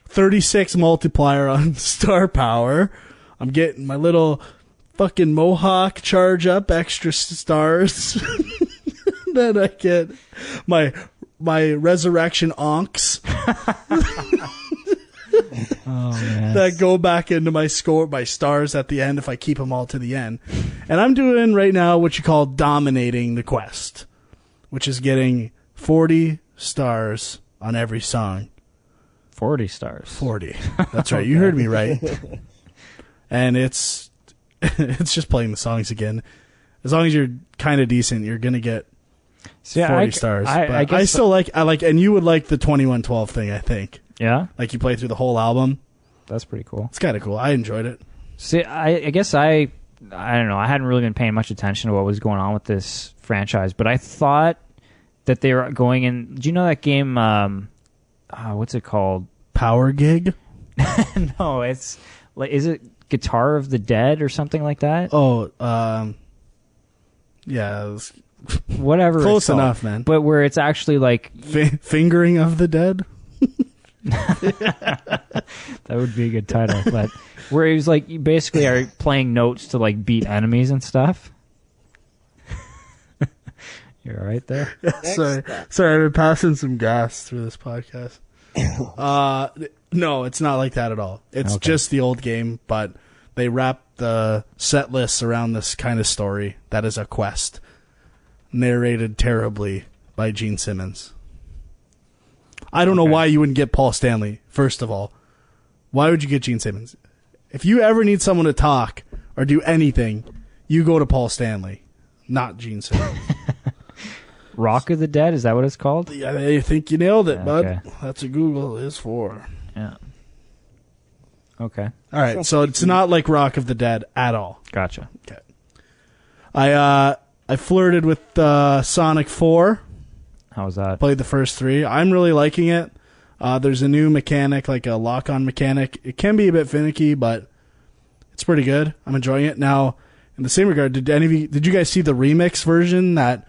36 multiplier on star power. I'm getting my little fucking mohawk charge up, extra stars. Then I get my resurrection onks. Oh, man. That go back into my stars at the end if I keep them all to the end. And I'm doing right now what you call dominating the quest, which is getting 40 stars on every song. 40 stars. 40. That's right. You heard me right. And it's just playing the songs again. As long as you're kind of decent, you're going to get 40 stars. I still like, and you would like the 2112 thing, I think. Yeah? Like you play through the whole album. That's pretty cool. It's kind of cool. I enjoyed it. See, I guess I don't know. I hadn't really been paying much attention to what was going on with this franchise, but I thought that they were going in. Do you know that game? What's it called? Power Gig? No, it's like, is it Guitar of the Dead or something like that? Oh, yeah. It was whatever. Close enough, man. But where it's actually like Fingering of the Dead? That would be a good title. But where he was like, you basically are playing notes to like beat enemies and stuff. You're all right there? Sorry, I've been passing some gas through this podcast. No, it's not like that at all. It's just the old game, but they wrap the set lists around this kind of story that is a quest, narrated terribly by Gene Simmons. I don't know why you wouldn't get Paul Stanley, first of all. Why would you get Gene Simmons? If you ever need someone to talk or do anything, you go to Paul Stanley, not Gene Simmons. Rock of the Dead, is that what it's called? Yeah, I think you nailed it, Okay. bud. That's what Google is for. Yeah. Okay. All right, so it's not like Rock of the Dead at all. Gotcha. Okay. I flirted with Sonic 4. How was that? Played the first 3. I'm really liking it. There's a new mechanic, like a lock-on mechanic. It can be a bit finicky, but it's pretty good. I'm enjoying it. Now, in the same regard, did you guys see the remix version that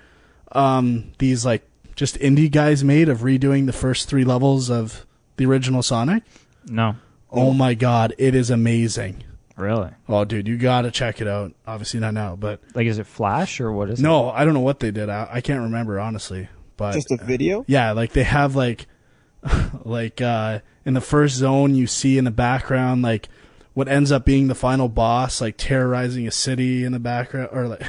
these like just indie guys made of redoing the first 3 levels of the original Sonic? No. Oh my god, it is amazing. Really? Oh, dude, you gotta check it out. Obviously not now, but Like, is it Flash or what is it? no, I don't know what they did. I can't remember honestly. But Just a video? yeah, like they have like in the first zone you see in the background like what ends up being the final boss like terrorizing a city in the background or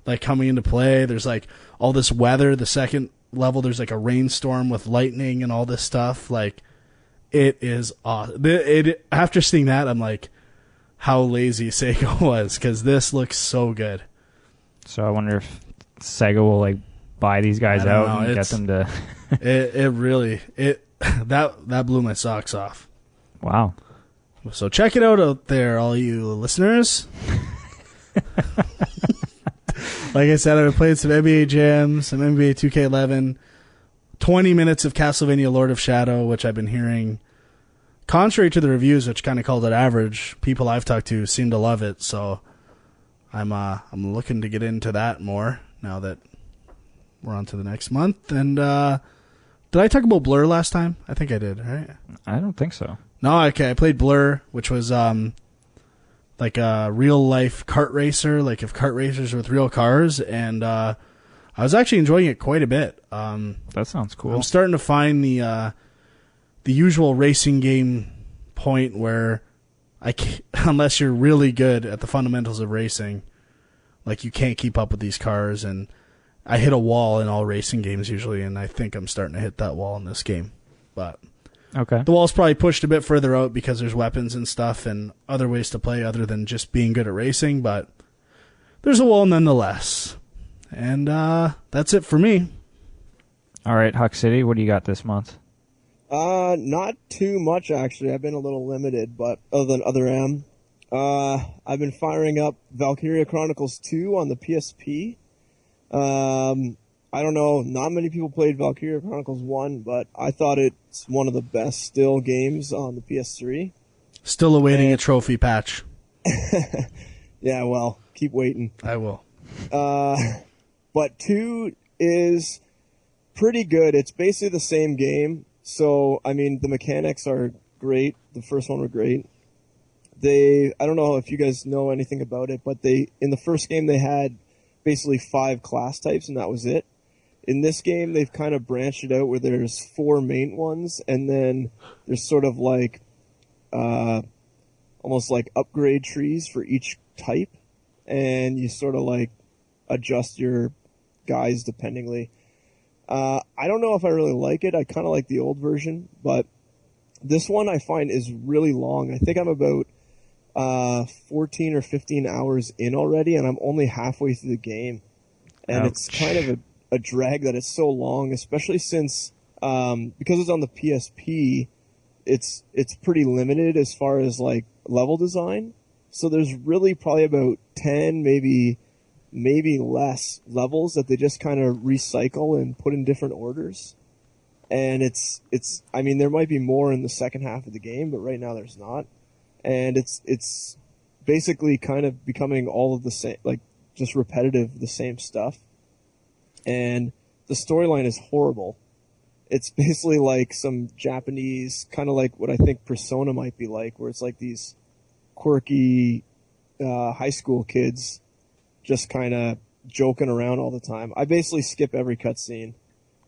like coming into play. There's like all this weather. The second level there's like a rainstorm with lightning and all this stuff. Like it is awesome. After seeing that, I'm like, how lazy Sega was, because this looks so good. So I wonder if Sega will like buy these guys out and get them to. that blew my socks off. Wow. So check it out there, all you listeners. Like I said, I've been playing some NBA Jam, some NBA 2K11, 20 minutes of Castlevania Lord of Shadow, which I've been hearing. Contrary to the reviews, which kind of called it average, people I've talked to seem to love it. So I'm looking to get into that more now that we're on to the next month. And did I talk about Blur last time? I think I did, right? I don't think so. No, okay. I played Blur, which was like a real life kart racer, like if kart racers with real cars, and I was actually enjoying it quite a bit. That sounds cool. I'm starting to find the usual racing game point where unless you're really good at the fundamentals of racing, like you can't keep up with these cars, and I hit a wall in all racing games usually, and I think I'm starting to hit that wall in this game. But okay. the wall's probably pushed a bit further out because there's weapons and stuff and other ways to play other than just being good at racing, but there's a wall nonetheless. And that's it for me. All right, Huck City, what do you got this month? Not too much actually. I've been a little limited, but other than Other M, I've been firing up Valkyria Chronicles 2 on the PSP. I don't know, not many people played Valkyria Chronicles 1, but I thought it's one of the best still games on the PS3. Still awaiting a trophy patch. Yeah, well, keep waiting. I will. But 2 is pretty good. It's basically the same game. So, I mean, the mechanics are great. The first one were great. I don't know if you guys know anything about it, but in the first game they had basically 5 class types and that was it. In this game, they've kind of branched it out where there's 4 main ones and then there's sort of like, almost like upgrade trees for each type. And you sort of like adjust your guys dependingly. I don't know if I really like it. I kind of like the old version, but this one I find is really long. I think I'm about 14 or 15 hours in already, and I'm only halfway through the game. And it's kind of a drag that it's so long, especially since because it's on the PSP, it's pretty limited as far as like level design. So there's really probably about 10, maybe less levels that they just kind of recycle and put in different orders. And I mean, there might be more in the second half of the game, but right now there's not. And it's basically kind of becoming all of the same, like just repetitive, the same stuff. And the storyline is horrible. It's basically like some Japanese, kind of like what I think Persona might be like, where it's like these quirky high school kids just kind of joking around all the time. I basically skip every cutscene.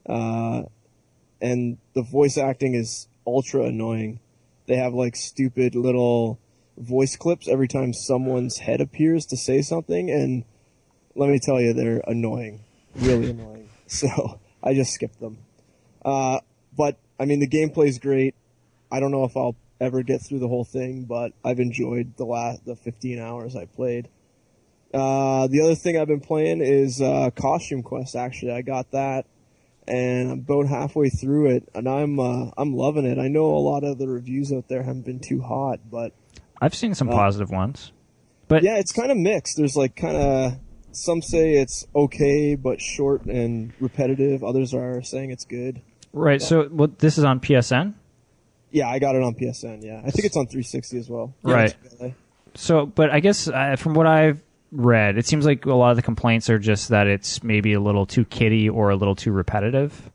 And the voice acting is ultra annoying. They have like stupid little voice clips every time someone's head appears to say something, and let me tell you, they're annoying. Really annoying. So I just skipped them. But, I mean, the gameplay's great. I don't know if I'll ever get through the whole thing, but I've enjoyed the 15 hours I played. The other thing I've been playing is Costume Quest, actually. I got that, and I'm about halfway through it, and I'm loving it. I know a lot of the reviews out there haven't been too hot, but I've seen some positive ones. But yeah, it's kind of mixed. There's like kind of, some say it's okay, but short and repetitive. Others are saying it's good. Right, so this is on PSN? Yeah, I got it on PSN, yeah. I think it's on 360 as well. Right. Yeah, so, but I guess from what I've read, it seems like a lot of the complaints are just that it's maybe a little too kiddie or a little too repetitive.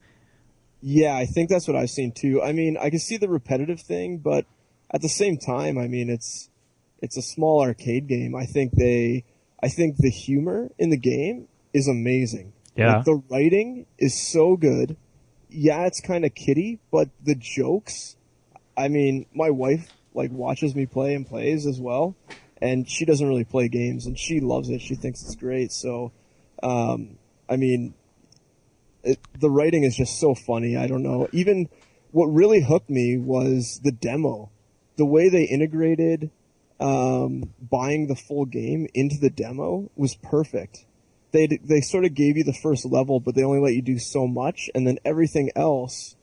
Yeah, I think that's what I've seen too. I mean, I can see the repetitive thing, but at the same time, I mean, it's a small arcade game. I think the humor in the game is amazing. Yeah. Like, the writing is so good. Yeah, it's kind of kiddie, but the jokes, I mean, my wife like watches me play and plays as well, and she doesn't really play games, and she loves it. She thinks it's great. So, I mean, the writing is just so funny. I don't know. Even what really hooked me was the demo. The way they integrated buying the full game into the demo was perfect. They sort of gave you the first level, but they only let you do so much, and then everything else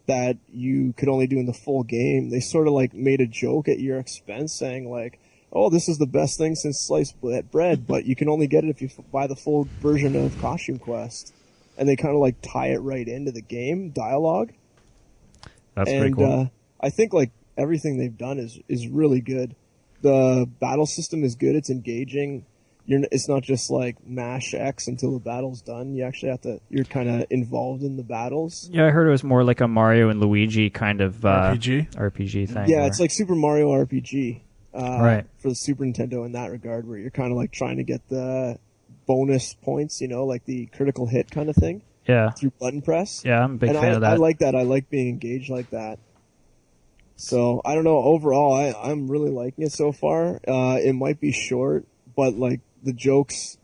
that you could only do in the full game, they sort of like made a joke at your expense, saying like, oh, this is the best thing since sliced bread, but you can only get it if you buy the full version of Costume Quest. And they kind of like tie it right into the game dialogue. That's pretty cool. I think like everything they've done is really good. The battle system is good. It's engaging. It's not just like mash X until the battle's done. You actually you're kind of involved in the battles. Yeah, I heard it was more like a Mario and Luigi kind of RPG thing. Yeah, it's like Super Mario RPG. Right. For the Super Nintendo in that regard, where you're kind of like trying to get the bonus points, like the critical hit kind of thing. Yeah. Through button press. Yeah, I'm a big fan of that. I like that. I like being engaged like that. So, I don't know. Overall, I'm really liking it so far. It might be short, but like the jokes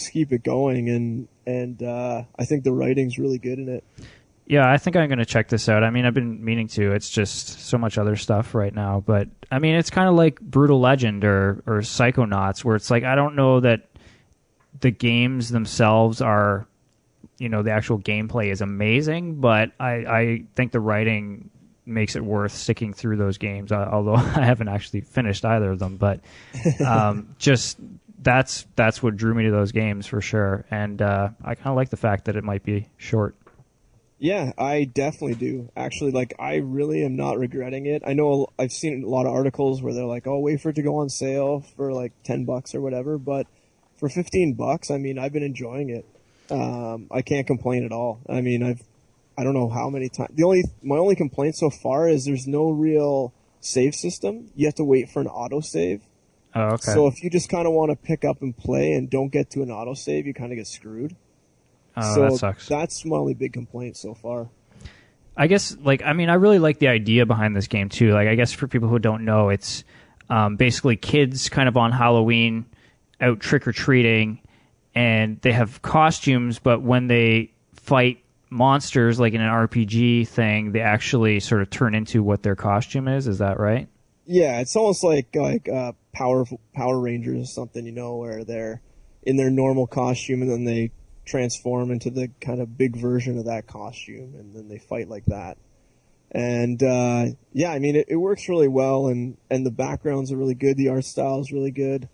keep it going, and I think the writing's really good in it. Yeah, I think I'm going to check this out. I mean, I've been meaning to. It's just so much other stuff right now. But, I mean, it's kind of like Brutal Legend or Psychonauts, where it's like, I don't know that the games themselves are, the actual gameplay is amazing, but I think the writing makes it worth sticking through those games. Although I haven't actually finished either of them, but just that's what drew me to those games for sure. And I kind of like the fact that it might be short. Yeah, I definitely do. Actually, like, I really am not regretting it. I know I've seen a lot of articles where they're like, "Oh, wait for it to go on sale for like $10 or whatever." But for $15, I mean, I've been enjoying it. I can't complain at all. I mean, I don't know how many times. My only complaint so far is there's no real save system. You have to wait for an autosave. Oh, okay. So if you just kind of want to pick up and play and don't get to an autosave, you kind of get screwed. Oh, so that sucks. That's my only big complaint so far. I guess, I really like the idea behind this game, too. Like, I guess for people who don't know, it's basically kids kind of on Halloween out trick-or-treating, and they have costumes, but when they fight monsters, like in an RPG thing, they actually sort of turn into what their costume is. Is that right? Yeah, it's almost like Power Rangers or something, where they're in their normal costume, and then they transform into the kind of big version of that costume, and then they fight like that. And I mean, it works really well, and the backgrounds are really good, the art style is really good,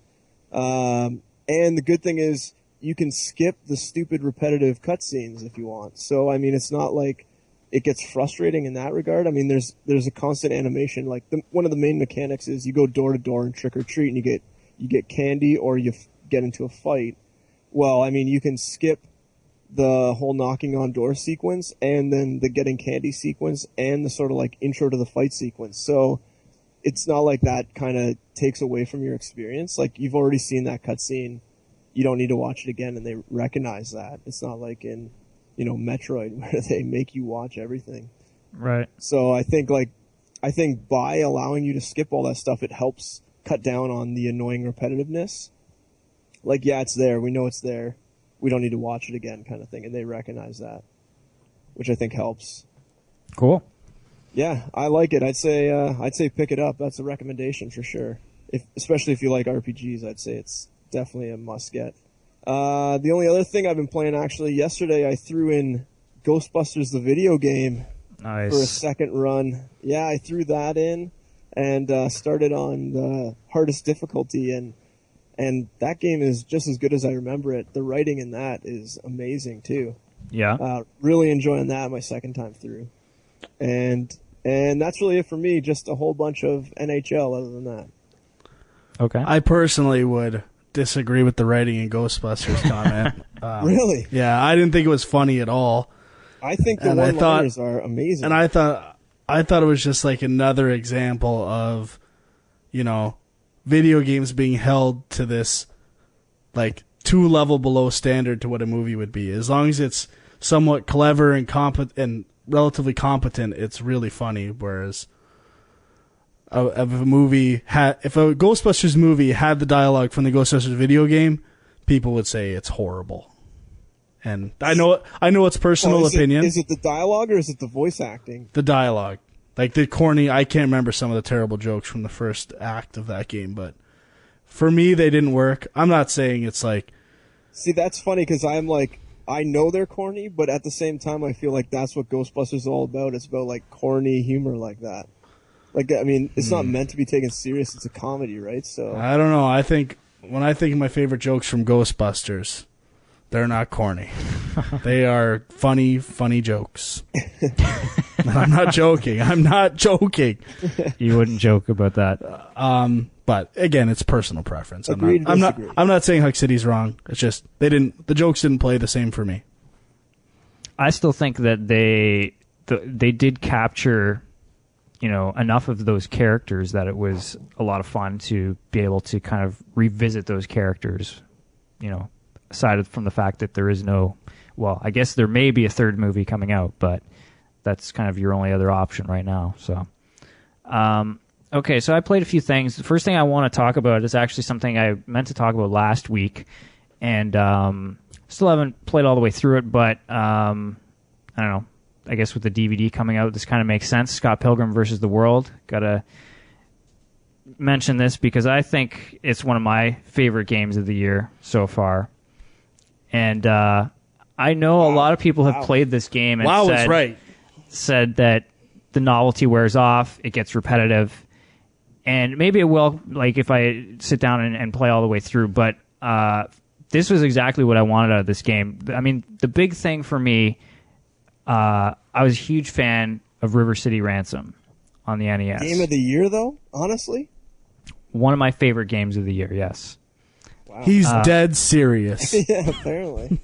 and the good thing is you can skip the stupid repetitive cutscenes if you want. So I mean, it's not like it gets frustrating in that regard. I mean, there's a constant animation. Like one of the main mechanics is you go door to door and trick or treat, and you get candy or you get into a fight. Well, I mean, you can skip the whole knocking on door sequence and then the getting candy sequence and the sort of like intro to the fight sequence. So it's not like that kind of takes away from your experience. Like, you've already seen that cutscene. You don't need to watch it again, and they recognize that. It's not like in, Metroid where they make you watch everything. Right. So I think by allowing you to skip all that stuff, it helps cut down on the annoying repetitiveness. Like, yeah, it's there. We know it's there. We don't need to watch it again, kind of thing. And they recognize that, which I think helps. Cool. Yeah, I like it. I'd say pick it up. That's a recommendation for sure. Especially if you like RPGs, I'd say it's definitely a must get. The only other thing I've been playing, actually, yesterday I threw in Ghostbusters the video game. Nice. For a second run. Yeah, I threw that in and started on the hardest difficulty, and that game is just as good as I remember it. The writing in that is amazing too. Yeah. Really enjoying that my second time through. And that's really it for me, just a whole bunch of NHL other than that. Okay. I personally would disagree with the writing in Ghostbusters comment. Really? Yeah, I didn't think it was funny at all. I think the one-liners are amazing. And I thought it was just like another example of, video games being held to this, like, 2 level below standard to what a movie would be. As long as it's somewhat clever and relatively competent, it's really funny. Whereas if a Ghostbusters movie had the dialogue from the Ghostbusters video game, people would say it's horrible. And I know it's personal opinion. Is it the dialogue or is it the voice acting? The dialogue. Like the corny, I can't remember some of the terrible jokes from the first act of that game, but for me, they didn't work. I'm not saying it's like... See, that's funny because I'm like, I know they're corny, but at the same time, I feel like that's what Ghostbusters is all about. It's about like corny humor like that. Like, I mean, it's not meant to be taken serious. It's a comedy, right? So I don't know. When I think of my favorite jokes from Ghostbusters, they're not corny. They are funny jokes. I'm not joking. You wouldn't joke about that. But again, it's personal preference. Agreed, I'm not saying Huck City's wrong. It's just the jokes didn't play the same for me. I still think that they did capture, enough of those characters that it was a lot of fun to be able to kind of revisit those characters, aside from the fact that there is I guess there may be a third movie coming out, but that's kind of your only other option right now. So, okay, so I played a few things. The first thing I want to talk about is actually something I meant to talk about last week, and still haven't played all the way through it, but I don't know. I guess with the DVD coming out, this kind of makes sense. Scott Pilgrim versus the World. Gotta mention this because I think it's one of my favorite games of the year so far. And I know a lot of people have played this game and said that the novelty wears off, it gets repetitive. And maybe it will, like, if I sit down and play all the way through. But this was exactly what I wanted out of this game. I mean, the big thing for me, I was a huge fan of River City Ransom on the NES. Game of the year, though, honestly? One of my favorite games of the year, yes. Wow. He's dead serious. Yeah, apparently.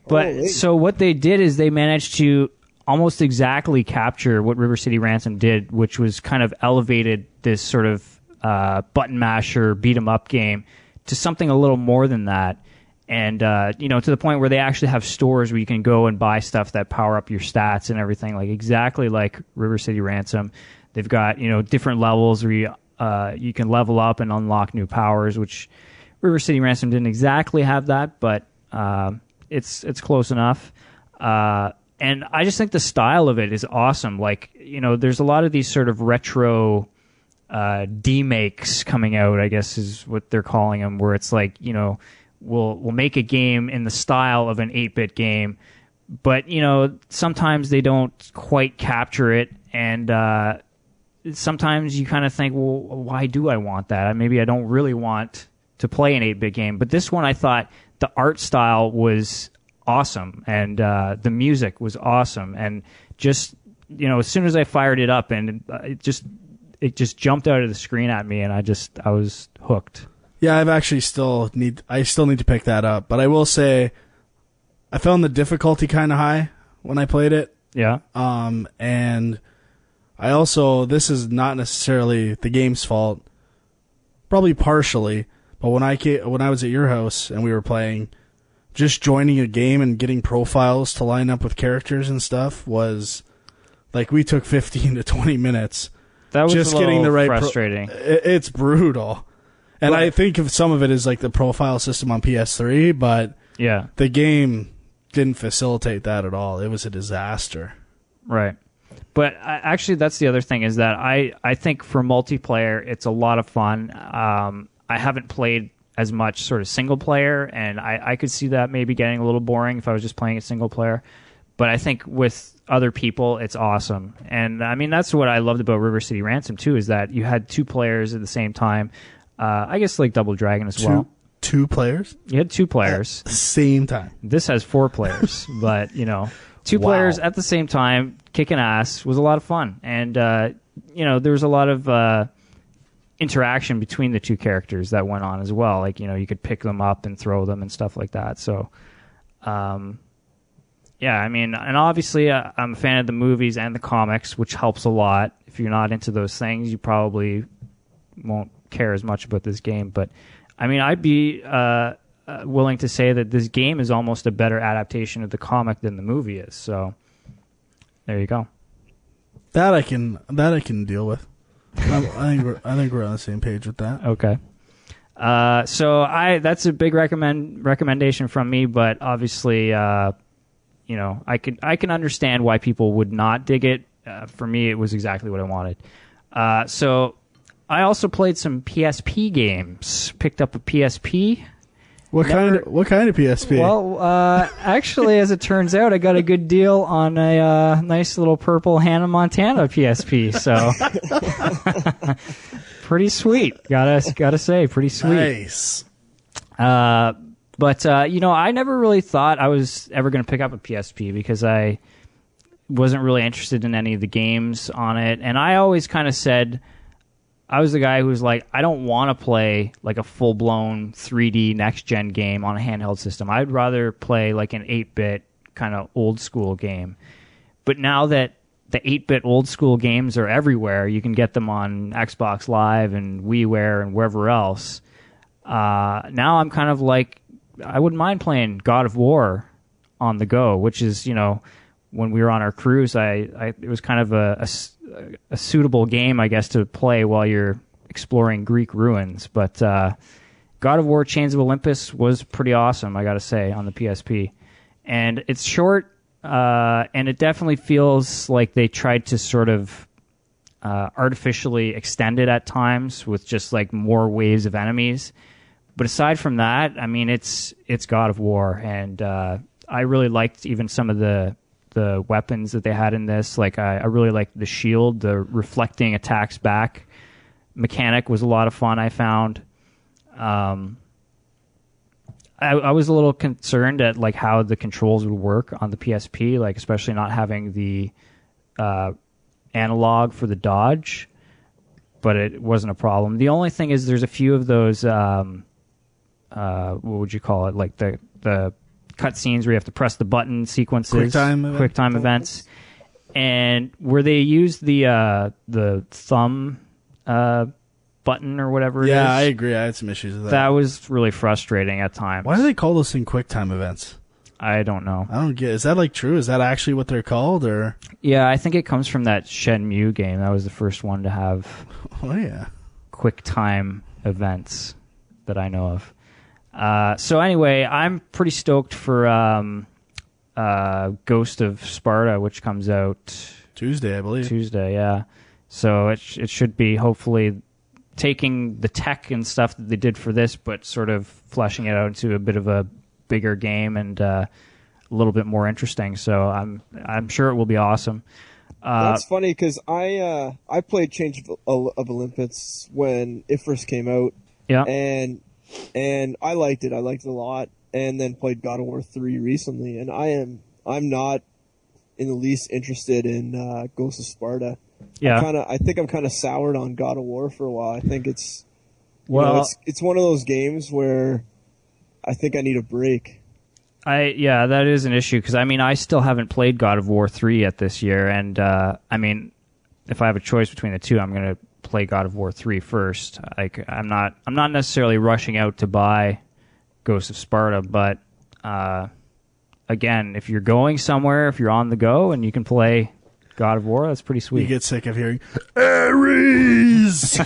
But so what they did is they managed to almost exactly capture what River City Ransom did, which was kind of elevated this sort of button masher, beat 'em up game to something a little more than that. And, to the point where they actually have stores where you can go and buy stuff that power up your stats and everything, like exactly like River City Ransom. They've got, different levels where you can level up and unlock new powers, which River City Ransom didn't exactly have that, but it's close enough. And I just think the style of it is awesome. Like, there's a lot of these sort of retro demakes coming out, I guess is what they're calling them, where it's like, we'll make a game in the style of an 8-bit game, but, sometimes they don't quite capture it, and sometimes you kind of think, well, why do I want that? Maybe I don't really want to play an 8-bit game. But this one, I thought the art style was awesome, and the music was awesome, and just as soon as I fired it up, and it just jumped out of the screen at me, and I was hooked. Yeah, I still need to pick that up, but I will say I found the difficulty kind of high when I played it. Yeah. And I also, this is not necessarily the game's fault, probably partially, but when I was at your house and we were playing, just joining a game and getting profiles to line up with characters and stuff was like, we took 15 to 20 minutes. That was just a little getting the right frustrating. It's brutal. And I think some of it is like the profile system on PS3, but yeah, the game didn't facilitate that at all. It was a disaster. Right. But actually, that's the other thing, is that I think for multiplayer, it's a lot of fun. I haven't played as much sort of single player, and I could see that maybe getting a little boring if I was just playing a single player. But I think with other people, it's awesome. And I mean, that's what I loved about River City Ransom too, is that you had two players at the same time. I guess like Double Dragon as well. Two players? You had two players. At the same time. This has 4 players, but two players at the same time kicking ass was a lot of fun. And there was a lot of interaction between the two characters that went on as well. Like, you could pick them up and throw them and stuff like that. So, yeah, I mean, and obviously I'm a fan of the movies and the comics, which helps a lot. If you're not into those things, you probably won't care as much about this game. But, I mean, I'd be willing to say that this game is almost a better adaptation of the comic than the movie is. So, there you go. That I can deal with. I think we're on the same page with that. Okay. So that's a big recommendation from me, but obviously, I can understand why people would not dig it. For me, it was exactly what I wanted. So I also played some PSP games. Picked up a PSP. What kind of PSP? Well, actually, as it turns out, I got a good deal on a nice little purple Hannah Montana PSP. So pretty sweet. Gotta say, pretty sweet. Nice. But I never really thought I was ever going to pick up a PSP because I wasn't really interested in any of the games on it, and I always kind of said, I was the guy who was like, I don't want to play like a full-blown 3D next-gen game on a handheld system. I'd rather play like an 8-bit kind of old-school game. But now that the 8-bit old-school games are everywhere, you can get them on Xbox Live and WiiWare and wherever else. Now I'm kind of like, I wouldn't mind playing God of War on the go, which is, when we were on our cruise, it was kind of a suitable game, I guess, to play while you're exploring Greek ruins. But God of War Chains of Olympus was pretty awesome, I gotta say, on the PSP. And it's short, and it definitely feels like they tried to sort of artificially extend it at times with just like more waves of enemies. But aside from that, I mean, it's God of War, and I really liked even some of the the weapons that they had in this. Like I really liked the shield, the reflecting attacks back mechanic was a lot of fun, I found. I was a little concerned at like how the controls would work on the PSP, like especially not having the analog for the dodge, but it wasn't a problem. The only thing is there's a few of those what would you call it, like the cutscenes where you have to press the button sequences, QuickTime events, and where they use the thumb button or whatever it is. Yeah, I agree. I had some issues with that. That was really frustrating at times. Why do they call those things QuickTime events? I don't know. I don't get. Is that like true? Is that actually what they're called, or? Yeah, I think it comes from that Shenmue game. That was the first one to have Oh yeah. QuickTime events that I know of. So anyway, I'm pretty stoked for Ghost of Sparta, which comes out Tuesday, I believe. Tuesday, yeah. So it should be hopefully taking the tech and stuff that they did for this, but sort of fleshing it out into a bit of a bigger game and a little bit more interesting. So I'm sure it will be awesome. That's funny because I played Change of Olympus when it first came out. Yeah. And I liked it. I liked it a lot. And then played God of War 3 recently, and I'm not in the least interested in Ghost of Sparta. Yeah. I think I'm kind of soured on God of War for a while. I think it's it's one of those games where I think I need a break. That is an issue because I still haven't played God of War 3 yet this year, and if I have a choice between the two, I'm going to play God of War 3 first. Like I'm not necessarily rushing out to buy Ghost of Sparta, but again, if you're going somewhere, if you're on the go and you can play God of War, that's pretty sweet. You get sick of hearing Ares.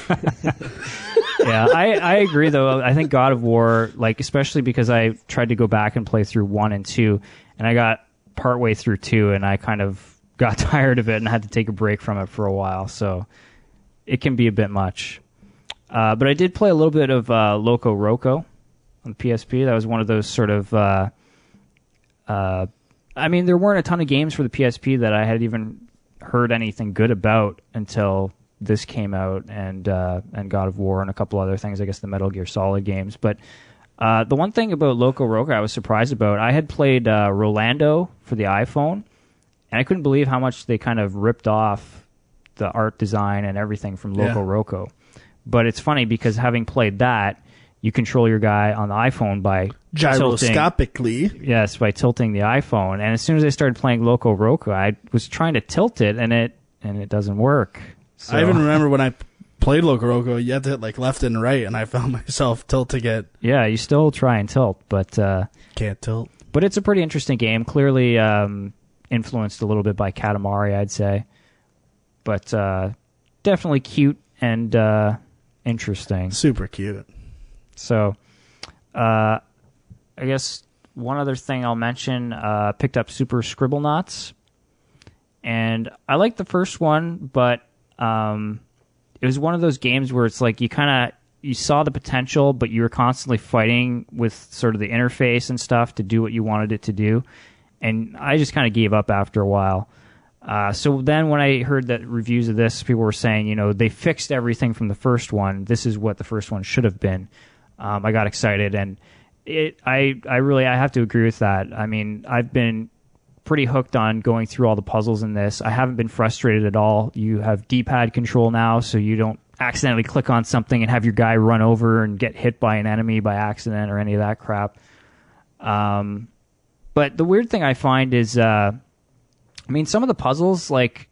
Yeah, I agree though. I think God of War, like especially because I tried to go back and play through 1 and 2, and I got partway through 2, and I kind of got tired of it and had to take a break from it for a while. So it can be a bit much. But I did play a little bit of Loco Roco on the PSP. That was one of those sort of. There weren't a ton of games for the PSP that I had even heard anything good about until this came out, and God of War and a couple other things. I guess the Metal Gear Solid games. But the one thing about Loco Roco I was surprised about, I had played Rolando for the iPhone, and I couldn't believe how much they kind of ripped off the art design and everything from Loco Roco. But it's funny because having played that, you control your guy on the iPhone by gyroscopically. Yes, by tilting the iPhone. And as soon as I started playing Loco Roco, I was trying to tilt it, and it doesn't work. So. I even remember when I played Loco Roco, you had to hit like left and right, and I found myself tilting it. Yeah, you still try and tilt, but can't tilt. But it's a pretty interesting game. Clearly influenced a little bit by Katamari, I'd say. But definitely cute and interesting. Super cute. So, I guess one other thing I'll mention, picked up Super Scribblenauts. And I liked the first one, but it was one of those games where it's like you saw the potential, but you were constantly fighting with sort of the interface and stuff to do what you wanted it to do. And I just kind of gave up after a while. So then when I heard that reviews of this, people were saying, they fixed everything from the first one. This is what the first one should have been. I got excited, and I have to agree with that. I've been pretty hooked on going through all the puzzles in this. I haven't been frustrated at all. You have D-pad control now, so you don't accidentally click on something and have your guy run over and get hit by an enemy by accident or any of that crap. But the weird thing I find is, some of the puzzles, like,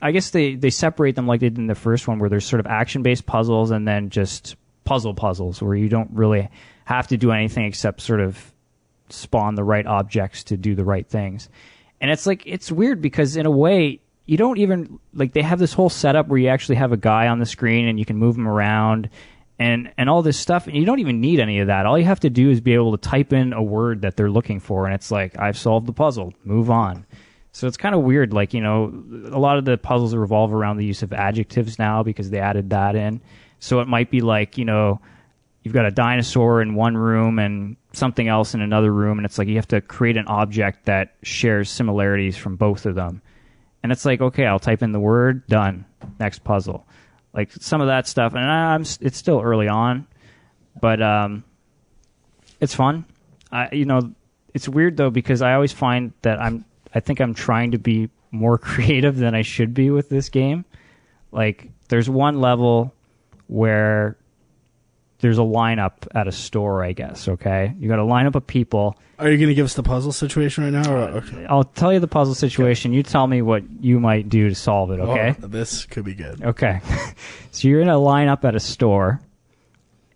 I guess they separate them like they did in the first one, where there's sort of action-based puzzles and then just puzzles where you don't really have to do anything except sort of spawn the right objects to do the right things. And it's like, it's weird because in a way, you don't even, like, they have this whole setup where you actually have a guy on the screen and you can move him around and all this stuff, and you don't even need any of that. All you have to do is be able to type in a word that they're looking for, and it's like, I've solved the puzzle, move on. So it's kind of weird, like, a lot of the puzzles revolve around the use of adjectives now because they added that in. So it might be like, you've got a dinosaur in one room and something else in another room, and it's like you have to create an object that shares similarities from both of them. And it's like, okay, I'll type in the word, done, next puzzle. Like some of that stuff, and it's still early on, but it's fun. It's weird though, because I always find that I think I'm trying to be more creative than I should be with this game. Like there's one level where there's a lineup at a store, I guess, okay? You got a lineup of people. Are you going to give us the puzzle situation right now? Or? I'll tell you the puzzle situation. Okay. You tell me what you might do to solve it, okay? Oh, this could be good. Okay. So you're in a lineup at a store,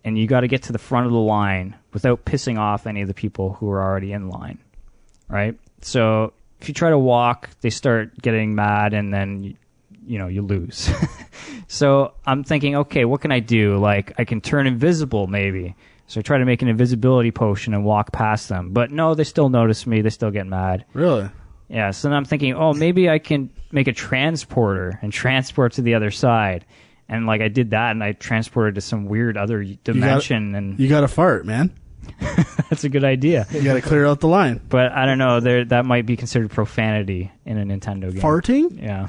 and you got to get to the front of the line without pissing off any of the people who are already in line, right? So if you try to walk, they start getting mad, and then you lose. So I'm thinking, okay, what can I do? Like, I can turn invisible, maybe. So I try to make an invisibility potion and walk past them. But no, they still notice me. They still get mad. Really? Yeah, so then I'm thinking, oh, maybe I can make a transporter and transport to the other side. And, like, I did that, and I transported to some weird other dimension. You got to fart, man. That's a good idea. You got to clear out the line. But I don't know. That might be considered profanity in a Nintendo game. Farting? Yeah.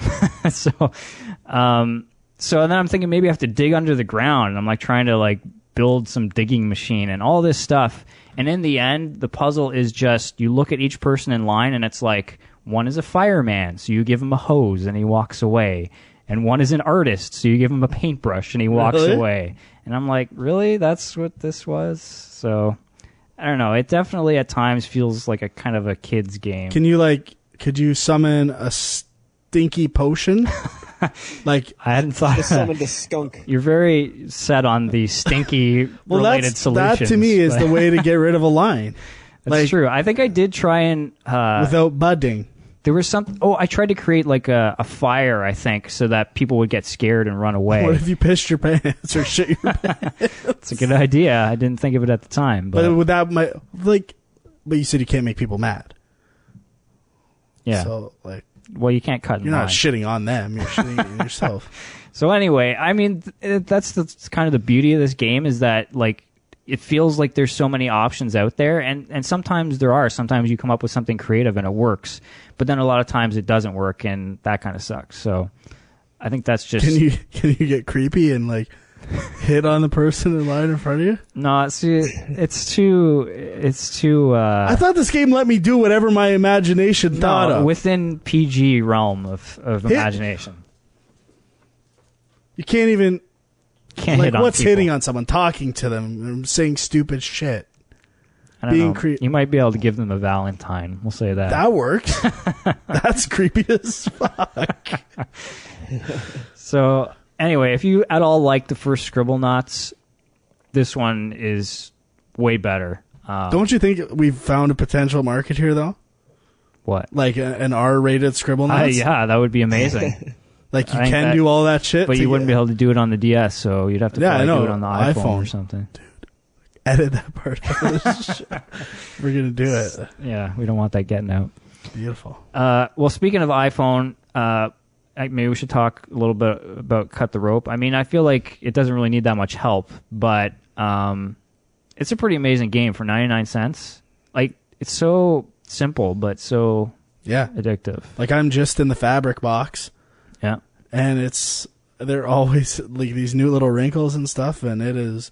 So then I'm thinking maybe I have to dig under the ground. And I'm like trying to like build some digging machine and all this stuff. And in the end, the puzzle is just you look at each person in line, and it's like one is a fireman, so you give him a hose and he walks away. And one is an artist, so you give him a paintbrush and he walks away. And I'm like, really? That's what this was? So I don't know. It definitely at times feels like a kind of a kid's game. Could you summon a stinky potion? Like, I hadn't thought of summoned a skunk. You're very set on the stinky related solutions. That to me is the way to get rid of a line. That's true. I think I did try and without budding. There was some. Oh, I tried to create like a fire, I think, so that people would get scared and run away. What if you pissed your pants or shit your pants? It's a good idea. I didn't think of it at the time, but would that but you said you can't make people mad. Yeah. So like, well, you can't cut. You're not shitting on them. You're shitting on yourself. So anyway, I mean, that's kind of the beauty of this game is that like. It feels like there's so many options out there, and sometimes there are. Sometimes you come up with something creative and it works, but then a lot of times it doesn't work, and that kind of sucks. So I think that's just... Can you get creepy and like hit on the person in line in front of you? No, it's too... I thought this game let me do whatever my imagination thought of. Within PG realm of imagination. You can't even... Can't hit on what's people. Hitting on someone, talking to them, and saying stupid shit. I don't know. You might be able to give them a Valentine. We'll say that. That works. That's creepy as fuck. So anyway, if you at all like the first Scribblenauts, this one is way better. Don't you think we've found a potential market here, though? What? Like an R-rated Scribblenauts? Yeah, that would be amazing. Like you can do all that shit, but you wouldn't be able to do it on the DS, so you'd have to probably do it on the iPhone or something. Dude, edit that part out. We're gonna do it. Yeah, we don't want that getting out. Beautiful. Well, speaking of iPhone, maybe we should talk a little bit about Cut the Rope. I mean, I feel like it doesn't really need that much help, but it's a pretty amazing game for 99 cents. Like, it's so simple, but so addictive. Like, I'm just in the fabric box. Yeah. And they're always like these new little wrinkles and stuff, and it is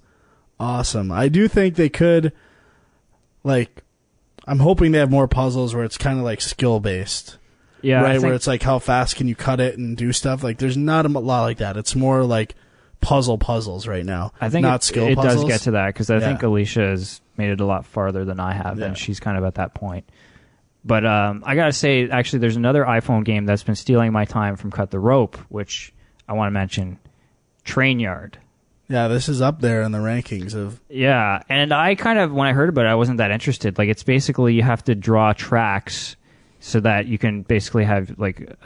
awesome. I do think they could, like, I'm hoping they have more puzzles where it's kind of like skill based. Yeah. Right? Where it's like, how fast can you cut it and do stuff? Like, there's not a lot like that. It's more like puzzles right now. I think not skill it puzzles. does get to that, because I think Alicia has made it a lot farther than I have, and she's kind of at that point. But I got to say, actually, there's another iPhone game that's been stealing my time from Cut the Rope, which I want to mention, Trainyard. Yeah, this is up there in the rankings of... Yeah, and I kind of, when I heard about it, I wasn't that interested. Like, it's basically you have to draw tracks so that you can basically have, like,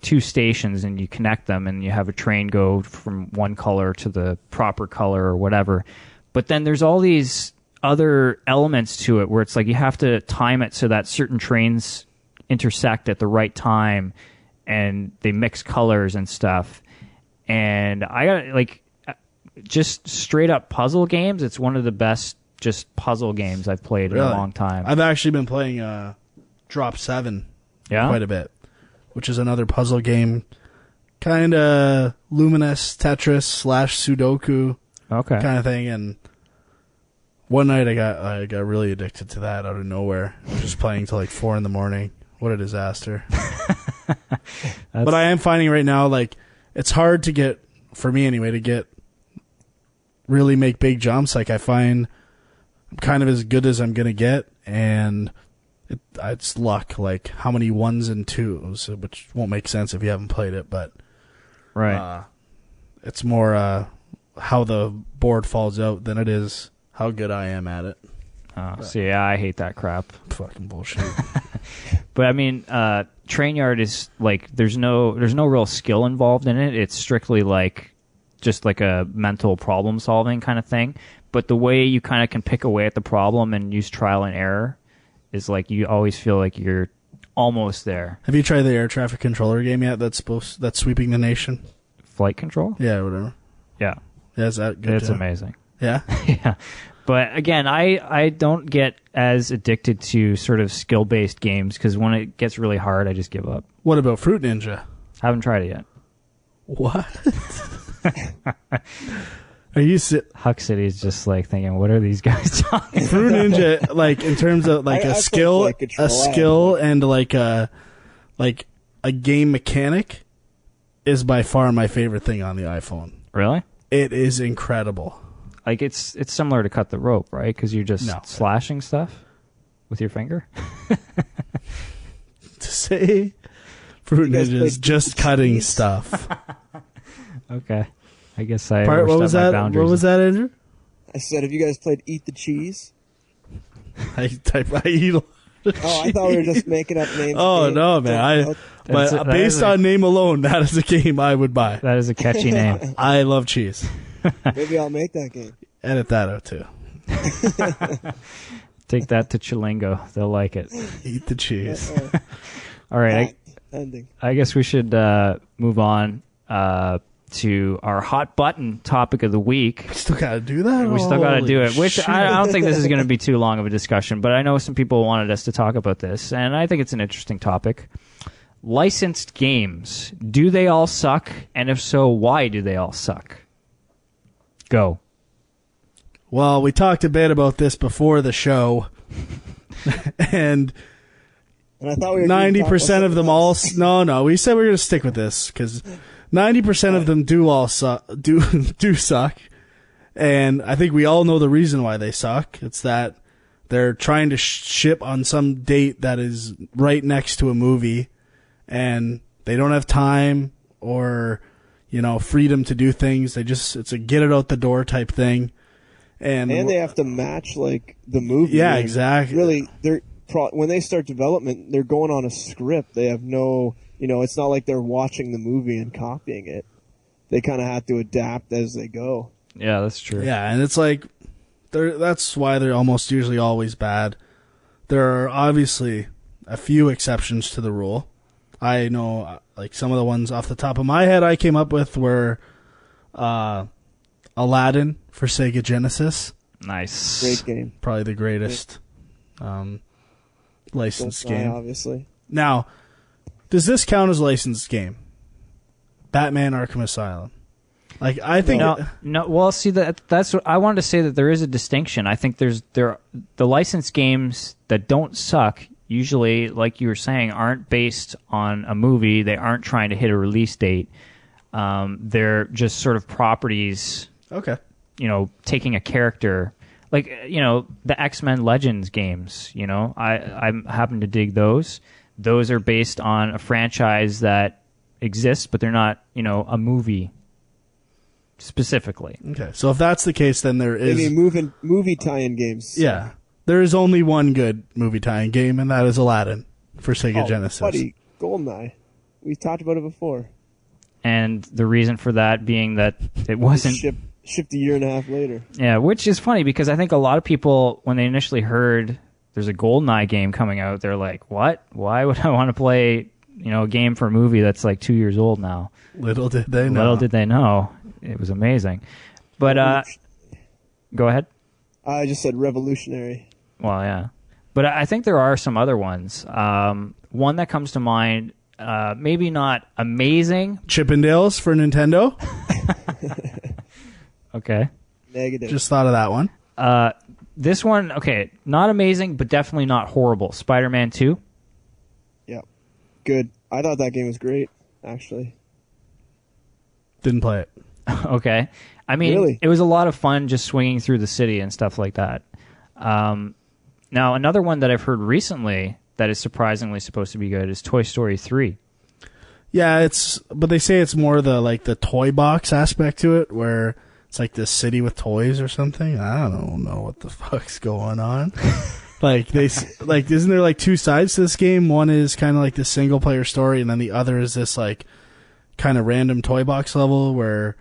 2 stations, and you connect them, and you have a train go from one color to the proper color or whatever. But then there's all these other elements to it where it's like you have to time it so that certain trains intersect at the right time and they mix colors and stuff. And I got, like, just straight up puzzle games, it's one of the best just puzzle games I've played in Really? a long time. I've actually been playing Drop 7 quite a bit, which is another puzzle game, kind of Luminous Tetris / Sudoku kind of thing. And one night I got really addicted to that out of nowhere. I was just playing till like 4 a.m. What a disaster. But I am finding right now, like, it's hard to get, for me anyway, to really make big jumps. Like, I find I'm kind of as good as I'm going to get, and it's luck, like how many 1s and 2s, which won't make sense if you haven't played it, but it's more how the board falls out than it is how good I am at it. So yeah, I hate that crap. Fucking bullshit. But I mean, Trainyard is like there's no real skill involved in it. It's strictly like just like a mental problem solving kind of thing. But the way you kind of can pick away at the problem and use trial and error is like you always feel like you're almost there. Have you tried the air traffic controller game yet? That's sweeping the nation. Flight control? Yeah, whatever. Yeah. Is that good? It's amazing. Yeah. Yeah. But again, I don't get as addicted to sort of skill-based games because when it gets really hard, I just give up. What about Fruit Ninja? Haven't tried it yet. What? Are you Huck City is just like thinking, what are these guys talking about? Fruit Ninja, like in terms of like a skill and like a game mechanic is by far my favorite thing on the iPhone. Really? It is incredible. Like it's similar to Cut the Rope, right? Because you're just slashing stuff with your finger. To say Fruit Ninja is just cutting stuff. Okay. I guess I what was that? boundaries. What was that, Andrew? I said, have you guys played Eat the Cheese? I eat a lot of cheese. I thought we were just making up names. Oh, no, man. But based on name alone, that is a game I would buy. That is a catchy name. I love cheese. Maybe I'll make that game. Edit that out, too. Take that to Chillingo. They'll like it. Eat the cheese. All right. Ending. I guess we should move on to our hot button topic of the week. We still got to do that? We still got to do it, which I don't think this is going to be too long of a discussion, but I know some people wanted us to talk about this, and I think it's an interesting topic. Licensed games. Do they all suck? And if so, why do they all suck? Go. Well, we talked a bit about this before the show, and I thought we were 90% of them all... No, we said we were going to stick with this, because 90% of them do suck, and I think we all know the reason why they suck. It's that they're trying to ship on some date that is right next to a movie, and they don't have time or, freedom to do things. It's a get it out the door type thing. And they have to match like the movie. Yeah, exactly. Really, when they start development, they're going on a script. They have no, it's not like they're watching the movie and copying it. They kind of have to adapt as they go. Yeah, that's true. Yeah, and it's like that's why they're almost usually always bad. There are obviously a few exceptions to the rule. I know, like some of the ones off the top of my head I came up with were Aladdin for Sega Genesis. Nice. Great game. Probably the greatest licensed game. Obviously. Now, does this count as a licensed game? Batman Arkham Asylum. Like, I think... No. Well, see, that's what I wanted to say, that there is a distinction. I think the licensed games that don't suck usually, like you were saying, aren't based on a movie. They aren't trying to hit a release date. They're just sort of properties... Okay. Taking a character, like, the X-Men Legends games, I happen to dig those. Those are based on a franchise that exists, but they're not, a movie specifically. Okay. So if that's the case, then there is... Maybe movie tie-in games. Yeah. There is only one good movie tie-in game, and that is Aladdin for Sega Genesis. Buddy, GoldenEye. We talked about it before. And the reason for that being that it wasn't... Shipped a year and a half later. Yeah, which is funny because I think a lot of people, when they initially heard there's a GoldenEye game coming out, they're like, what? Why would I want to play, a game for a movie that's like 2 years old now? Little did they know. It was amazing. But, go ahead. I just said revolutionary. Well, yeah. But I think there are some other ones. One that comes to mind, maybe not amazing. Chippendales for Nintendo. Okay. Negative. Just thought of that one. This one, okay, not amazing, but definitely not horrible. Spider-Man 2. Yeah. Good. I thought that game was great, actually. Didn't play it. Okay. I mean, Really? It was a lot of fun just swinging through the city and stuff like that. Now, another one that I've heard recently that is surprisingly supposed to be good is Toy Story 3. Yeah, but they say it's more the toy box aspect to it, where it's like this city with toys or something. I don't know what the fuck's going on. Isn't there like two sides to this game? One is kind of like the single player story, and then the other is this like kind of random toy box level where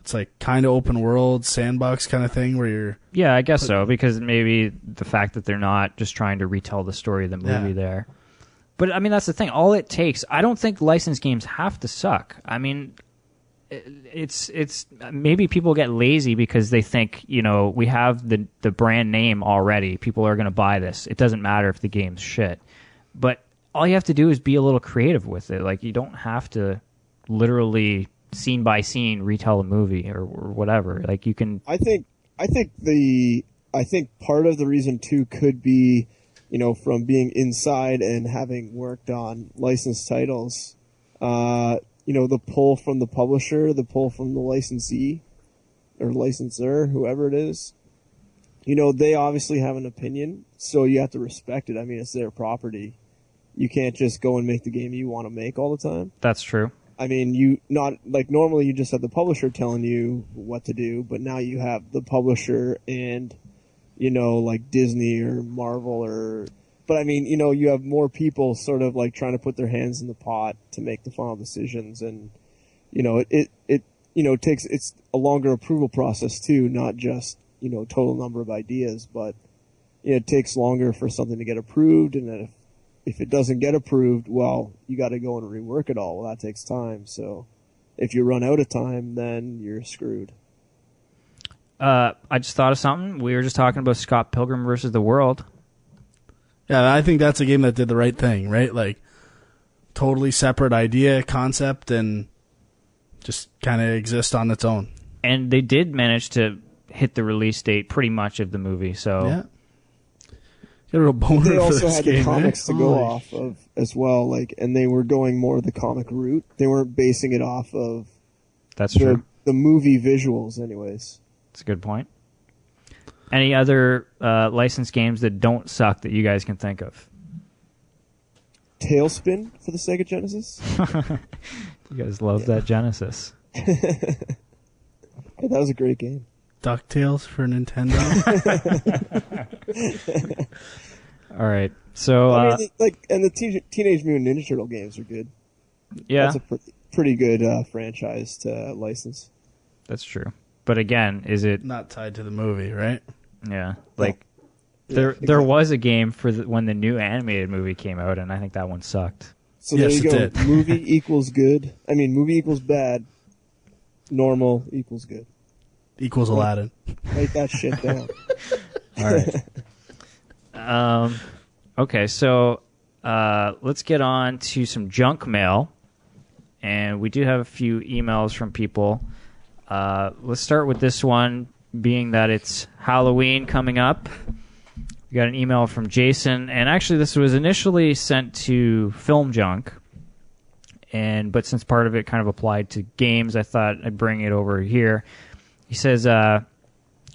it's like kind of open world sandbox kind of thing where you're... Yeah, I guess so, because maybe the fact that they're not just trying to retell the story of the movie there. But, I mean, that's the thing. All it takes... I don't think licensed games have to suck. I mean, it's maybe people get lazy because they think, we have the brand name already. People are going to buy this. It doesn't matter if the game's shit. But all you have to do is be a little creative with it. Like, you don't have to literally... scene by scene retell a movie or whatever. Like you can. I think part of the reason too could be, from being inside and having worked on licensed titles, the pull from the publisher, the pull from the licensee or licensor, whoever it is. They obviously have an opinion, so you have to respect it. I mean, it's their property. You can't just go and make the game you want to make all the time. That's true. I mean, normally you just have the publisher telling you what to do, but now you have the publisher and, like Disney or Marvel but I mean, you have more people sort of like trying to put their hands in the pot to make the final decisions. And, it's a longer approval process too, not just, total number of ideas, but it takes longer for something to get approved. And then if it doesn't get approved, well, you got to go and rework it all. Well, that takes time. So if you run out of time, then you're screwed. I just thought of something. We were just talking about Scott Pilgrim versus the World. Yeah, I think that's a game that did the right thing, right? Like, totally separate idea, concept, and just kind of exist on its own. And they did manage to hit the release date pretty much of the movie, so... Yeah. Get a real boner they also had game, the comics to go off of as well, and they were going more the comic route. They weren't basing it off of That's true. The movie visuals, anyways. That's a good point. Any other licensed games that don't suck that you guys can think of? Tailspin for the Sega Genesis. You guys love that Genesis. Yeah, that was a great game. DuckTales for Nintendo. All right, so and the Teenage Mutant Ninja Turtle games are good. Yeah, that's a pretty good franchise to license. That's true. But again, is it not tied to the movie, right? Yeah, like there was a game for when the new animated movie came out, and I think that one sucked. So there you go. Movie equals good. I mean, movie equals bad. Normal equals good. Equals Aladdin. Write that shit down. All right. Okay, so let's get on to some junk mail, and we do have a few emails from people. Let's start with this one, being that it's Halloween coming up. We got an email from Jason, and actually this was initially sent to Film Junk, but since part of it kind of applied to games, I thought I'd bring it over here. He says,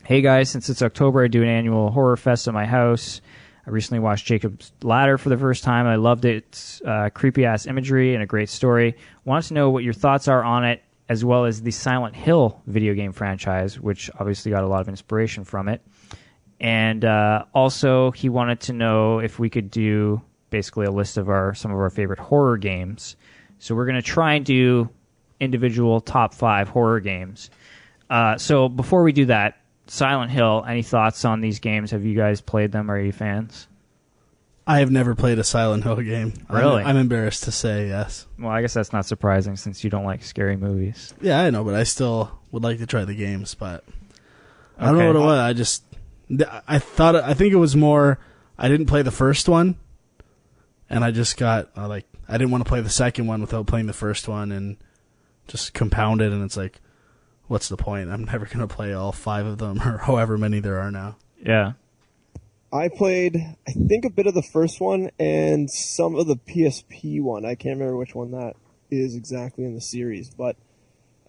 hey guys, since it's October, I do an annual horror fest at my house. I recently watched Jacob's Ladder for the first time. I loved it. It's creepy-ass imagery and a great story. Wanted to know what your thoughts are on it, as well as the Silent Hill video game franchise, which obviously got a lot of inspiration from it. And also, he wanted to know if we could do basically a list of some of our favorite horror games. So we're going to try and do individual top 5 horror games. So before we do that, Silent Hill, any thoughts on these games? Have you guys played them? Are you fans? I have never played a Silent Hill game. Really? I'm embarrassed to say yes. Well, I guess that's not surprising since you don't like scary movies. Yeah, I know, but I still would like to try the games, but I don't know what it was. I just I think it was more, I didn't play the first one, and I just got, I didn't want to play the second one without playing the first one, and just compounded, and it's like, what's the point? I'm never going to play all 5 of them, or however many there are now. Yeah. I played, I think, a bit of the first one and some of the PSP one. I can't remember which one that is exactly in the series, but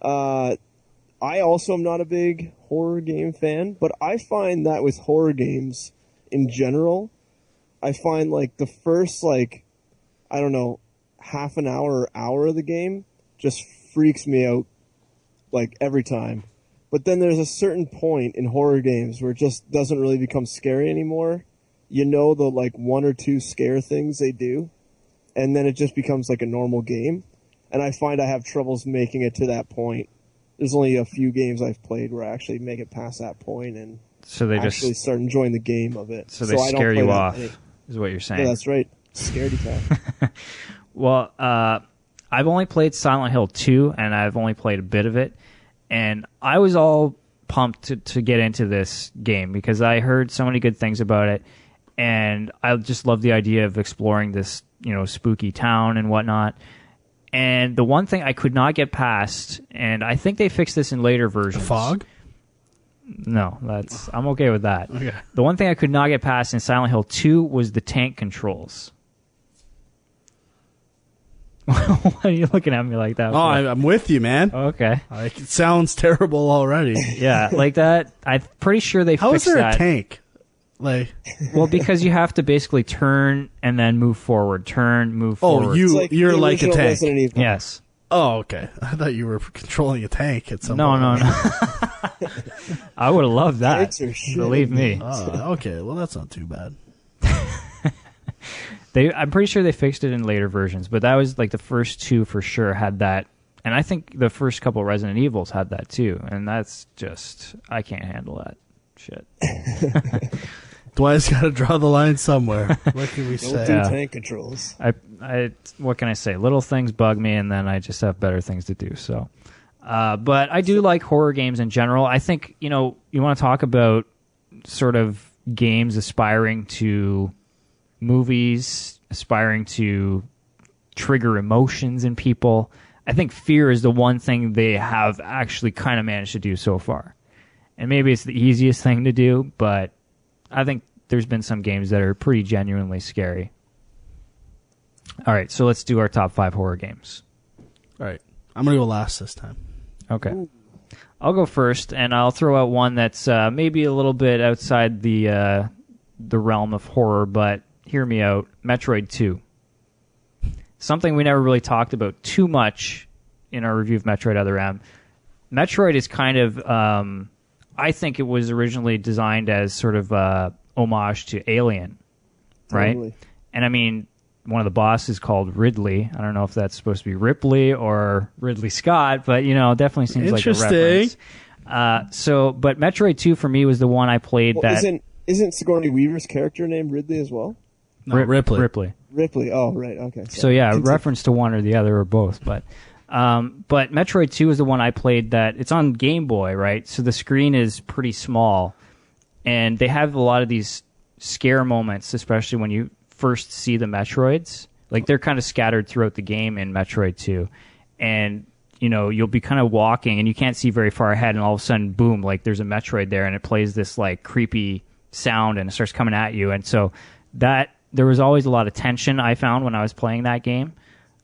I also am not a big horror game fan, but I find that with horror games in general, I find like the first, like, I don't know, half an hour or hour of the game just freaks me out, like, every time. But then there's a certain point in horror games where it just doesn't really become scary anymore. You know the, like, 1 or 2 scare things they do, and then it just becomes like a normal game. And I find I have troubles making it to that point. There's only a few games I've played where I actually make it past that point and so they actually just start enjoying the game of it. So they I don't scare play you that off, many. is what you're saying. Yeah, that's right. Scaredy cat. Well, I've only played Silent Hill 2, and I've only played a bit of it. And I was all pumped to get into this game because I heard so many good things about it. And I just love the idea of exploring this, spooky town and whatnot. And the one thing I could not get past, and I think they fixed this in later versions. The fog? No, I'm okay with that. Okay. The one thing I could not get past in Silent Hill 2 was the tank controls. Why are you looking at me like that? Oh, I'm with you, man. Okay. Like, it sounds terrible already. Yeah, like that. I'm pretty sure they How fixed is there that. a tank? Like, Well, because you have to basically turn and then move forward. Turn, move forward. It's you're the like a original tank. Resident Evil. Yes. Oh, okay. I thought you were controlling a tank at some No, point. no. I would have loved that. Tanks are shit. Believe me. Oh, okay. Well, that's not too bad. I'm pretty sure they fixed it in later versions, but that was like the first 2 for sure had that. And I think the first couple Resident Evils had that too. And that's just, I can't handle that shit. Dwight's got to draw the line somewhere. What can we Don't say? do Yeah. tank controls. What can I say? Little things bug me, and then I just have better things to do. So, but I do like horror games in general. I think you want to talk about sort of games aspiring to movies, aspiring to trigger emotions in people. I think fear is the one thing they have actually kind of managed to do so far, and maybe it's the easiest thing to do, but I think there's been some games that are pretty genuinely scary. All right, so let's do our top 5 horror games. All right. I'm going to go last this time. Okay. I'll go first, and I'll throw out one that's maybe a little bit outside the realm of horror, but hear me out. Metroid 2. Something we never really talked about too much in our review of Metroid Other M. Metroid is kind of... I think it was originally designed as sort of homage to Alien, right? Totally. And I mean, one of the bosses called Ridley. I don't know if that's supposed to be Ripley or Ridley Scott, but it definitely seems like a reference. But Metroid 2 for me was the one I played Isn't Sigourney Weaver's character named Ridley as well? No, Ripley. Ripley. Oh, right. Okay. So yeah, reference to one or the other or both, but Metroid 2 is the one I played that it's on Game Boy, right? So the screen is pretty small, and they have a lot of these scare moments, especially when you first see the Metroids. Like, they're kind of scattered throughout the game in Metroid 2, and you'll be kind of walking and you can't see very far ahead, and all of a sudden, boom, like there's a Metroid there, and it plays this like creepy sound and it starts coming at you. And so that there was always a lot of tension I found when I was playing that game.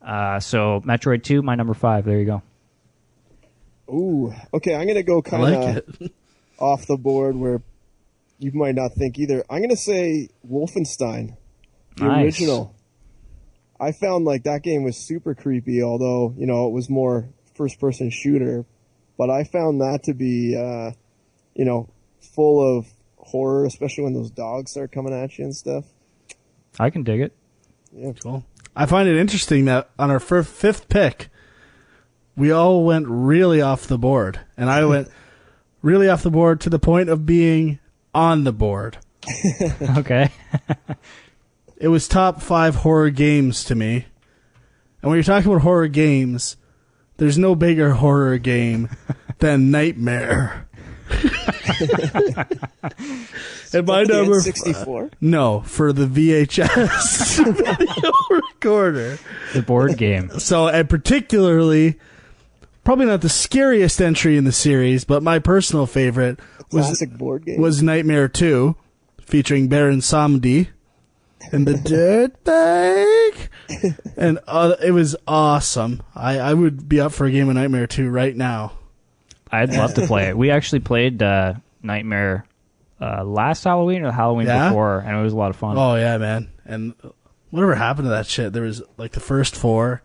So Metroid 2, my number 5. There you go. Ooh, okay. I'm gonna go kind of off the board where you might not think either. I'm gonna say Wolfenstein, the original. I found like that game was super creepy, although it was more first-person shooter. But I found that to be, full of horror, especially when those dogs start coming at you and stuff. I can dig it. Yeah, cool. I find it interesting that on our fifth pick, we all went really off the board. And I went really off the board to the point of being on the board. Okay. It was top 5 horror games to me. And when you're talking about horror games, there's no bigger horror game than Nightmare. And my number 64. No, for the VHS video recorder. The board game. So, and particularly, probably not the scariest entry in the series, but my personal favorite Classic board game. was Nightmare 2, featuring Baron Samedi and the Dirt Bag. And it was awesome. I would be up for a game of Nightmare 2 right now. I'd love to play it. We actually played Nightmare last Halloween or the Halloween before, and it was a lot of fun. Oh, yeah, man. And whatever happened to that shit? There was, like, the first 4.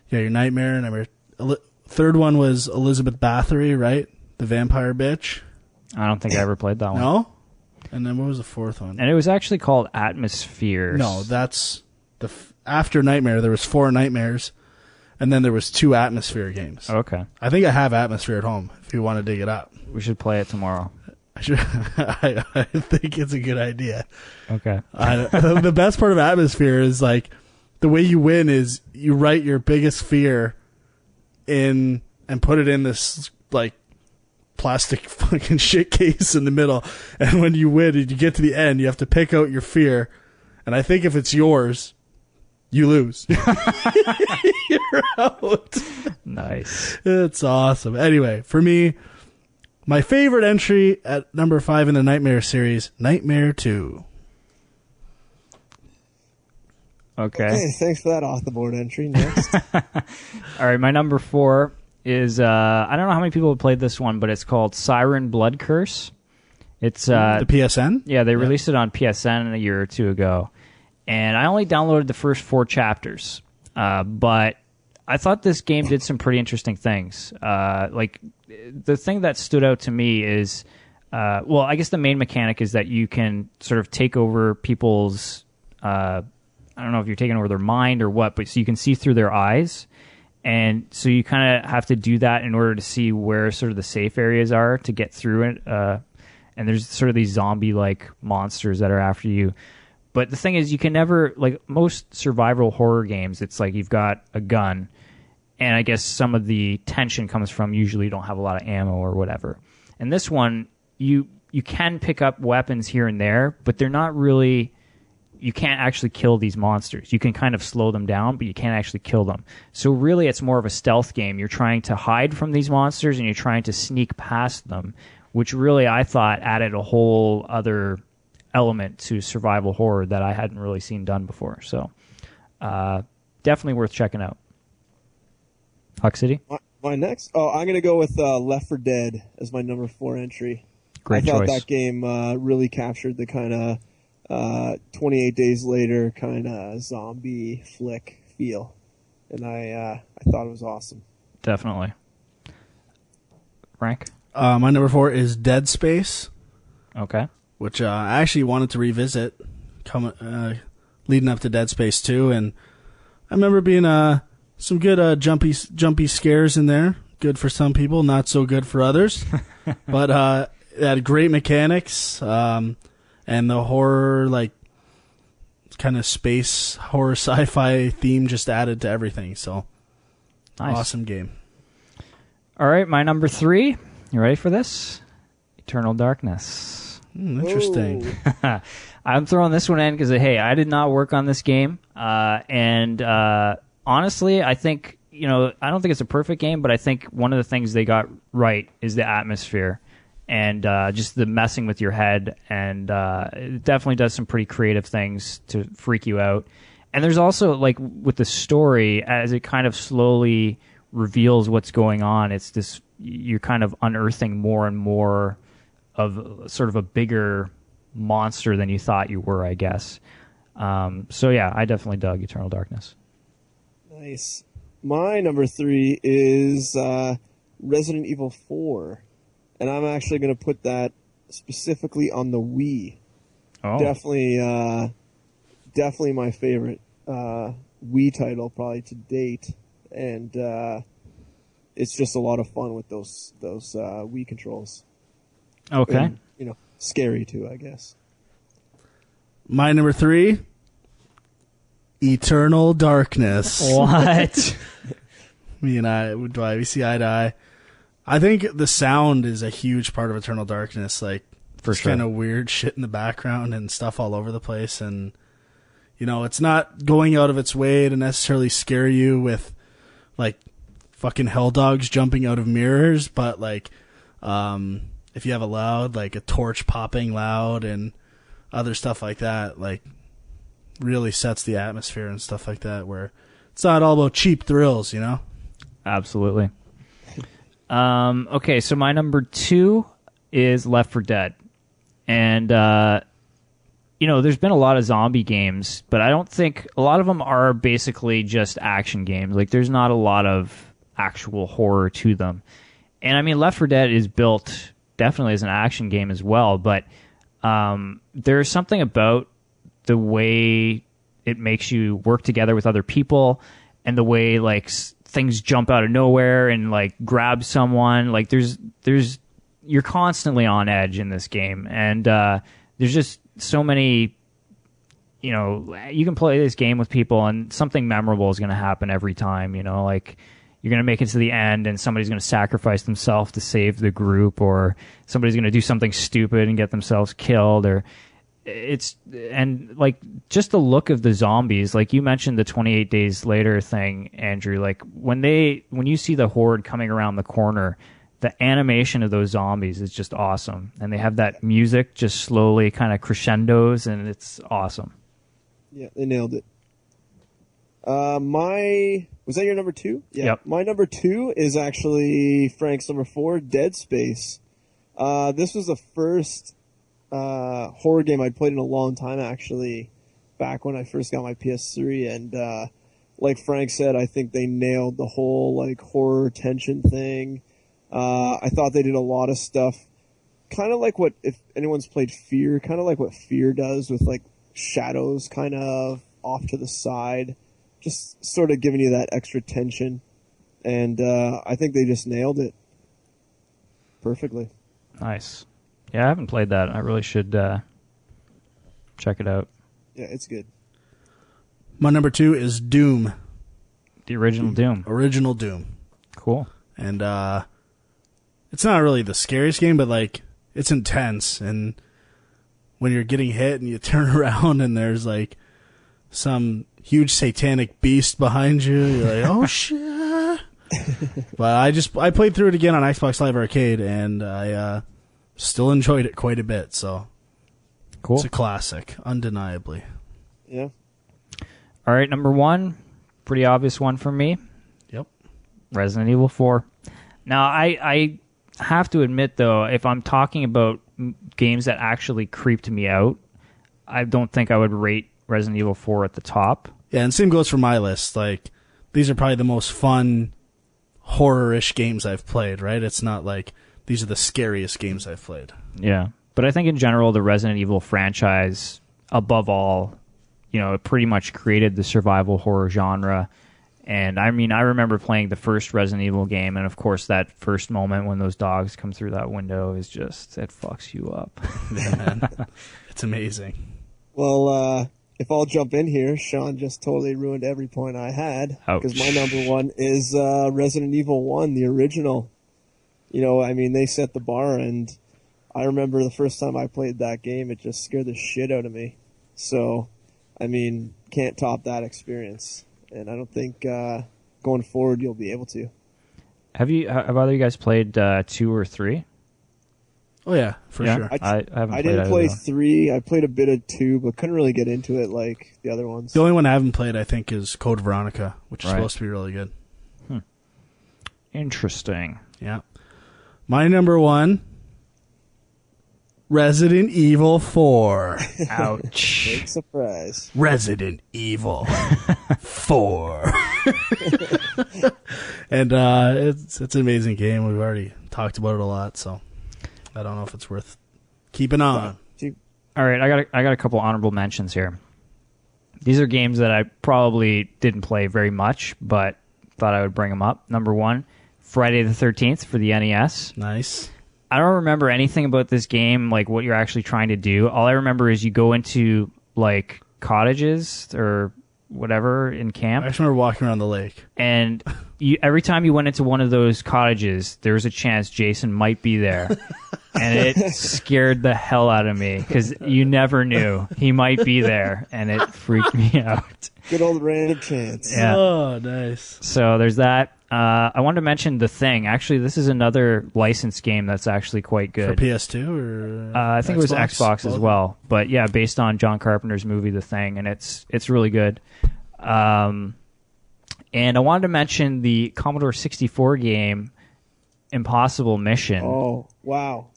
Yeah, your Nightmare. Third one was Elizabeth Bathory, right? The vampire bitch. I don't think I ever played that one. No? And then what was the 4th one? And it was actually called Atmospheres. No, that's after Nightmare. There was 4 Nightmares, and then there was 2 Atmosphere games. Okay. I think I have Atmosphere at home. If you want to dig it up, We should play it tomorrow. I think it's a good idea. Okay. The best part of Atmosphere is like the way you win is you write your biggest fear in and put it in this like plastic fucking shit case in the middle, and when you win and you get to the end, you have to pick out your fear, and I think if it's yours, you lose. You're out. Nice. It's awesome. Anyway, for me, my favorite entry at number 5 in the Nightmare series, Nightmare 2. Okay. Thanks for that off the board entry. Next. All right, my number 4 is I don't know how many people have played this one, but it's called Siren Blood Curse. It's The PSN? Yeah, they released it on PSN a year or 2 ago, and I only downloaded the first 4 chapters, but I thought this game did some pretty interesting things. Like the thing that stood out to me is, well, I guess the main mechanic is that you can sort of take over people's. I don't know if you're taking over their mind or what, but so you can see through their eyes. And so you kind of have to do that in order to see where sort of the safe areas are to get through it. And there's sort of these zombie-like monsters that are after you. But the thing is, you can never, like most survival horror games, it's like you've got a gun. And I guess some of the tension comes from usually you don't have a lot of ammo or whatever. And this one, you can pick up weapons here and there, but they're not really... You can't actually kill these monsters. You can kind of slow them down, but you can't actually kill them. So really, it's more of a stealth game. You're trying to hide from these monsters, and you're trying to sneak past them, which really, I thought, added a whole other element to survival horror that I hadn't really seen done before. So definitely worth checking out. Huck City? My next? Oh, I'm going to go with Left 4 Dead as my number 4 entry. Great choice. I thought that game really captured the kind of 28 Days Later kind of zombie flick feel, and I thought it was awesome. Definitely. Frank? My number 4 is Dead Space. Okay. Which I actually wanted to revisit leading up to Dead Space 2, and I remember being some good jumpy scares in there. Good for some people, not so good for others. But it had great mechanics, and the horror, like, kind of space horror sci-fi theme just added to everything. So, nice. Awesome game. All right, my number 3. You ready for this? Eternal Darkness. Interesting. I'm throwing this one in because, hey, I did not work on this game. And honestly, I think, I don't think it's a perfect game, but I think one of the things they got right is the atmosphere. And just the messing with your head, and it definitely does some pretty creative things to freak you out. And there's also, like, with the story, as it kind of slowly reveals what's going on, it's this, you're kind of unearthing more and more of sort of a bigger monster than you thought you were, I guess. So yeah, I definitely dug Eternal Darkness. Nice. My number 3 is Resident Evil 4. And I'm actually going to put that specifically on the Wii. Oh. Definitely my favorite Wii title probably to date. And it's just a lot of fun with those Wii controls. Okay. And, scary too, I guess. My number 3, Eternal Darkness. What? Me and we see eye to eye. I think the sound is a huge part of Eternal Darkness. Like, For sure. kind of weird shit in the background and stuff all over the place. And, you know, it's not going out of its way to necessarily scare you with, like, fucking hell dogs jumping out of mirrors. But, like, if you have a torch popping loud and other stuff like that, like, really sets the atmosphere and stuff like that, where it's not all about cheap thrills, you know? Absolutely. Okay, so my number 2 is Left 4 Dead. And, you know, there's been a lot of zombie games, but I don't think a lot of them are basically just action games. Like, there's not a lot of actual horror to them. And, I mean, Left 4 Dead is built definitely as an action game as well, but there's something about the way it makes you work together with other people and the way, like, things jump out of nowhere and, like, grab someone. Like, you're constantly on edge in this game, and there's just so many, you know, you can play this game with people and something memorable is going to happen every time, you know, like, you're going to make it to the end and somebody's going to sacrifice themselves to save the group, or somebody's going to do something stupid and get themselves killed, or and like, just the look of the zombies, like you mentioned the 28 Days Later thing, Andrew, like when you see the horde coming around the corner, the animation of those zombies is just awesome. And they have that music just slowly kind of crescendos, and it's awesome. Yeah, they nailed it. Was that your number 2? Yeah. Yep. My number 2 is actually Frank's number 4, Dead Space. This was the first horror game I'd played in a long time, actually, back when I first got my PS3. And like Frank said, I think they nailed the whole, like, horror tension thing. I thought they did a lot of stuff, kind of like what, if anyone's played Fear, kind of like what Fear does with, like, shadows kind of off to the side, just sort of giving you that extra tension. And I think they just nailed it perfectly. Nice. Yeah, I haven't played that. I really should check it out. Yeah, it's good. My number 2 is Doom. The original Doom. Original Doom. Cool. And it's not really the scariest game, but, like, it's intense. And when you're getting hit and you turn around and there's, like, some huge satanic beast behind you, you're like, oh, shit. But I played through it again on Xbox Live Arcade, and I still enjoyed it quite a bit. So cool. It's a classic, undeniably. Yeah. All right, number 1, pretty obvious one for me. Yep. Resident Evil 4. Now, I have to admit, though, if I'm talking about games that actually creeped me out, I don't think I would rate Resident Evil 4 at the top. Yeah, and same goes for my list. Like, these are probably the most fun horror-ish games I've played, right? It's not like these are the scariest games I've played. Yeah. But I think in general, the Resident Evil franchise, above all, you know, it pretty much created the survival horror genre. And I mean, I remember playing the first Resident Evil game, and of course that first moment when those dogs come through that window is just, it fucks you up. Yeah, man. It's amazing. Well, if I'll jump in here, Sean just totally ruined every point I had. Because my number 1 is Resident Evil 1, the original. You know, I mean, they set the bar, and I remember the first time I played that game, it just scared the shit out of me. So, I mean, can't top that experience. And I don't think going forward you'll be able to. Have either of you guys played 2 or 3? Oh, yeah, for sure. I haven't. I didn't play 3. I played a bit of 2, but couldn't really get into it like the other ones. The only one I haven't played, I think, is Code Veronica, which is supposed to be really good. Interesting. Yeah. My number 1, Resident Evil 4. Ouch. Big surprise. Resident Evil 4. And it's an amazing game. We've already talked about it a lot, so I don't know if it's worth keeping on. All right, I got a couple honorable mentions here. These are games that I probably didn't play very much, but thought I would bring them up. Number 1, Friday the 13th for the NES. Nice. I don't remember anything about this game, like what you're actually trying to do. All I remember is you go into, like, cottages or whatever in camp. I just remember walking around the lake. And every time you went into one of those cottages, there was a chance Jason might be there. And it scared the hell out of me because you never knew. He might be there, and it freaked me out. Good old random chance. Yeah. Oh, nice. So there's that. I wanted to mention The Thing. Actually, this is another licensed game that's actually quite good. For PS2 or I think it was Xbox as well. But yeah, based on John Carpenter's movie The Thing, and it's really good. And I wanted to mention the Commodore 64 game Impossible Mission. Oh, wow.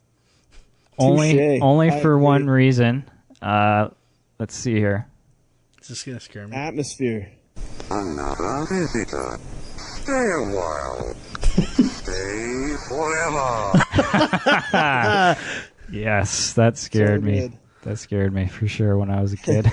Only for one reason. Let's see here. It's just going to scare me. Atmosphere. Another visitor. Stay a while. Stay forever. Yes, that scared me. Good. That scared me for sure when I was a kid.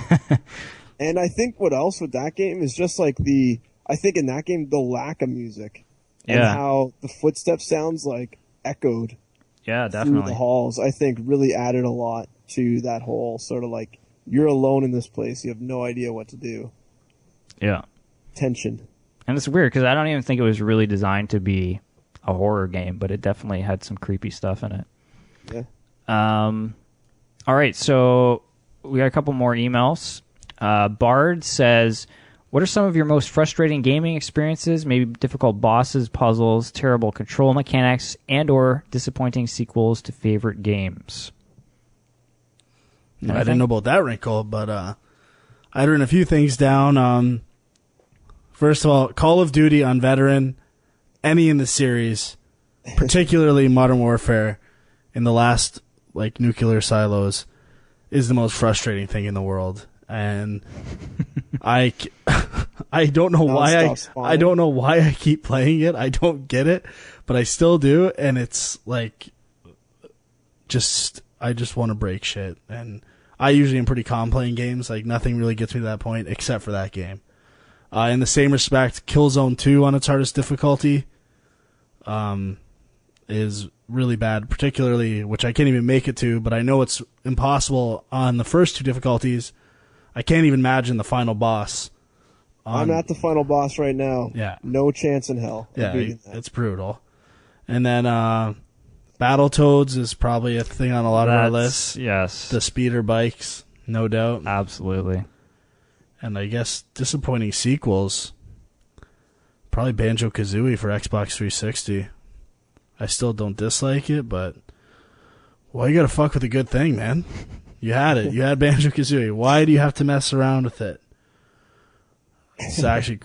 And I think what else with that game is just like I think in that game, the lack of music. And Yeah. how the footstep sounds like echoed Yeah, through definitely. the halls, I think really added a lot to that whole sort of like, you're alone in this place, you have no idea what to do. Yeah. Tension. And it's weird because I don't even think it was really designed to be a horror game, but it definitely had some creepy stuff in it. Yeah. All right, so we got a couple more emails. Bard says, what are some of your most frustrating gaming experiences? Maybe difficult bosses, puzzles, terrible control mechanics, and or disappointing sequels to favorite games? I didn't know about that wrinkle, but I'd written a few things down. First of all, Call of Duty on Veteran, any in the series, particularly Modern Warfare, in the last like nuclear silos, is the most frustrating thing in the world. And I don't know why I don't know why I keep playing it. I don't get it, but I still do, and it's like I just want to break shit. And I usually am pretty calm playing games. Like nothing really gets me to that point except for that game. In the same respect, Killzone 2 on its hardest difficulty is really bad, particularly, which I can't even make it to, but I know it's impossible on the first two difficulties. I can't even imagine the final boss. I'm at the final boss right now. Yeah. No chance in hell. of Yeah, beating that. it's brutal. And then Battletoads is probably a thing on a lot of our lists. Yes. The speeder bikes, no doubt. Absolutely. And I guess disappointing sequels, probably Banjo-Kazooie for Xbox 360. I still don't dislike it, but why you gotta fuck with a good thing, man? You had it. You had Banjo-Kazooie. Why do you have to mess around with it? It's actually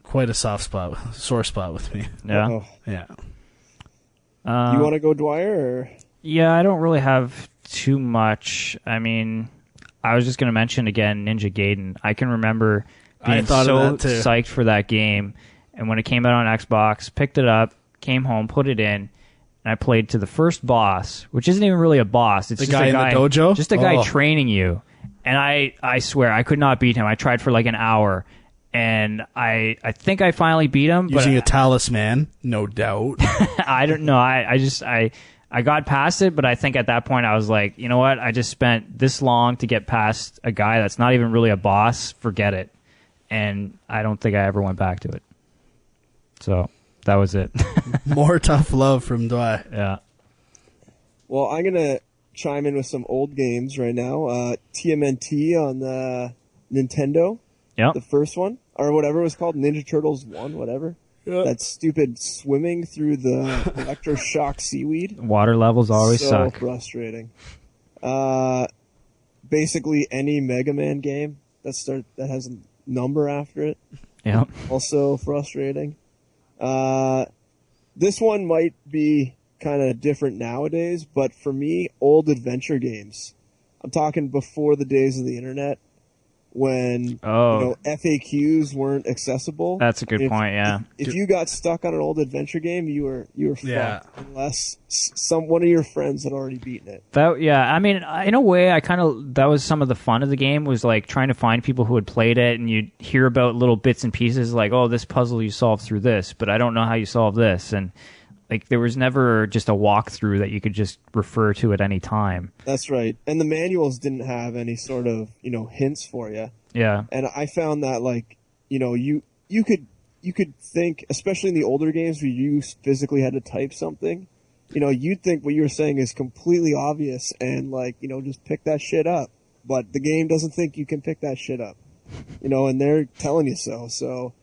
quite a sore spot with me. Yeah. Oh. Yeah. You want to go, Dwyer? Or? Yeah, I don't really have too much. I mean, I was just going to mention again Ninja Gaiden. I can remember being so psyched for that game, and when it came out on Xbox, picked it up, came home, put it in, and I played to the first boss, which isn't even really a boss. It's the just guy a in guy, the dojo? Just a guy training you. And I swear, I could not beat him. I tried for like an hour, and I think I finally beat him. Using a talisman, no doubt. I don't know. I got past it, but I think at that point I was like, you know what? I just spent this long to get past a guy that's not even really a boss. Forget it. And I don't think I ever went back to it. So that was it. More tough love from Dwight. Yeah. Well, I'm going to chime in with some old games right now. TMNT on the Nintendo. Yep. The first one. Or whatever it was called. Ninja Turtles 1, whatever. Yep. That stupid swimming through the electroshock seaweed. Water levels always suck. So frustrating. Basically any Mega Man game that has a number after it. Yep. Also frustrating. This one might be kind of different nowadays, but for me, old adventure games. I'm talking before the days of the internet, when FAQs weren't accessible. That's a good point. Yeah. If you got stuck on an old adventure game, you were fucked unless one of your friends had already beaten it. I mean, in a way, that was some of the fun of the game, was like trying to find people who had played it, and you'd hear about little bits and pieces like, oh, this puzzle you solved through this, but I don't know how you solve this, and like there was never just a walkthrough that you could just refer to at any time. That's right. And the manuals didn't have any sort of, hints for you. Yeah. And I found that, like, you know, you could think, especially in the older games where you physically had to type something, you know, you'd think what you were saying is completely obvious and, like, you know, just pick that shit up. But the game doesn't think you can pick that shit up, you know, and they're telling you so. So,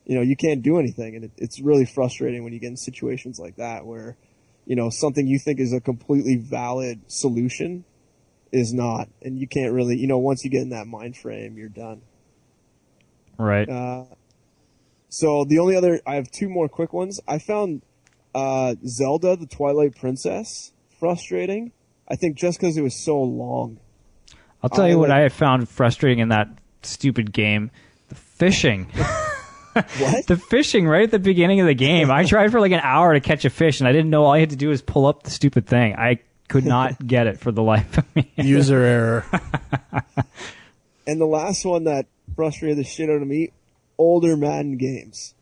you know, you can't do anything. And it's really frustrating when you get in situations like that where, you know, something you think is a completely valid solution is not. And you can't really, you know, once you get in that mind frame, you're done. Right. So the only other, I have two more quick ones. I found Zelda, the Twilight Princess, frustrating. I think just because it was so long. I'll tell you what I found frustrating in that stupid game. The fishing. What? The fishing right at the beginning of the game. I tried for like an hour to catch a fish, and I didn't know all you had to do was pull up the stupid thing. I could not get it for the life of me. User error. And the last one that frustrated the shit out of me, older Madden games.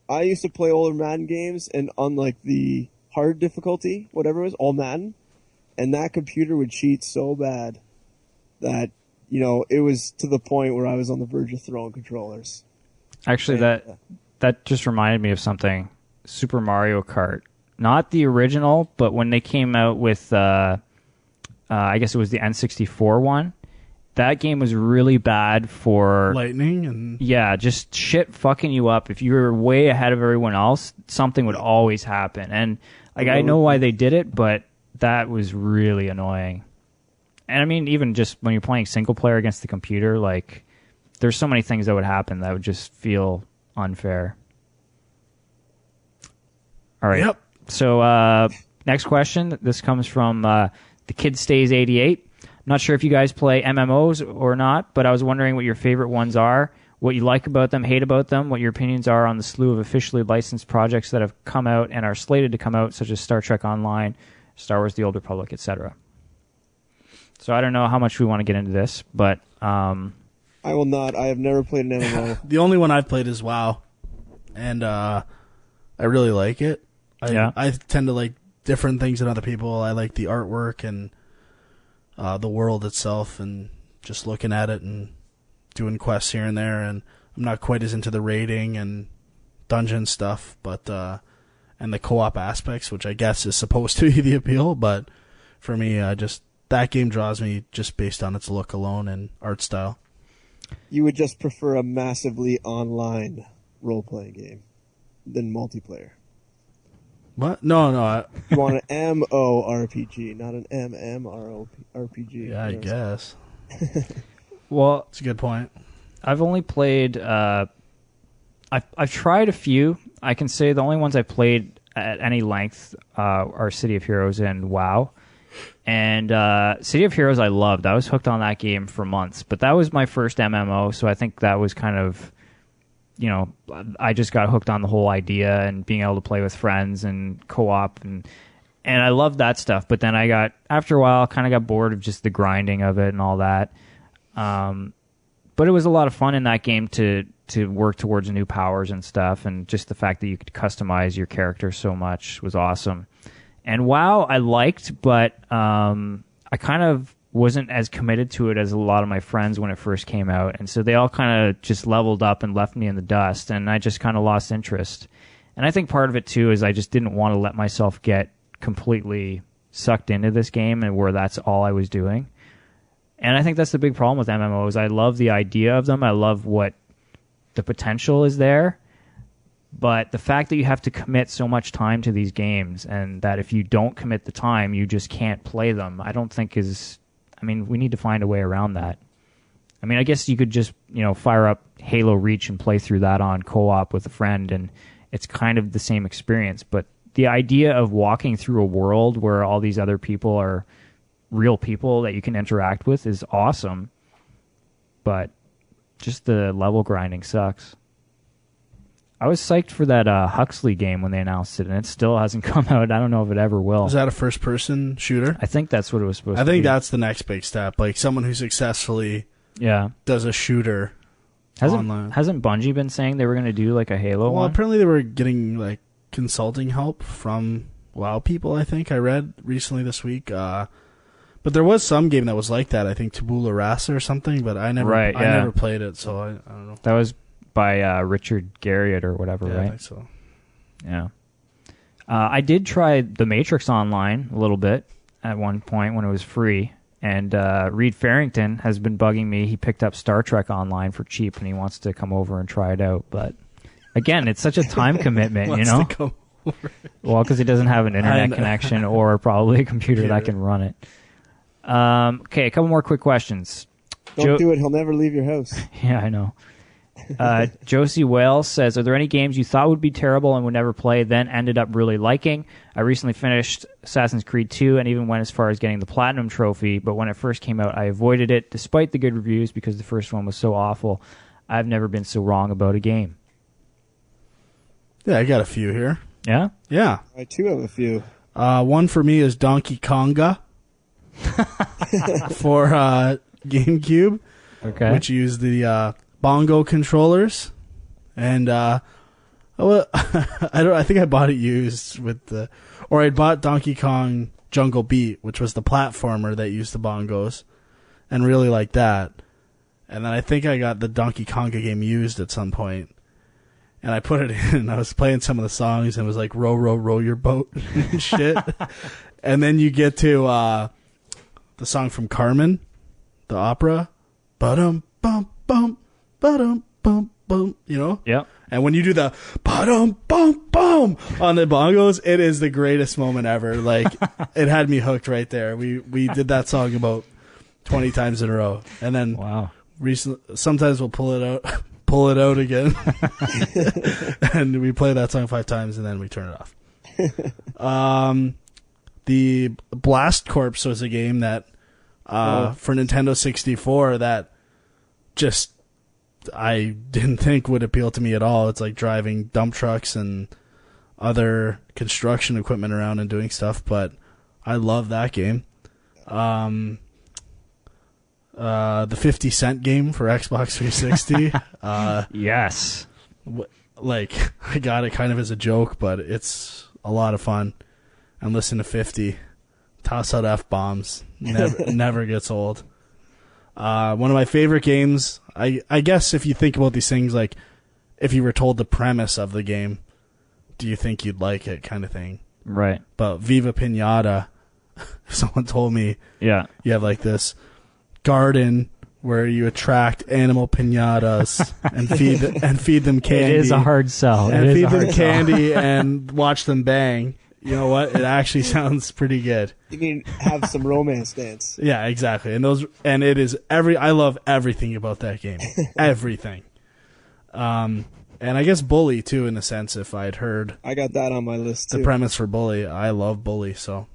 I used to play older Madden games, and on like the hard difficulty, whatever it was, all Madden, and that computer would cheat so bad that, you know, it was to the point where I was on the verge of throwing controllers. Actually, that just reminded me of something. Super Mario Kart. Not the original, but when they came out with, I guess it was the N64 one, that game was really bad for... Lightning and... Yeah, just shit fucking you up. If you were way ahead of everyone else, something would always happen. And like I know why they did it, but that was really annoying. And I mean, even just when you're playing single player against the computer, like, there's so many things that would happen that would just feel unfair. All right. Yep. So, next question. This comes from the Kid Stays 88. I'm not sure if you guys play MMOs or not, but I was wondering what your favorite ones are, what you like about them, hate about them, what your opinions are on the slew of officially licensed projects that have come out and are slated to come out, such as Star Trek Online, Star Wars The Old Republic, etc. So I don't know how much we want to get into this, but... I will not. I have never played an MMO. The only one I've played is WoW, and I really like it. I tend to like different things than other people. I like the artwork and the world itself, and just looking at it and doing quests here and there. And I'm not quite as into the raiding and dungeon stuff, but and the co-op aspects, which I guess is supposed to be the appeal. But for me, just that game draws me just based on its look alone and art style. You would just prefer a massively online role-playing game than multiplayer. What? No. You want an MMORPG, not an MMORPG. Yeah, I guess. Well, it's a good point. I've only played... I've tried a few. I can say the only ones I played at any length are City of Heroes and WoW. And City of Heroes I loved. I was hooked on that game for months. But that was my first MMO, so I think that was kind of, you know, I just got hooked on the whole idea and being able to play with friends and co-op. And I loved that stuff. But then after a while, kind of got bored of just the grinding of it and all that. But it was a lot of fun in that game to work towards new powers and stuff. And just the fact that you could customize your character so much was awesome. And WoW I liked, but I kind of wasn't as committed to it as a lot of my friends when it first came out. And so they all kind of just leveled up and left me in the dust, and I just kind of lost interest. And I think part of it, too, is I just didn't want to let myself get completely sucked into this game and where that's all I was doing. And I think that's the big problem with MMOs. I love the idea of them. I love what the potential is there. But the fact that you have to commit so much time to these games, and that if you don't commit the time, you just can't play them, I don't think is... I mean, we need to find a way around that. I mean, I guess you could just, you know, fire up Halo Reach and play through that on co-op with a friend, and it's kind of the same experience. But the idea of walking through a world where all these other people are real people that you can interact with is awesome. But just the level grinding sucks. I was psyched for that Huxley game when they announced it, and it still hasn't come out. I don't know if it ever will. Is that a first-person shooter? I think that's what it was supposed to be. I think that's the next big step. Like, someone who successfully does a shooter online. Hasn't Bungie been saying they were going to do, like, a Halo one? Well, apparently they were getting, like, consulting help from WoW people, I think. I read recently this week. But there was some game that was like that. I think Tabula Rasa or something. But I never, I never played it, so I don't know. That was by Richard Garriott or whatever, right? I think so. Yeah. I did try The Matrix Online a little bit at one point when it was free. And Reed Farrington has been bugging me. He picked up Star Trek Online for cheap, and he wants to come over and try it out. But again, it's such a time commitment, you know? Well, because he doesn't have an internet connection or probably a computer that can run it. Okay, a couple more quick questions. Don't do it. He'll never leave your house. Yeah, I know. Josie Wales says, are there any games you thought would be terrible and would never play, then ended up really liking? I recently finished Assassin's Creed 2 and even went as far as getting the Platinum Trophy, but when it first came out, I avoided it, despite the good reviews, because the first one was so awful. I've never been so wrong about a game. Yeah, I got a few here. Yeah? Yeah. I, too, have a few. One for me is Donkey Konga for GameCube, which used the bongo controllers, and I think I bought it used with I bought Donkey Kong Jungle Beat, which was the platformer that used the bongos, and really liked that. And then I think I got the Donkey Konga game used at some point, and I put it in, and I was playing some of the songs, and it was like, row, row, row your boat, and shit. And then you get to the song from Carmen, the opera, ba-dum, bum, bum, ba-dum, bum, bum, you know? Yeah. And when you do the ba-dum, bum, bum on the bongos, it is the greatest moment ever. Like, it had me hooked right there. We did that song about 20 times in a row. And then sometimes we'll pull it out again. And we play that song 5 times and then we turn it off. The Blast Corps was a game that for Nintendo 64 that just I didn't think would appeal to me at all. It's like driving dump trucks and other construction equipment around and doing stuff, but I love that game. The 50 Cent game for Xbox 360. Yes. Like, I got it kind of as a joke, but it's a lot of fun. And listen to 50. Toss out F-bombs. Never gets old. One of my favorite games, I guess if you think about these things, like, if you were told the premise of the game, do you think you'd like it, kind of thing. Right. But Viva Pinata, if someone told me, you have like this garden where you attract animal pinatas and feed them candy. It is a hard sell. And feed them candy and watch them bang. You know what? It actually sounds pretty good. You can have some romance dance. Yeah, exactly. And it is I love everything about that game. Everything. And I guess Bully too, in a sense, if I'd heard. I got that on my list too. The premise for Bully. I love Bully, so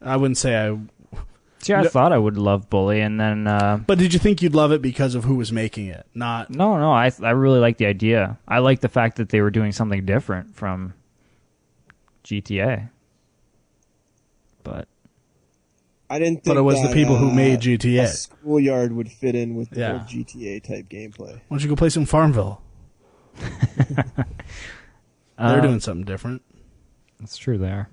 I wouldn't say I. See, I thought I would love Bully, and then. But did you think you'd love it because of who was making it? Not. No. I really like the idea. I like the fact that they were doing something different from GTA. But I didn't think but it was the people who made GTA. A schoolyard would fit in with the whole GTA type gameplay. Why don't you go play some Farmville? They're doing something different. That's true, they are.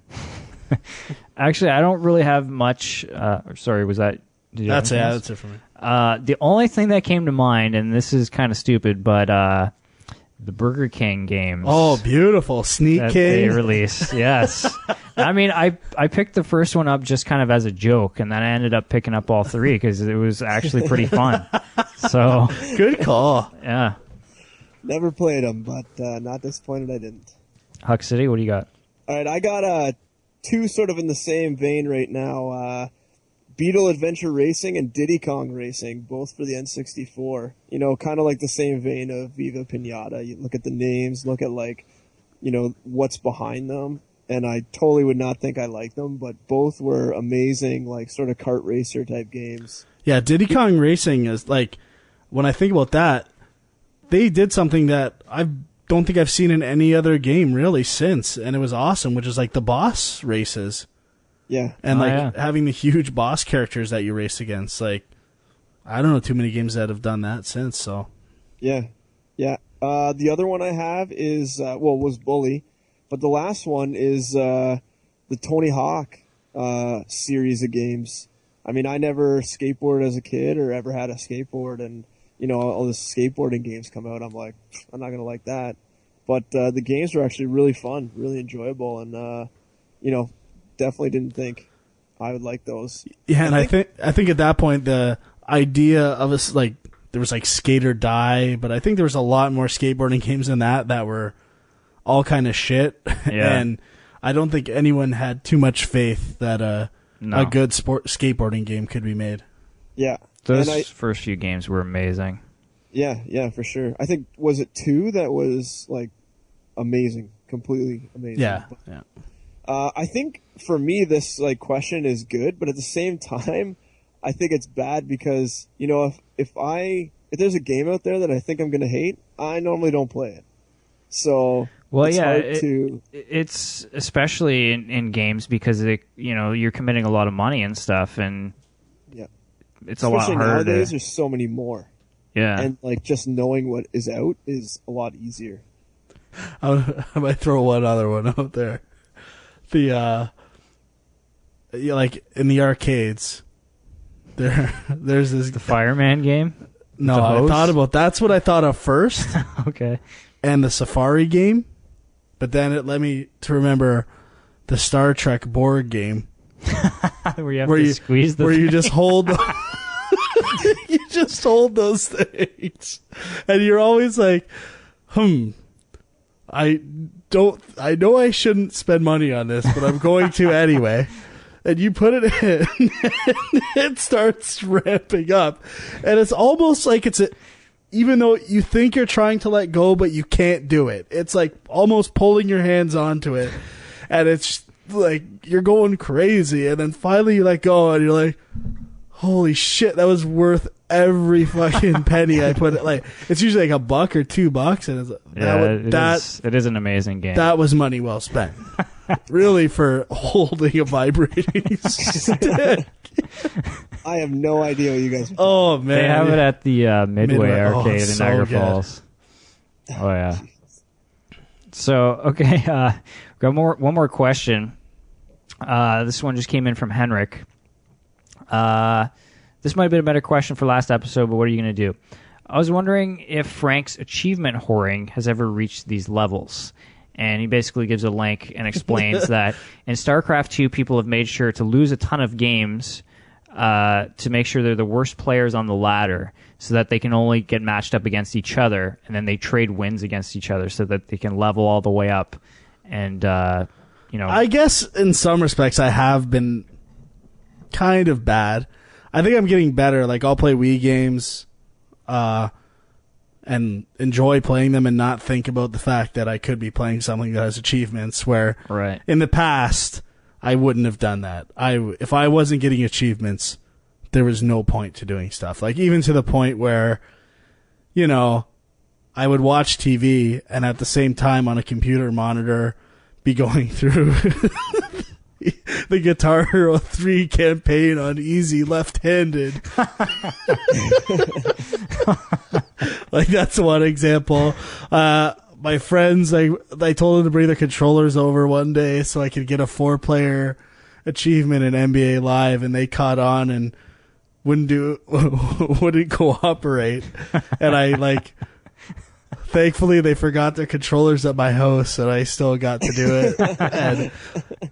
Actually, I don't really have much. Sorry, was that? That's it for me. The only thing that came to mind, and this is kind of stupid, but the Burger King games. Oh, beautiful. Sneak King. They released, yes. I mean, I picked the first one up just kind of as a joke, and then I ended up picking up all 3 because it was actually pretty fun. So good call. Yeah. Never played them, but not disappointed I didn't. Huck City, what do you got? All right, I got 2 sort of in the same vein right now. Beetle Adventure Racing and Diddy Kong Racing, both for the N64. You know, kind of like the same vein of Viva Pinata. You look at the names, look at, like, you know, what's behind them. And I totally would not think I liked them, but both were amazing, like, sort of kart racer type games. Yeah, Diddy Kong Racing is, like, when I think about that, they did something that I don't think I've seen in any other game, really, since. And it was awesome, which is, like, the boss races. Yeah. And having the huge boss characters that you race against. Like, I don't know too many games that have done that since, so. Yeah. Yeah. The other one I have is, was Bully. But the last one is the Tony Hawk series of games. I mean, I never skateboarded as a kid or ever had a skateboard, and all the skateboarding games come out. I'm like, I'm not gonna like that. But the games were actually really fun, really enjoyable, and definitely didn't think I would like those. Yeah, and I think at that point the idea of us like there was like Skate or Die, but I think there was a lot more skateboarding games than that were all kind of shit. Yeah. And I don't think anyone had too much faith that a good skateboarding game could be made. Yeah. Those first few games were amazing. Yeah, for sure. I think, was it 2 that was like amazing, completely amazing? Yeah. I think for me this like question is good, but at the same time, I think it's bad because if there's a game out there that I think I'm gonna hate, I normally don't play it. So it's especially in games because you're committing a lot of money and stuff, and it's especially a lot harder. Nowadays, there's so many more. Yeah, and like just knowing what is out is a lot easier. I might throw one other one out there. Like in the arcades, there's this the Fireman game. No, I thought about that's what I thought of first. Okay, and the Safari game, but then it led me to remember the Star Trek board game, where you squeeze the where you just hold. You just hold those things, and you're always like, I know I shouldn't spend money on this, but I'm going to anyway. And you put it in, and it starts ramping up. And it's almost like even though you think you're trying to let go, but you can't do it. It's like almost pulling your hands onto it. And it's like, you're going crazy. And then finally you let go, and you're like, holy shit, that was worth every fucking penny I put it. Like, it's usually like $1 or $2, and it is an amazing game. That was money well spent. Really, for holding a vibrating stick. I have no idea what you guys are Oh man, they have it at the Midway Arcade in so Niagara good. Falls. Oh yeah. So okay, got one more question. This one just came in from Henrik. This might have been a better question for last episode, but what are you going to do? I was wondering if Frank's achievement whoring has ever reached these levels. And he basically gives a link and explains that in StarCraft 2, people have made sure to lose a ton of games to make sure they're the worst players on the ladder so that they can only get matched up against each other, and then they trade wins against each other so that they can level all the way up. And, I guess in some respects I have been kind of bad. I think I'm getting better. Like, I'll play Wii games and enjoy playing them and not think about the fact that I could be playing something that has achievements, where in the past I wouldn't have done that. If I wasn't getting achievements, there was no point to doing stuff. Like, even to the point where, I would watch TV and at the same time on a computer monitor be going through the Guitar Hero 3 campaign on easy left-handed. Like, that's one example. My friends, I told them to bring their controllers over one day so I could get a 4-player achievement in NBA Live, and they caught on and wouldn't cooperate. And thankfully they forgot their controllers at my house, and I still got to do it. And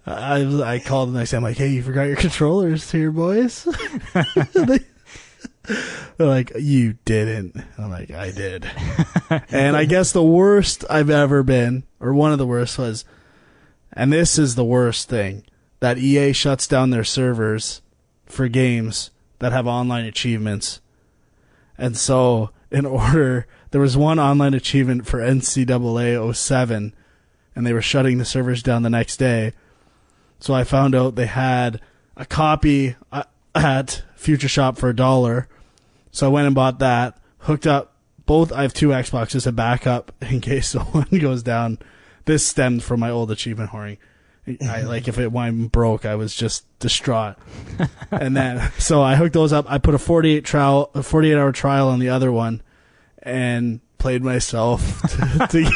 I called them and I said, I'm like, hey, you forgot your controllers here, boys? They're like, you didn't. I'm like, I did. And I guess the worst I've ever been, or one of the worst, was, and this is the worst thing, that EA shuts down their servers for games that have online achievements. And so, there was one online achievement for NCAA 07, and they were shutting the servers down the next day. So I found out they had a copy at Future Shop for $1. So I went and bought that, hooked up both. I have 2 Xboxes, a backup in case the one goes down. This stemmed from my old achievement whoring. If it went broke, I was just distraught. And then, so I hooked those up. I put a 48-hour trial on the other one, and played myself to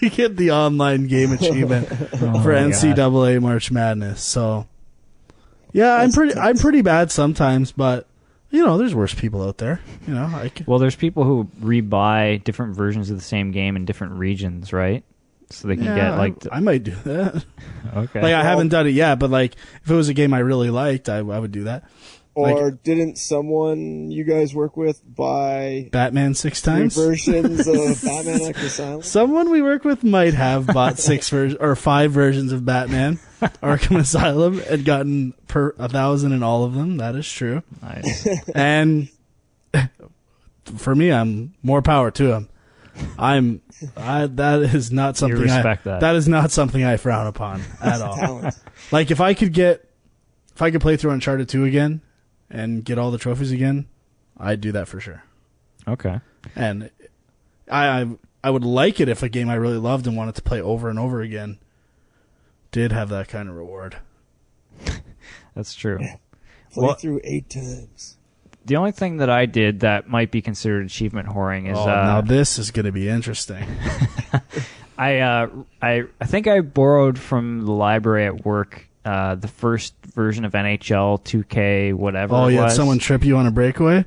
get the online game achievement for NCAA March Madness. So Yeah, I'm pretty bad sometimes, but there's worse people out there. Well, there's people who rebuy different versions of the same game in different regions, right? So they can get like. I might do that. Okay. Like I haven't done it yet, but like if it was a game I really liked, I would do that. Or didn't someone you guys work with buy Batman 6 times? versions of Batman Arkham Asylum? Someone we work with might have bought 5 versions of Batman Arkham Asylum and gotten 1,000 in all of them. That is true. Nice. And for me, I'm more power to him. That is not something you respect that. That is not something I frown upon at all. Like if I could play through Uncharted 2 again and get all the trophies again, I'd do that for sure. Okay. And I would like it if a game I really loved and wanted to play over and over again did have that kind of reward. That's true. Play through 8 times. The only thing that I did that might be considered achievement whoring is now this is going to be interesting. I think I borrowed from the library at work the first version of NHL 2K whatever. Oh, you it had was. someone trip you on a breakaway?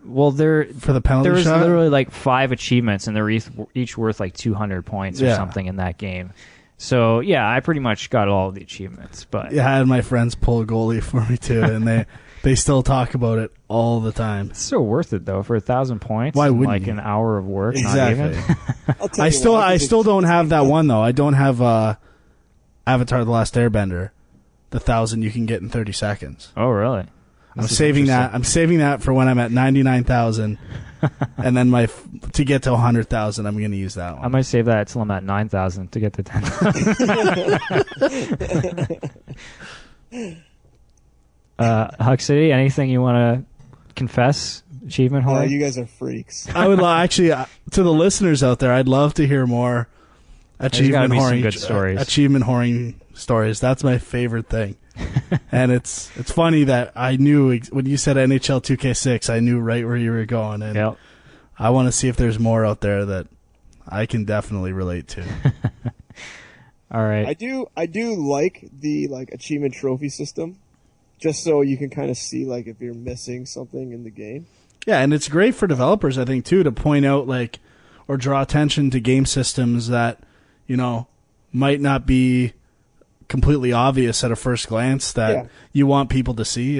Well, for the penalty there was shot? literally like 5 achievements, and they're each worth like 200 points or something in that game. So yeah, I pretty much got all of the achievements. But yeah, I had my friends pull a goalie for me too, and they still talk about it all the time. It's so worth it though for 1,000 points. Why wouldn't like you? an hour of work? Exactly. Not even. I still don't have that one though. I don't have Avatar: The Last Airbender, the 1,000 you can get in 30 seconds. Oh really? I'm saving that for when I'm at 99,000, and then to get to 100,000, I'm going to use that one. I might save that until I'm at 9,000 to get to 10,000. Huck City, anything you want to confess? Achievement whoring? You guys are freaks. I would actually to the listeners out there, I'd love to hear more achievement whoring good stories. Achievement whoring stories. That's my favorite thing. And it's funny that I knew when you said NHL 2K6, I knew right where you were going, and Yep. I want to see if there's more out there that I can definitely relate to. All right. I do like the achievement trophy system, just so you can kind of see if you're missing something in the game. Yeah, and it's great for developers, I think, too, to point out or draw attention to game systems that might not be completely obvious at a first glance that you want people to see.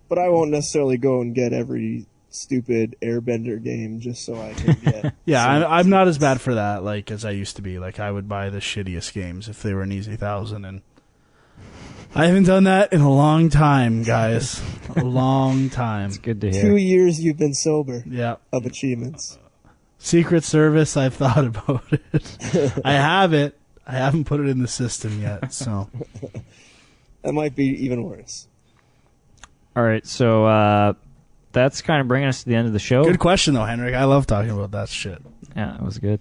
But I won't necessarily go and get every stupid Airbender game just so I can get. I'm not as bad for that as I used to be. I would buy the shittiest games if they were an easy 1,000, and I haven't done that in a long time, guys. A long time. It's good to hear. 2 years you've been sober. Yeah. Of achievements. Secret Service, I've thought about it. I have it. I haven't put it in the system yet, so. That might be even worse. All right, so that's kind of bringing us to the end of the show. Good question, though, Henrik. I love talking about that shit. Yeah, that was good.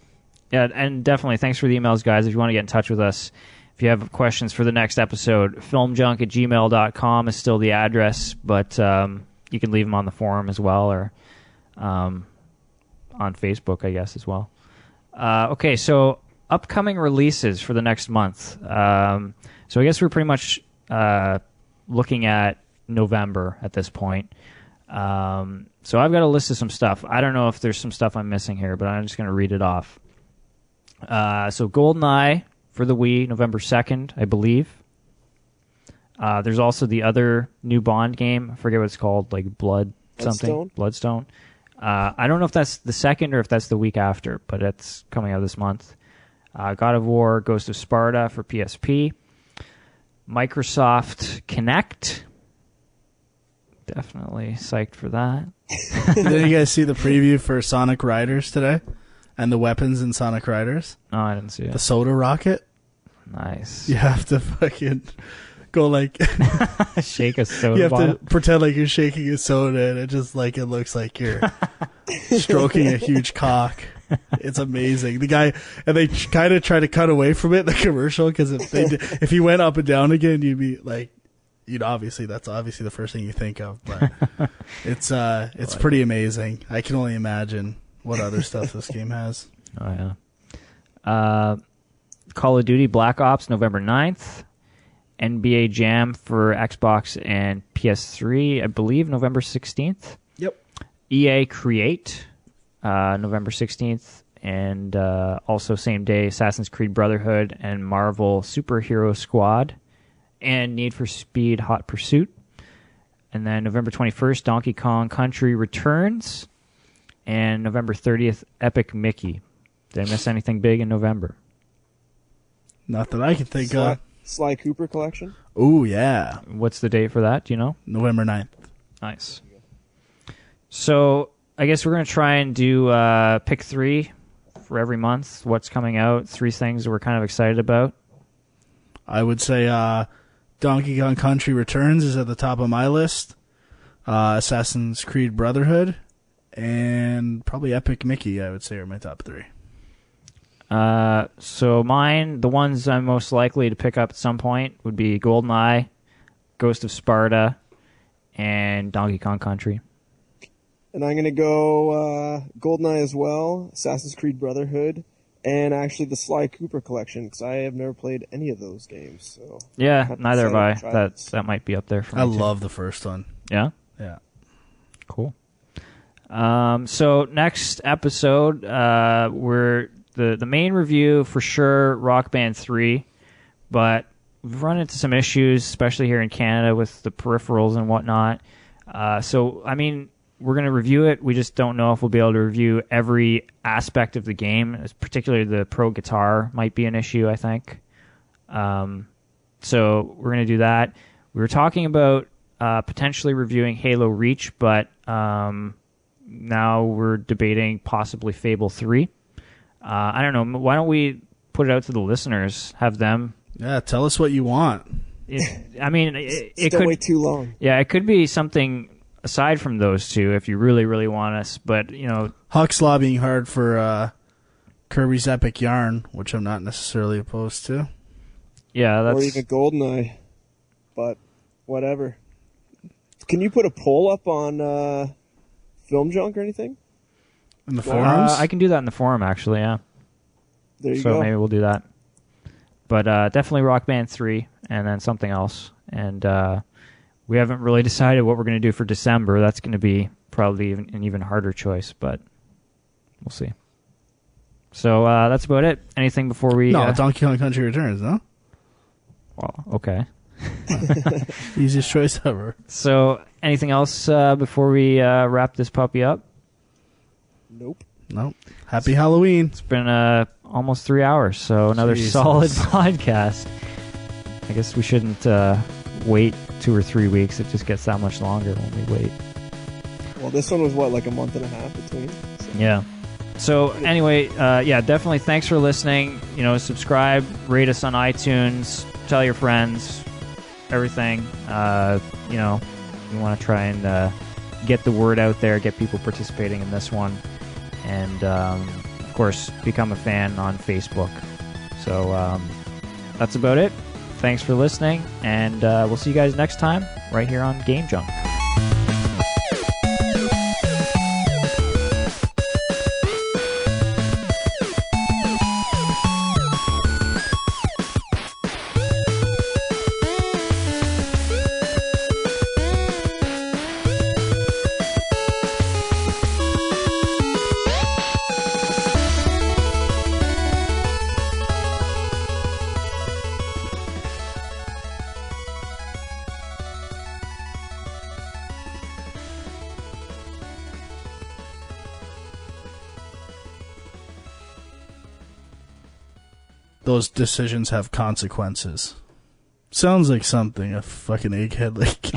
Yeah, and definitely thanks for the emails, guys. If you want to get in touch with us, if you have questions for the next episode, filmjunk@gmail.com is still the address, but you can leave them on the forum as well, or on Facebook, I guess, as well. Okay, so upcoming releases for the next month. So I guess we're pretty much looking at November at this point. So I've got a list of some stuff. I don't know if there's some stuff I'm missing here, but I'm just going to read it off. So GoldenEye for the Wii, November 2nd, I believe. There's also the other new Bond game. I forget what it's called, Bloodstone. I don't know if that's the 2nd or if that's the week after, but it's coming out this month. God of War, Ghost of Sparta for PSP. Microsoft Kinect. Definitely psyched for that. Did you guys see the preview for Sonic Riders today? And the weapons in Sonic Riders? No, I didn't see it. The soda rocket? Nice. You have to fucking go shake a soda You have bottle. to pretend like you're shaking a soda, and it looks like you're stroking a huge cock. It's amazing. The guy, and they kind of try to cut away from it in the commercial, because if he went up and down again, you'd be like, that's obviously the first thing you think of, but it's pretty amazing. I can only imagine what other stuff this game has. Oh yeah. Call of Duty Black Ops November 9th. NBA Jam for Xbox and PS3, I believe, November 16th. Yep. EA Create, November 16th. And also same day, Assassin's Creed Brotherhood and Marvel Superhero Squad and Need for Speed Hot Pursuit. And then November 21st, Donkey Kong Country Returns. And November 30th, Epic Mickey. Did I miss anything big in November? Not that I can think of. Sly Cooper collection. Oh, yeah. What's the date for that? Do you know? November 9th. Nice. So I guess we're going to try and do pick 3 for every month. What's coming out? 3 things that we're kind of excited about. I would say Donkey Kong Country Returns is at the top of my list. Assassin's Creed Brotherhood. And probably Epic Mickey, I would say, are my top 3. So mine, the ones I'm most likely to pick up at some point would be GoldenEye, Ghost of Sparta, and Donkey Kong Country. And I'm going to go GoldenEye as well, Assassin's Creed Brotherhood, and actually the Sly Cooper collection, because I have never played any of those games. So yeah, neither have I. That might be up there for me. I love the first one. Yeah? Yeah. Cool. So next episode, we're the main review for sure, Rock Band 3, but we've run into some issues, especially here in Canada with the peripherals and whatnot. So, I mean, we're going to review it. We just don't know if we'll be able to review every aspect of the game, particularly the pro guitar might be an issue, I think. So we're going to do that. We were talking about potentially reviewing Halo Reach, but now we're debating possibly Fable 3. I don't know. Why don't we put it out to the listeners? Have them. Yeah, tell us what you want. It Don't could wait too long. Yeah, it could be something aside from those two if you really, really want us. But Huck's lobbying hard for Kirby's Epic Yarn, which I'm not necessarily opposed to. Yeah, or even GoldenEye, but whatever. Can you put a poll up on Film Junk or anything? In the forums? I can do that in the forum, actually, yeah. There you so go. Maybe we'll do that. But definitely Rock Band 3, and then something else. And we haven't really decided what we're going to do for December. That's going to be probably an even harder choice, but we'll see. So that's about it. Anything before we... No, Donkey Kong Country Returns, no? Well, okay. Easiest choice ever. So anything else before we wrap this puppy up? Nope. Happy Halloween. It's been almost 3 hours, so another Jesus. solid podcast. I guess we shouldn't wait 2 or 3 weeks. It just gets that much longer when we wait. Well, this one was, like a month and a half between? So. Yeah. So anyway, definitely thanks for listening. Subscribe, rate us on iTunes, tell your friends, everything. You want to try and get the word out there, get people participating in this one. And, of course, become a fan on Facebook. So that's about it. Thanks for listening, and we'll see you guys next time right here on Game Junk. Those decisions have consequences. Sounds like something a fucking egghead like.